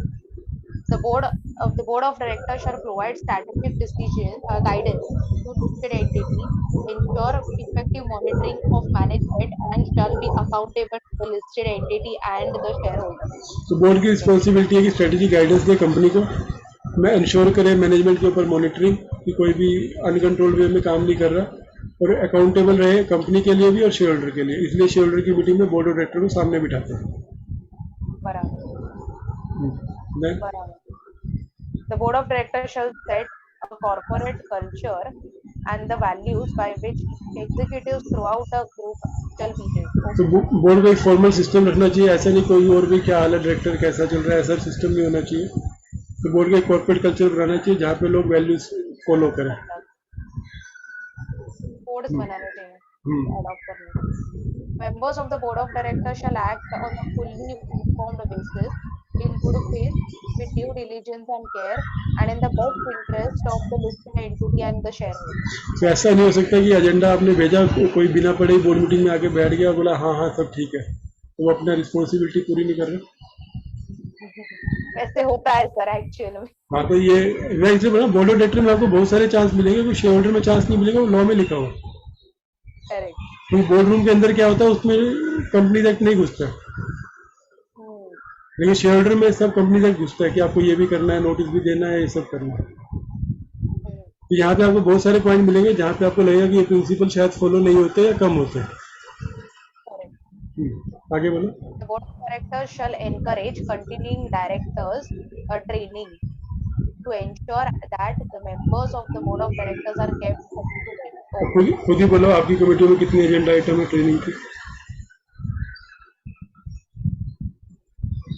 The board of directors shall provide strategic decision guidance to listed entity, ensure effective monitoring of management, and shall be accountable to the listed entity and the shareholders. तो board की responsibility है कि strategy guidance दे company को, मैं ensure करे management के ऊपर monitoring कि कोई भी अनकंट्रोल वे में काम नहीं कर रहा, और अकाउंटेबल रहे कंपनी के लिए भी और शेयर होल्डर के लिए। इसलिए शेयर होल्डर की मीटिंग में बोर्ड ऑफ डायरेक्टर को सामने बिठाते हैं। बराबर Then, बराबर। The board of directors shall set a corporate culture and the values by which executives throughout the group shall behave. तो बोर्ड का एक फॉर्मल सिस्टम रखना चाहिए, ऐसा नहीं कोई और भी क्या हाल है, डायरेक्टर कैसा चल रहा है, ऐसा सिस्टम नहीं होना चाहिए। तो बोर्ड का एक कॉर्पोरेट कल्चर बनाना चाहिए जहाँ पे लोग वैल्यूज फॉलो करें। कोड्स बनाने चाहिए, अडॉप्ट करने। Members of the board of directors shall act on a fully informed basis, in good faith, with due diligence and care, and in the best interest of the listed entity and the shareholders. तो ऐसा नहीं हो सकता कि agenda आपने भेजा, कोई बिना पढ़े ही बोर्ड मीटिंग में आके बैठ गया और बोला हाँ हाँ सब ठीक है, तो वो अपना रिस्पॉन्सिबिलिटी पूरी नहीं कर रहे। ऐसे होता है सर एक्चुअल में। हाँ, तो ये मैं इसलिए बोला बोर्ड ऑफ डायरेक्टर में आपको बहुत सारे चांस मिलेंगे, कोई शेयर होल्डर में चांस नहीं मिलेगा, वो लॉ में लिखा हुआ। करेक्ट। तो बोर्ड रूम के अंदर क्या होता है, उसमें कंपनी एक्ट नहीं घुसता, लेकिन शेयर होल्डर में सब कंपनी एक्ट घुसता है कि आपको ये भी करना है, नोटिस भी देना है, ये सब करना है। तो यहाँ पे आपको बहुत सारे पॉइंट मिलेंगे जहाँ पे आपको लगेगा कि ये प्रिंसिपल शायद फॉलो नहीं होते या कम होते हैं। आगे बोलो। The board of directors shall encourage continuing directors training to ensure that the members of the board of directors are kept up to date. खुद ही बोलो, आपकी कमेटी में कितनी एजेंडा आइटम है ट्रेनिंग की?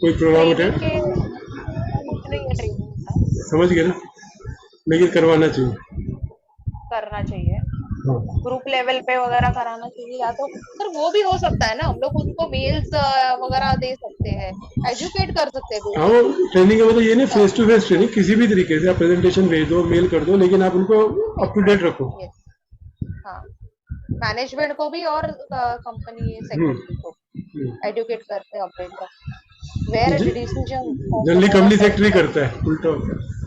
कोई प्रभाव उठे? समझ गए ना, लेकिन करवाना चाहिए, करना चाहिए। ग्रुप लेवल पे वगैरह कराना चाहिए, या तो सर वो भी हो सकता है ना, हम लोग उनको मेल्स वगैरह दे सकते हैं, एजुकेट कर सकते हैं। हाँ, वो ट्रेनिंग का मतलब ये नहीं फेस टू फेस ट्रेनिंग, किसी भी तरीके से आप प्रेजेंटेशन भेज दो, मेल कर दो, लेकिन आप उनको अप टू डेट रखो। हाँ, मैनेजमेंट को भी और कंपनी सेक्रेटरी को एजुकेट करते हैं, अपडेट करते हैं। Where decision generally company secretary करता है, उल्टा होता है।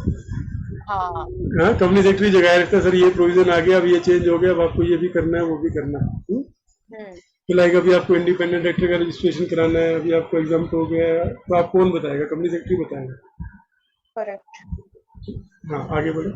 हाँ, कंपनी सेक्रेटरी जगह रखता है, सर ये प्रोविजन आ गया, अब ये चेंज हो गया, अब आपको ये भी करना है, वो भी करना है। तो लाइक अभी आपको इंडिपेंडेंट डायरेक्टर का रजिस्ट्रेशन कराना है, अभी आपको एग्जाम हो गया है, तो आप कौन बताएगा? कंपनी सेक्रेटरी बताएगा। करेक्ट। हाँ, आगे बढ़ो।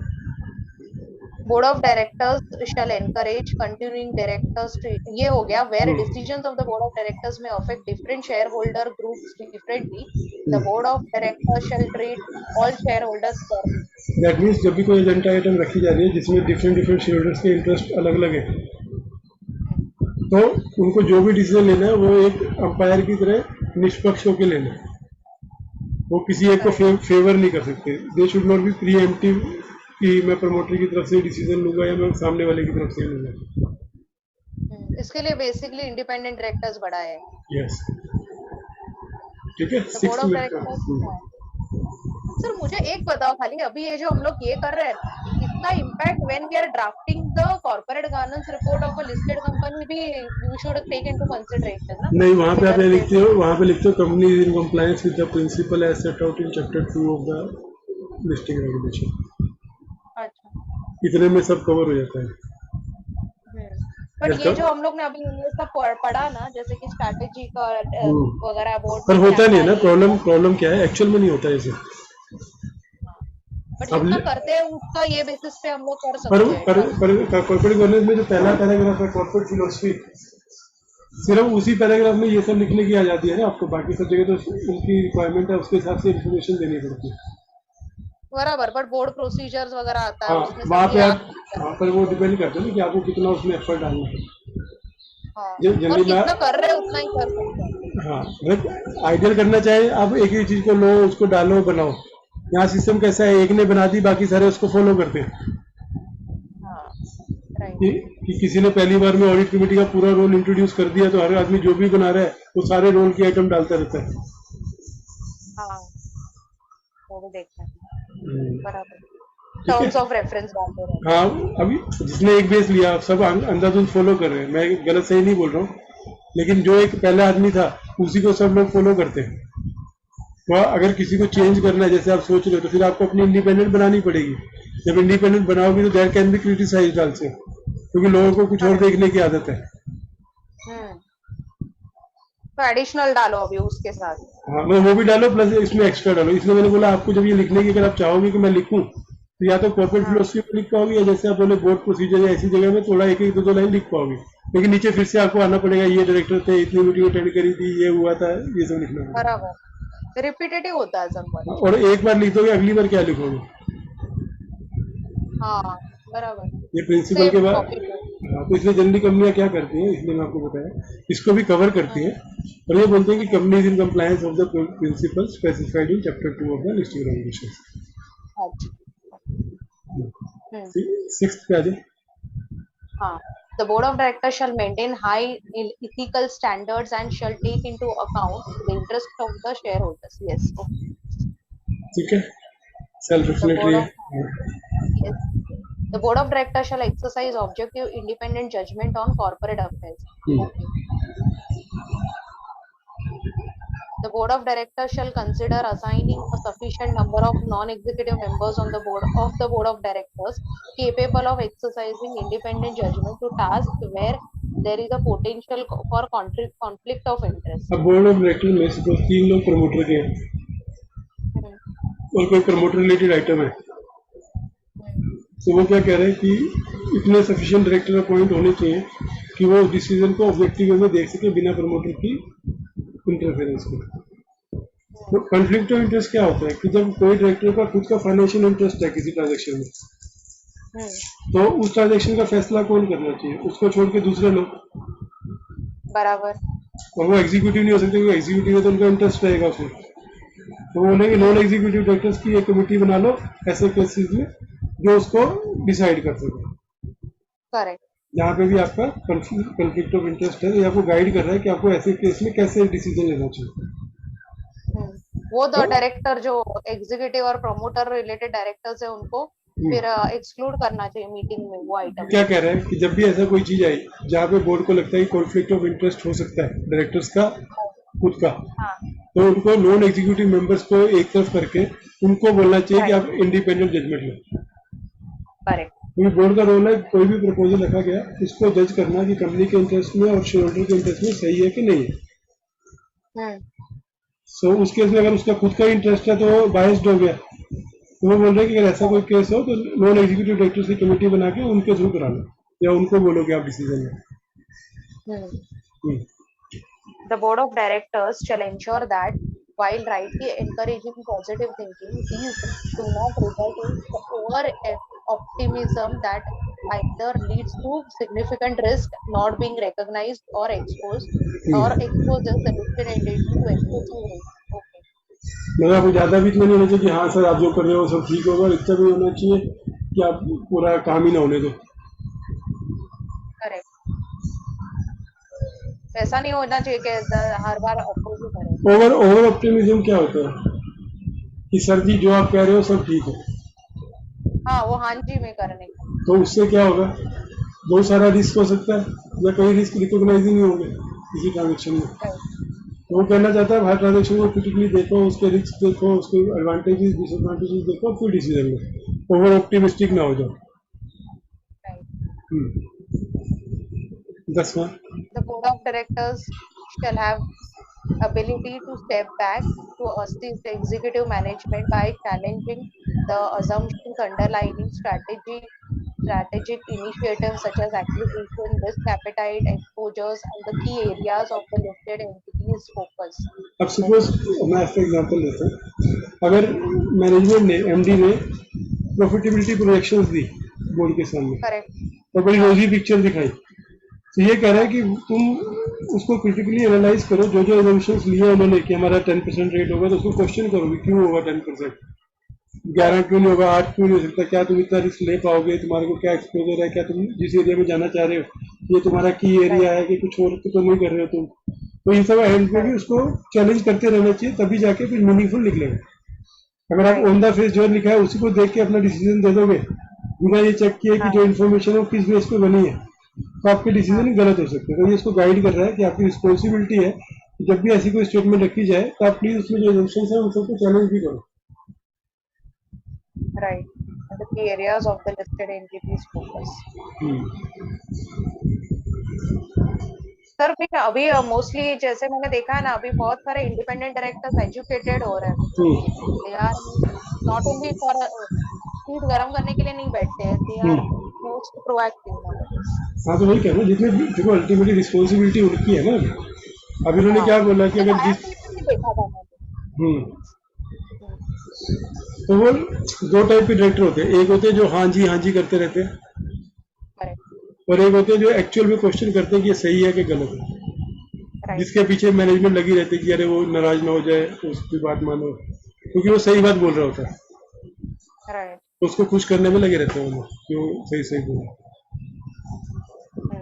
Board of directors shall encourage continuing directors, ये हो गया। Where decisions of the board of directors में affect different share holder groups differently, the board of directors shall treat all share holders fairly. That means जब भी कोई agenda item रखी जा रही है जिसमें डिफरेंट शेयर होल्डर्स के इंटरेस्ट अलग अलग है, तो उनको जो भी डिसीजन लेना है वो एक अंपायर की तरह निष्पक्ष होकर लेना है, वो किसी एक को फेवर नहीं कर सकते। They should not be pre-emptive कि मैं प्रमोटर की तरफ से डिसीजन लूंगा या मैं सामने वाले की तरफ से लूंगा। इसके लिए बेसिकली इंडिपेंडेंट डायरेक्टर्स बड़ा है। यस, ठीक है। Board of directors. सर मुझे एक बताओ खाली, अभी ये जो हम लोग ये कर रहे हैं, इसका impact when we are drafting the corporate governance report of a listed company भी we should take into consideration ना? नहीं, वहाँ पे आप लिखते हो, वहाँ पे लिखते हो company is in compliance with the principle as set out in chapter 2 of the listing regulation. अच्छा, इतने में सब कवर हो जाता है। पर ये जो हम लोग ने अभी ये सब पढ़ा ना, जैसे कि स्ट्रैटेजी का वगैरह बोर्ड, पर होता नहीं है ना, प्रॉब्लम क्या है, एक्चुअल में नहीं होता ऐसे। बट जितना करते हैं उसका ये बेसिस पे हम लोग कर सकते हैं। पर कॉर्पोरेट गवर्नेंस में जो पहला पैराग्राफ है कॉर्पोरेट फिलोसफी, सिर्फ उसी पैराग्राफ में ये सब लिखने की आजादी है ना आपको, बाकी सब जगह तो उनकी रिक्वायरमेंट है, उसके हिसाब से इन्फॉर्मेशन देनी पड़ती है। बराबर, बट बोर्ड प्रोसीजर्स वगैरह आता है, उसमें वहाँ पे आप, वहाँ पर वो डिपेंड करते हैं ना कि आपको कितना उसमें एफर्ट डालना है। और कितना कर रहे हैं उतना ही कर सकते हैं। हाँ, आइडियल करना चाहे आप एक ही चीज को लो, उसको डालो, बनाओ। यहाँ सिस्टम कैसा है, एक ने बना दी, बाकी सारे उसको फॉलो करते हैं। कि किसी ने पहली बार में ऑडिट कमेटी का पूरा रोल इंट्रोड्यूस कर दिया, तो हर आदमी जो भी बना रहा है वो सारे रोल की आइटम डालता रहता है। वो भी देखना है, बराबर। टर्म्स ऑफ रेफरेंस डालते रहते हैं। हाँ, अभी जिसने एक बेस लिया, आप सब अंधाधुंध फॉलो कर रहे हैं, मैं गलत सही नहीं बोल रहा हूँ, लेकिन जो एक पहला आदमी था उसी को सब लोग फॉलो करते हैं। तो अगर किसी को चेंज करना है, जैसे आप सोच रहे हो, तो फिर आपको अपनी इंडिपेंडेंट बनानी पड़ेगी। जब इंडिपेंडेंट बनाओगे तो that can be criticised also, क्योंकि लोगों को कुछ और देखने की आदत है। तो एडिशनल डालो अभी उसके साथ। हाँ मैं वो भी डालो प्लस इसमें एक्स्ट्रा डालो, इसलिए मैंने बोला आपको जब ये लिखने की अगर आप चाहोगे कि मैं लिखूं तो या तो कॉर्पोरेट हाँ फिलोसफी में लिख पाओगे, या जैसे आप बोले बोर्ड प्रोसीजर या ऐसी जगह में थोड़ा एक एक दो दो लाइन लिख पाओगे, लेकिन नीचे फिर से आपको आना पड़ेगा, ये डायरेक्टर थे, इतनी मीटिंग अटेंड करी थी, ये हुआ था, ये सब लिखना पड़ेगा। बराबर, रिपीटेटिव होता है सब हाँ, कुछ। और एक बार लिख दोगे अगली बार क्या लिखोगे, हाँ बराबर, ये प्रिंसिपल के सेम बाद। Copy paste. हाँ, तो इसलिए जनरली कंपनियां क्या करती हैं, इसलिए मैं आपको बताया, इसको भी कवर करती हैं और ये बोलते हैं कि company is in compliance of the principle specified in chapter 2 of the listing regulations. अच्छा। हम्म। सिक्स्थ पे आ जाए। हाँ, the board of directors shall maintain high ethical standards and shall take into account the interest of the shareholders. Yes, okay. ठीक है, self The board explanatory of है। yes, the board of directors shall exercise objective, independent judgment on corporate affairs. Okay. The board of directors shall consider assigning a sufficient number of non-executive members on the board of directors capable of exercising independent judgment to tasks where there is a potential for conflict of interest. अब board of director में suppose 3 लोग promoter के हैं Hmm. और कोई promoter related item है, Hmm. तो वो क्या कह रहे हैं कि इतने सफिशिएंट डायरेक्टर अपॉइंट होने चाहिए कि वो डिसीजन को ऑब्जेक्टिव वे में देख सके बिना प्रमोटर की इंटरफेरेंस को। तो कॉन्फ्लिक्ट ऑफ इंटरेस्ट क्या होता है कि जब कोई डायरेक्टर का खुद का फाइनेंशियल इंटरेस्ट है किसी ट्रांजेक्शन में, Hmm. तो उस ट्रांजेक्शन का फैसला कौन करना चाहिए, उसको छोड़ के दूसरे लोग, बराबर। और वो एग्जीक्यूटिव नहीं हो सकते क्योंकि एग्जीक्यूटिव है तो उनका इंटरेस्ट रहेगा उसमें, तो वो बोलेंगे नॉन एग्जीक्यूटिव डायरेक्टर्स की एक कमेटी बना लो ऐसे केसेस में जो उसको डिसाइड कर सके, करेक्ट। जहाँ पे भी आपका कॉन्फ्लिक्ट ऑफ इंटरेस्ट है, ये आपको गाइड कर रहा है कि आपको ऐसे केस में कैसे डिसीजन लेना चाहिए। वो तो डायरेक्टर जो एग्जीक्यूटिव और प्रमोटर रिलेटेड डायरेक्टर्स है उनको फिर एक्सक्लूड करना चाहिए मीटिंग में वो आइटम। क्या कह रहे हैं कि जब भी ऐसा कोई चीज आई जहाँ पे बोर्ड को लगता है कि कॉन्फ्लिक्ट ऑफ इंटरेस्ट हो सकता है डायरेक्टर्स का खुद का, हाँ तो उनको नॉन एग्जीक्यूटिव मेंबर्स को एक तरफ करके उनको बोलना चाहिए कि आप इंडिपेंडेंट जजमेंट लो, करेक्ट। क्योंकि बोर्ड का रोल है कोई भी प्रपोजल रखा गया उसको जज करना कि कंपनी के इंटरेस्ट में और शेयर होल्डर के इंटरेस्ट में सही है कि नहीं है। सो उस केस में अगर उसका खुद का इंटरेस्ट है तो वो बायस्ड हो गया, तो वो बोल रहे हैं कि अगर ऐसा कोई केस हो तो नॉन एग्जीक्यूटिव डायरेक्टर्स की कमेटी बना के उनके थ्रू करा लो या उनको बोलो कि आप decision low. The board of directors shall ensure that while rightly encouraging positive thinking, these do not result in over optimism that either leads to significant risk not being recognized or exposes the listed entity to excessive risk. Okay, मगर आपको ज़्यादा भी इतना नहीं होना चाहिए कि हाँ सर आप जो कर रहे हो सब ठीक होगा, इतना भी होना चाहिए कि आप पूरा काम ही ना होने दो। correct. ऐसा नहीं होना चाहिए कि हर बार अप्रूव करें। ओवर ऑप्टिमिज्म क्या होता है कि सर जी जो आप कह रहे हो सब ठीक है, हाँ वो हाँ जी में करने का। तो उससे क्या होगा, बहुत सारा रिस्क हो सकता है या कई रिस्क रिकॉग्नाइज ही नहीं होंगे किसी ट्रांजेक्शन में। तो वो कहना चाहता है हर ट्रांजेक्शन को क्रिटिकली देखो, उसके रिस्क देखो, उसके एडवांटेजेस डिसएडवांटेजेस देखो, फिर डिसीजन लो, ओवर ऑप्टिमिस्टिक ना हो जाओ। 10वां, The board of directors shall have ability to step back to assist the executive management by challenging the assumptions underlying strategic initiatives such as acquisition, risk appetite, exposures, and the key areas of the listed entity's focus. अब suppose मैं आपको example देता हूँ, अगर management ने MD ने profitability projections दी board के सामने Correct. तो बड़ी रोजी पिक्चर दिखाई, तो ये कह रहा है कि तुम उसको क्रिटिकली एनालाइज करो, जो जो एजम्पशंस लिए उन्होंने कि हमारा 10% रेट होगा तो उसको क्वेश्चन करो कि क्यों होगा 10%, 11 क्यों नहीं होगा, 8 क्यों नहीं हो सकता, क्या तुम इतना रिस्क ले पाओगे, तुम्हारे को क्या एक्सपोजर है, क्या तुम जिस एरिया में जाना चाह रहे हो ये तुम्हारा की एरिया है कि कुछ और तो नहीं कर रहे हो तुम। तो ये सब एंड में भी उसको चैलेंज करते रहना चाहिए, तभी जाके कुछ मीनिंगफुल निकलेगा। अगर आप ऑन द फेस जो लिखा है उसी को देख के अपना डिसीजन दे दोगे बिना ये चेक किए कि जो इन्फॉर्मेशन है वो किस बेस पे बनी है, तो आपके डिसीजन गलत हो सकते हैं। तो ये इसको गाइड कर रहा है कि आपकी रिस्पॉन्सिबिलिटी है कि जब भी ऐसी कोई स्टेटमेंट रखी जाए तो आप प्लीज उसमें जो एजम्पशंस है उन सबको चैलेंज भी करो। Right. And the key areas of the listed entity's focus. Sir फिर अभी मोस्टली जैसे मैंने देखा है ना, अभी बहुत सारे इंडिपेंडेंट डायरेक्टर्स एजुकेटेड हो रहे हैं, they are not only for seat गरम करने के लिए नहीं बैठते हैं, they are hmm. Most proactive nowadays. हाँ तो वही कह रहा हूँ, जितने देखो अल्टीमेटली रिस्पॉन्सिबिलिटी उनकी है ना। अब इन्होंने हाँ, क्या बोला कि देखो अगर जिस IIT में भी देखा था मैंने। हम्म हम्म, तो वो दो टाइप के डायरेक्टर होते हैं, एक होते हैं जो हाँ जी करते रहते हैं, करेक्ट, और एक होते हैं जो एक्चुअल में क्वेश्चन करते हैं कि ये सही है कि गलत है, राइट, जिसके पीछे मैनेजमेंट लगी रहती है कि अरे वो नाराज ना हो जाए तो उसकी बात मानो, क्योंकि वो सही बात बोल रहा होता है, राइट। तो उसको खुश करने में लगे रहते हैं वो लोग कि वो सही सही बोले।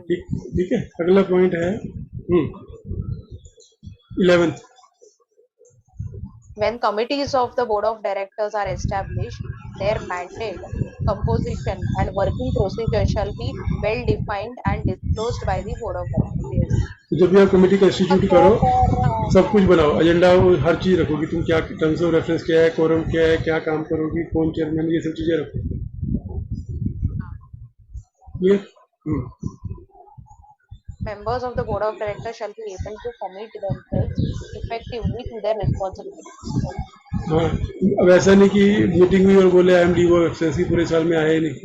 ठीक ठीक है, अगला पॉइंट है 11th। When committees of the board of directors are established, their mandate, composition, and working procedure shall be well defined and disclosed by the board of directors. Yes. तो जब भी आप कमेटी का इंस्टीट्यूट करो, Scope और सब कुछ बनाओ, एजेंडा हर चीज रखो कि तुम क्या टर्म्स ऑफ रेफरेंस क्या है, कोरम क्या है, क्या काम करोगी, कौन चेयरमैन, ये सब चीजें रखो। Clear? members of the board of directors shall be able to commit themselves effectively to their responsibilities. हाँ, अब ऐसा नहीं कि मीटिंग हुई और बोले आई एम डी वो एब्सेंसी पूरे साल में आया ही नहीं,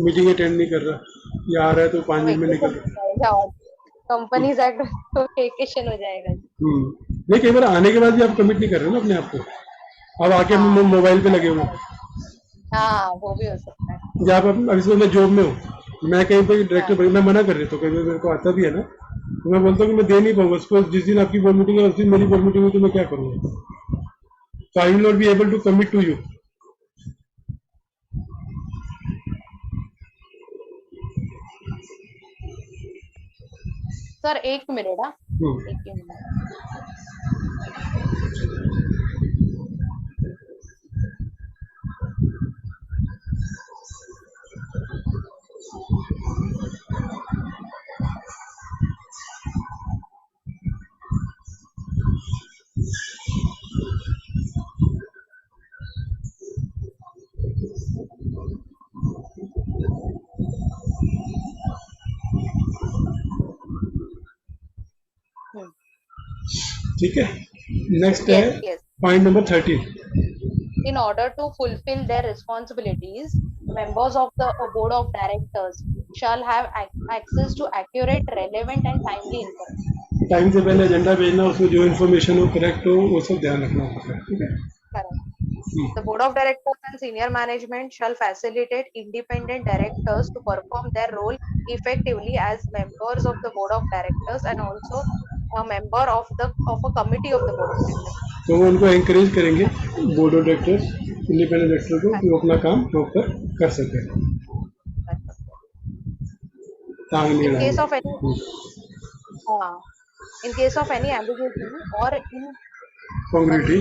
मीटिंग अटेंड नहीं कर रहा, या आ रहा है तो 5 मिनट में निकल रहा। कंपनीज एक्ट तो वेकेशन हो जाएगा। नहीं, कई बार आने के बाद भी आप कमिट नहीं कर रहे हो ना अपने आप को, अब आके हाँ, मोबाइल पे लगे हुए हैं। हाँ, वो भी हो सकता है। या आप अभी से मैं जॉब में हूँ, मैं कहीं पे डायरेक्टर हाँ, बन, मैं मना कर रही, तो कई बार मेरे को आता भी है ना, तो मैं बोलता हूँ कि मैं दे नहीं पाऊंगा, सपोज जिस दिन आपकी बोर्ड मीटिंग है उस दिन मेरी बोर्ड मीटिंग हुई तो मैं क्या करूँगा, तो I will not be able to commit to you. Sir एक मिनट, हाँ, एक ही मिनट। ठीक है, नेक्स्ट है Yes, yes. Point number 13। In order to fulfill their responsibilities, members of the board of directors shall have access to accurate, relevant, and timely information. Time से पहले agenda भेजना, उसमें जो इन्फॉर्मेशन हो करेक्ट हो, वो सब ध्यान रखना होता है। ठीक है। Correct. The board of directors and senior management shall facilitate independent directors to perform their role effectively as members of the board of directors and also a member of a committee of the board of directors. तो वो उनको encourage करेंगे, board of directors, independent director को, कि वो अपना काम proper कर सके, टांग नहीं In case डालेंगे। of any, in case of any ambiguity or कॉन्ग्रेटी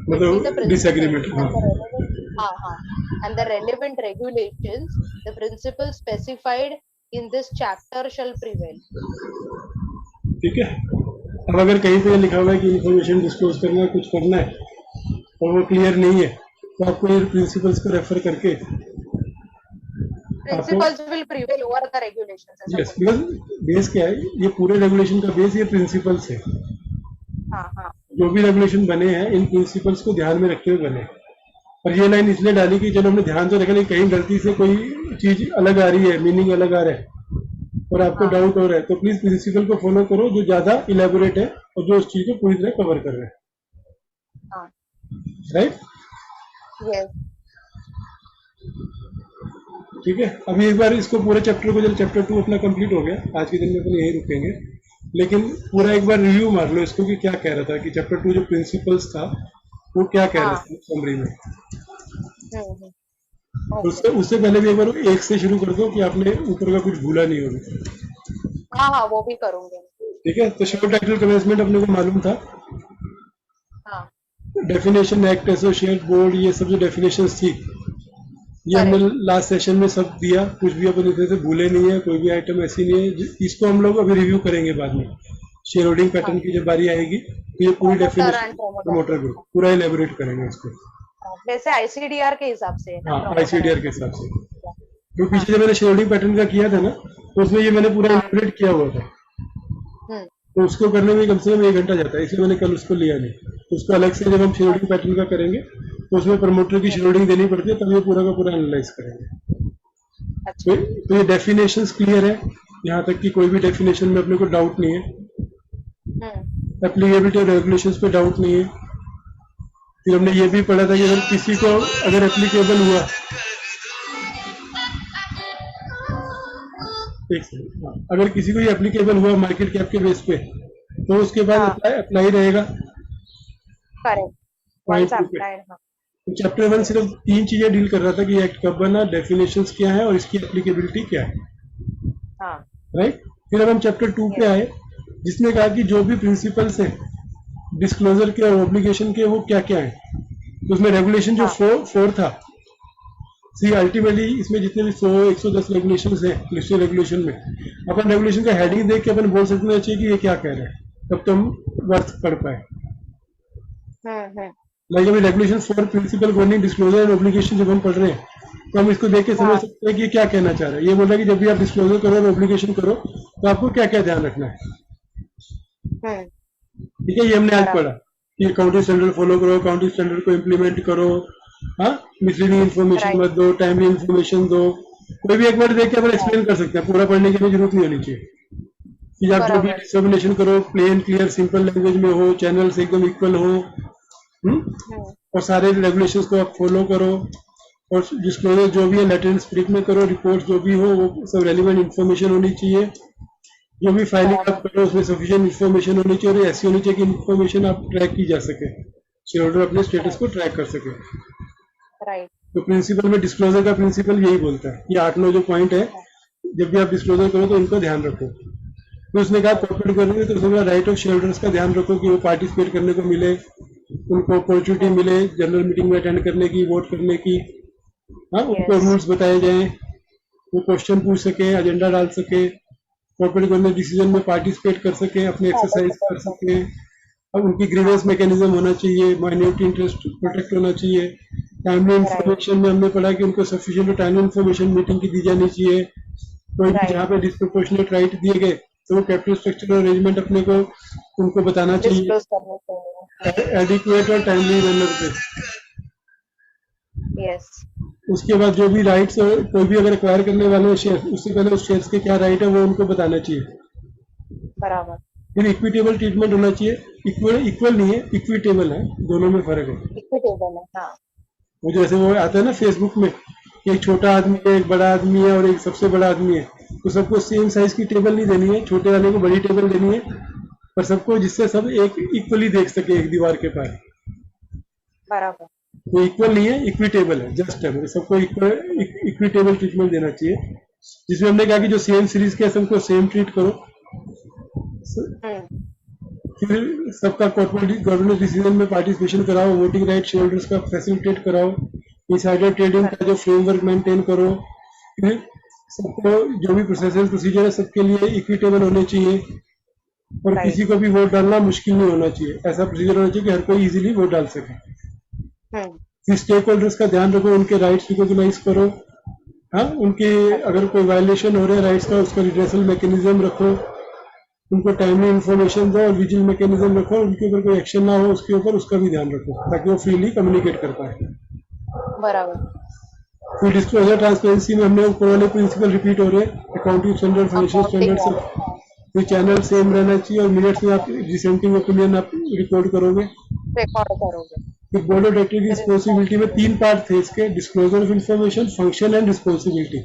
between the मतलब principal डिसएग्रीमेंट। and हाँ the relevant, and the relevant regulations, the principle specified in this chapter shall prevail. ठीक है। अब अगर कहीं पे लिखा हुआ है कि इंफॉर्मेशन डिस्क्लोज करना है, कुछ करना है, और वो क्लियर नहीं है, तो आपको ये प्रिंसिपल्स को रेफर करके Principles will prevail over the regulations. ऐसा यस, बोलते बिकॉज बेस क्या है, ये पूरे रेगुलेशन का बेस ये प्रिंसिपल्स है, हैं। हाँ, हाँ, जो भी रेगुलेशन बने हैं इन प्रिंसिपल्स को ध्यान में रखते हुए बने। और ये लाइन इसलिए डाली कि चलो हमने ध्यान तो रखा, लेकिन कहीं गलती से कोई चीज अलग आ रही है, मीनिंग अलग आ रहा है और आपको हाँ, डाउट हो रहा है, तो प्लीज प्रिंसिपल को फॉलो करो जो ज्यादा इलेबोरेट है और जो उस चीज को पूरी तरह कवर कर रहे हैं। हाँ, राइट, yes, ठीक है। अभी एक बार इसको पूरे चैप्टर को, जब चैप्टर 2 अपना कंप्लीट हो गया, आज के दिन में अपन यही रुकेंगे, लेकिन पूरा एक बार रिव्यू मार लो इसको कि क्या कह रहा था, कि चैप्टर 2 जो प्रिंसिपल्स था वो क्या कह रहा हाँ, था समरी में। okay. उससे पहले भी एक बार एक से शुरू कर दो कि आपने ऊपर का कुछ भूला नहीं होगा। हाँ, हाँ, वो भी करूंगे। ठीक है, तो शॉर्ट टाइटल कमेंसमेंट अपने को मालूम था, हाँ, डेफिनेशन, एक्ट, एसोसिएट, बोर्ड, ये सब जो डेफिनेशन थी ये हमने लास्ट सेशन में सब दिया, कुछ भी अपन इतने से भूले नहीं है, कोई भी आइटम ऐसी नहीं है। इसको हम लोग अभी रिव्यू करेंगे बाद में, शेयर होल्डिंग पैटर्न की जब बारी आएगी तो ये पूरी डेफिनेशन, प्रमोटर ग्रुप पूरा इलेबोरेट करेंगे इसको, जैसे आईसीडीआर के हिसाब से। हाँ आईसीडीआर के हिसाब से। तो पीछे जब मैंने शेयर होल्डिंग पैटर्न का किया था ना, तो उसमें ये मैंने पूरा इलैबोरेट किया हुआ था, तो उसको करने में कम से कम 1 घंटा जाता है, इसलिए मैंने कल उसको लिया नहीं। तो उसको अलग से जब हम शेड्यूलिंग पैटर्न का करेंगे तो उसमें प्रमोटर की शेड्यूलिंग देनी पड़ती है, तब ये पूरा का पूरा एनालाइज करेंगे। अच्छा, तो ये डेफिनेशंस क्लियर है, यहाँ तक कि कोई भी डेफिनेशन में अपने को डाउट नहीं है, एप्लीकेबिलिटी और रेगुलेशंस पे डाउट नहीं है। फिर हमने ये भी पढ़ा था कि अगर किसी को अगर एप्लीकेबल हुआ, एक सेकंड, हाँ, अगर किसी को ये एप्लीकेबल हुआ मार्केट कैप के बेस पे, तो उसके बाद अप्लाई रहेगा करेक्ट, पॉइंट once 2 पे। applied, हाँ, तो चैप्टर 1 सिर्फ 3 चीजें डील कर रहा था कि एक्ट कब बना, डेफिनेशंस क्या है और इसकी एप्लीकेबिलिटी क्या है, हाँ, राइट। फिर अब हम चैप्टर 2 पे आए, जिसने कहा कि जो भी प्रिंसिपल्स हैं डिस्क्लोजर के और ऑब्लिगेशन के वो क्या क्या है। तो उसमें रेगुलेशन जो 4 था, सी अल्टीमेटली इसमें जितने भी 100-110 रेगुलेशन है लिस्टेड रेगुलेशन में, अपन रेगुलेशन का हेडिंग देख के अपन बोल सकते चाहिए कि ये क्या कह रहा है, तब तो हम वर्थ पढ़ पाए। लाइक अभी regulation 4 principle governing disclosure and obligation जब हम पढ़ रहे हैं तो हम इसको देख के समझ सकते हैं कि ये क्या कहना चाह रहा है। ये बोल रहा है कि जब भी आप डिस्क्लोजर करो और ऑब्लिगेशन करो तो आपको क्या क्या ध्यान रखना है, ठीक है। ये हमने आज पढ़ा कि अकाउंटिंग स्टैंडर्ड फॉलो करो, अकाउंटिंग स्टैंडर्ड को इम्प्लीमेंट करो, हाँ, मिसलीडिंग इन्फॉर्मेशन मत दो, टाइमली इन्फॉर्मेशन दो। कोई भी एक बार देख के अपन एक्सप्लेन कर सकते हैं, पूरा पढ़ने की जरूरत नहीं होनी चाहिए कि आप जो भी डिस्क्रिमिनेशन करो प्लेन क्लियर सिंपल लैंग्वेज में हो, चैनल्स एकदम इक्वल हो, और सारे रेगुलेशंस को आप फॉलो करो, और डिस्क्लोजर जो भी है लेटर स्प्रिट में करो, रिपोर्ट जो भी हो वो सब रेलिवेंट इन्फॉर्मेशन होनी चाहिए, जो भी फाइलिंग आप करो उसमें सफिशिएंट इन्फॉर्मेशन होनी चाहिए, और ऐसी होनी चाहिए कि इन्फॉर्मेशन आप ट्रैक की जा सके, शेयर होल्डर अपने स्टेटस को ट्रैक कर सके। राइट, तो प्रिंसिपल में डिस्क्लोजर का प्रिंसिपल यही बोलता है, ये 8-9 जो पॉइंट है, जब भी आप डिस्क्लोजर करो तो इनको ध्यान रखो। तो उसने कहा कॉर्पोरेट करने तो उसने कहा राइट ऑफ शेयर होल्डर्स का ध्यान रखो कि वो पार्टिसिपेट करने को मिले, उनको अपॉर्चुनिटी मिले जनरल मीटिंग में अटेंड करने की, वोट करने की, हाँ, उनको रूल्स बताए जाएं, वो क्वेश्चन पूछ सके, एजेंडा डाल सके, कॉर्पोरेट गवर्नेंस डिसीजन में पार्टिसिपेट कर सके, अपने एक्सरसाइज कर सके। अब उनकी ग्रीवेंस मैकेनिज्म होना चाहिए, माइनॉरिटी इंटरेस्ट प्रोटेक्ट होना चाहिए, टाइमली इन्फॉर्मेशन में हमने पढ़ा कि उनको सफिशिएंट टाइमली इन्फॉर्मेशन मीटिंग की दी जानी चाहिए। कोई भी जहाँ पे डिस्प्रोपोर्शनेट राइट दिए गए तो वो कैपिटल स्ट्रक्चर अरेंजमेंट अपने को उनको बताना चाहिए, एडिक्वेट और टाइमली मैनर पे। यस, उसके बाद जो भी राइट्स कोई भी अगर एक्वायर करने वाले शेयर, उससे पहले उस शेयर्स के क्या राइट है वो उनको बताना चाहिए। बराबर, फिर इक्विटेबल ट्रीटमेंट होना चाहिए, इक्वल नहीं है, इक्विटेबल है, दोनों में फर्क है। इक्विटेबल है, हाँ, वो जैसे वो आता है ना फेसबुक में, एक छोटा आदमी है, एक बड़ा आदमी है और एक सबसे बड़ा आदमी है, तो सबको सेम साइज की टेबल नहीं देनी है, छोटे वाले को बड़ी टेबल देनी है, पर सबको जिससे सब एक इक्वली देख सके एक दीवार के पार। बराबर, वो इक्वल नहीं है, इक्विटेबल है, जस्ट है, मतलब सबको इक्विटेबल ट्रीटमेंट देना चाहिए। जिसमें हमने कहा कि जो सेम सीरीज के सबको सेम ट्रीट करो। फिर सबका कॉर्पोरेट गवर्नेंस डिसीजन में पार्टिसिपेशन कराओ, वोटिंग राइट शेयर होल्डर्स का फैसिलिटेट कराओ, इंसाइडर ट्रेडिंग का जो फ्रेमवर्क मेंटेन करो। फिर सबको जो भी प्रोसेस प्रोसीजर है सबके लिए इक्विटेबल होने चाहिए, और किसी को भी वोट डालना मुश्किल नहीं होना चाहिए, ऐसा प्रोसीजर होना चाहिए कि हर कोई इजीली वोट डाल सके। फिर स्टेक होल्डर्स का ध्यान रखो, उनके राइट्स रिकॉग्नाइज करो, हाँ, उनके अगर कोई वायलेशन हो रहा है राइट्स का उसका रिड्रेसल मैकेनिज्म रखो, उनको टाइमली इन्फॉर्मेशन दो और विजिल मैकेनिज्म रखो, उनके ऊपर कोई एक्शन ना हो उसके ऊपर उसका भी ध्यान रखो ताकि वो फ्रीली कम्युनिकेट कर पाए। बराबर, फिर डिस्क्लोजर ट्रांसपेरेंसी में हमने ऊपर वाले प्रिंसिपल रिपीट हो रहे हैं, अकाउंटिंग स्टैंडर्ड, फाइनेंशियल स्टैंडर्ड सब। फिर चैनल सेम रहना चाहिए, और मिनट्स में आप डिसेंटिंग ओपिनियन आप रिकॉर्ड करोगे। फिर बोर्ड ऑफ डायरेक्टर की रिस्पॉन्सिबिलिटी में 3 पार्ट थे इसके, disclosure of information, function and responsibility.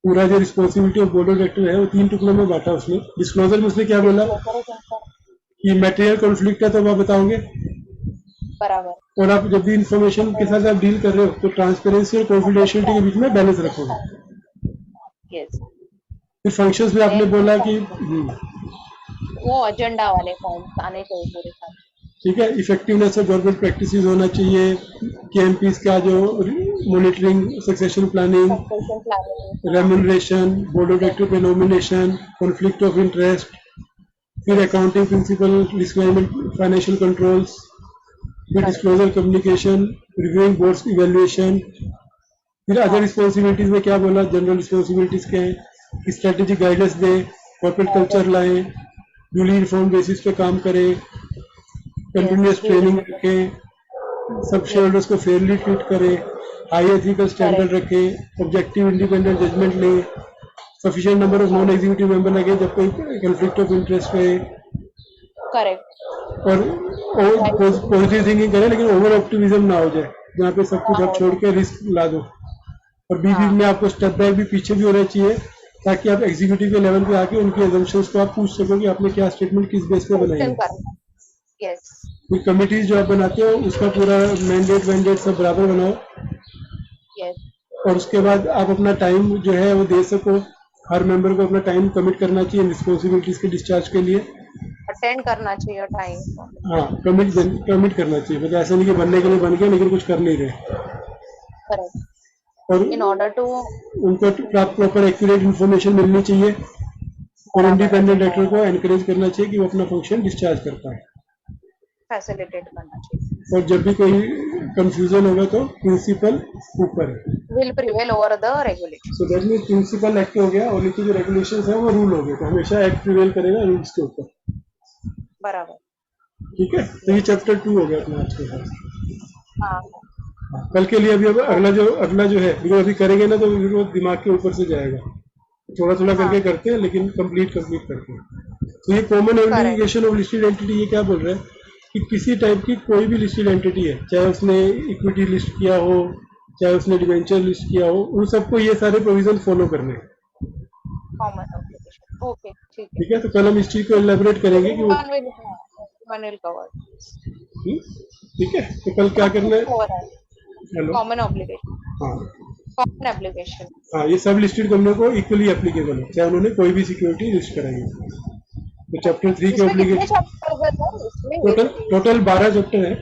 पूरा जो responsibility of board of director है वो 3 टुकड़ों में बांटा उसने। डिस्क्लोजर में उसने क्या बोला कि मटेरियल कॉन्फ्लिक्ट है तो आप बताओगे, बराबर, और आप जब भी इंफॉर्मेशन के साथ आप डील कर रहे हो तो ट्रांसपेरेंसी और कॉन्फिडेंशियलिटी के बीच में बैलेंस रखोगे। यस, फिर फंक्शंस में आपने बोला कि वो एजेंडा वाले पॉइंट्स आने चाहिए पूरे साथ, ठीक है, इफेक्टिवनेस ऑफ गवर्नमेंट प्रैक्टिसेस होना चाहिए, केएमपीस का जो monitoring, succession planning, remuneration, board of director पे नॉमिनेशन, कॉन्फ्लिक्ट ऑफ इंटरेस्ट, फिर accounting principle, risk management, financial controls, फिर disclosure communication, reviewing boards evaluation, फिर अदर रिस्पॉन्सिबिलिटीज में क्या बोला, जनरल रिस्पॉन्सिबिलिटीज क्या है, स्ट्रेटेजिक गाइडेंस दे, कॉर्पोरेट कल्चर लाए, ड्यूली इन्फॉर्म बेसिस पे काम करे, कंटिन्यूस ट्रेनिंग रखे, सब शेयर होल्डर्स को फेयरली ट्रीट करे, हाई एथिकल स्टैंडर्ड रखे, ऑब्जेक्टिव इंडिपेंडेंट जजमेंट ले, sufficient number of non executive member लगे जब कोई कन्फ्लिक्ट ऑफ इंटरेस्ट रहे, करेक्ट। और पॉजिटिव थिंकिंग करे लेकिन ओवर ऑप्टिमिज्म ना हो जाए, जहाँ पे सब कुछ आप छोड़ के रिस्क ला दो, और बीच बीच में आपको स्टेप बैक भी पीछे भी होना चाहिए ताकि आप एग्जीक्यूटिव के लेवल पे आके उनके एजम्पशंस को आप पूछ सको कि आपने क्या स्टेटमेंट किस बेस पे बनाई है। यस, फिर कमिटीज जो आप बनाते हो उसका पूरा मैंडेट सब बराबर बनाओ, यस, और उसके बाद आप अपना टाइम जो है वो दे सको, हर मेंबर को अपना टाइम कमिट करना चाहिए रिस्पॉन्सिबिलिटीज के डिस्चार्ज के लिए। अटेंड करना चाहिए टाइम। हाँ, कमिट करना चाहिए, मतलब ऐसा नहीं कि बनने के लिए बन गया लेकिन कुछ कर नहीं रहे, करेक्ट। और इन ऑर्डर टू उनको प्रॉपर एक्यूरेट इन्फॉर्मेशन मिलनी चाहिए, और इंडिपेंडेंट डायरेक्टर को एनकरेज करना चाहिए कि वो अपना फंक्शन डिस्चार्ज कर पाए, फैसिलिटेट करना चाहिए। और जब भी कोई कंफ्यूजन होगा तो प्रिंसिपल ऊपर है, will prevail over the regulation. So that means principle act हो गया और नीचे जो रेगुलेशंस है वो रूल हो गए, तो हमेशा एक्ट प्रिवेल करेगा रूल्स के ऊपर। बराबर। ठीक है, तो ये चैप्टर 2 हो गया अपना आज के साथ। हाँ, कल के लिए अभी अब अगला जो है बिकॉज अभी करेंगे ना तो वो दिमाग के ऊपर से जाएगा, थोड़ा थोड़ा करके करते हैं लेकिन कंप्लीट करते हैं। तो ये common application of listed entity, ये क्या बोल रहा है कि किसी टाइप की कोई भी लिस्टेड एंटिटी है, चाहे उसने इक्विटी लिस्ट किया हो, चाहे उसने डिवेंचर लिस्ट किया हो, उन सबको ये सारे प्रोविजन फॉलो करने हैं। Common application. ओके, ठीक है। ठीक है, तो कल हम इस चीज को एलेबोरेट करेंगे कि वो वन विल कवर। ठीक है, तो कल क्या करना है। Hello, common application. हाँ कॉमन एप्लीकेशन। हाँ, ये सब लिस्टेड कंपनियों को इक्वली एप्लीकेबल है, चाहे उन्होंने कोई भी सिक्योरिटी लिस्ट कराई है। तो चैप्टर 3 के एप्लीकेशन टोटल 12 चैप्टर है,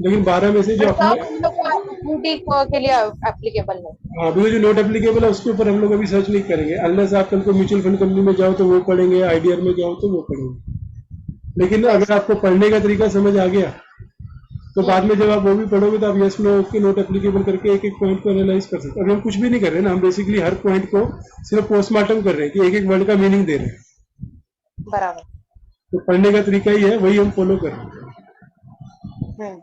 लेकिन 12 में से जो अपने के लिए एप्लीकेबल है। हाँ, अभी जो नोट एप्लीकेबल है उसके ऊपर हम लोग अभी सर्च नहीं करेंगे, अनलेस आप कल को म्यूचुअल फंड कंपनी में जाओ तो वो पढ़ेंगे, आईडीआर में जाओ तो वो पढ़ेंगे। लेकिन अगर आपको पढ़ने का तरीका समझ आ गया तो बाद में जब आप वो भी पढ़ोगे तो आप यस नो के नोट एप्लीकेबल करके एक एक पॉइंट को एनालाइज कर सकते हैं। अभी हम कुछ भी नहीं कर रहे ना, हम बेसिकली हर पॉइंट को सिर्फ पोस्टमार्टम कर रहे हैं कि एक एक वर्ड का मीनिंग दे रहे हैं। बराबर। तो पढ़ने का तरीका ही है, वही हम फॉलो कर रहे हैं।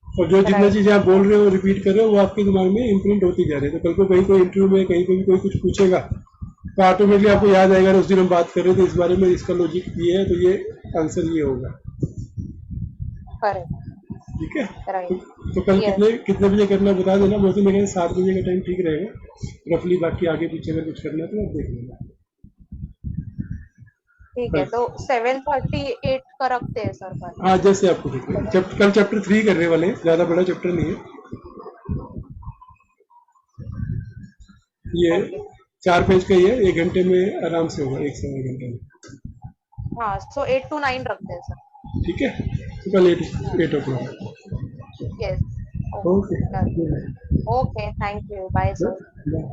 और जो जितना चीजें आप बोल रहे हो रिपीट कर रहे हो वो आपके दिमाग में इम्प्रिंट होती जा रही है, तो कल को कहीं कोई इंटरव्यू में कहीं कोई कुछ पूछेगा तो ऑटोमेटिकली आपको याद आएगा उस दिन हम बात कर रहे थे इस बारे में, इसका लॉजिक ये है तो ये आंसर ये होगा। ठीक है, तो कल कितने बजे करना बता देना, मुझे मेरे 7 बजे का टाइम ठीक रहेगा रफली, बाकी आगे पीछे अगर कुछ करना है तो आप देख लेना। ठीक है, तो 7:38 का रखते हैं सर कल। हाँ, जैसे आपको ठीक है। कल चैप्टर 3 करने वाले हैं, ज्यादा बड़ा चैप्टर नहीं है ये, 4 पेज का ही है, 1 घंटे में आराम से होगा, 1 से 1.5 घंटे में। हाँ, सो 8 to 9 रखते हैं सर। ठीक है, तो कल 8 o'clock। Yes, okay, okay, thank you, bye sir. Bye.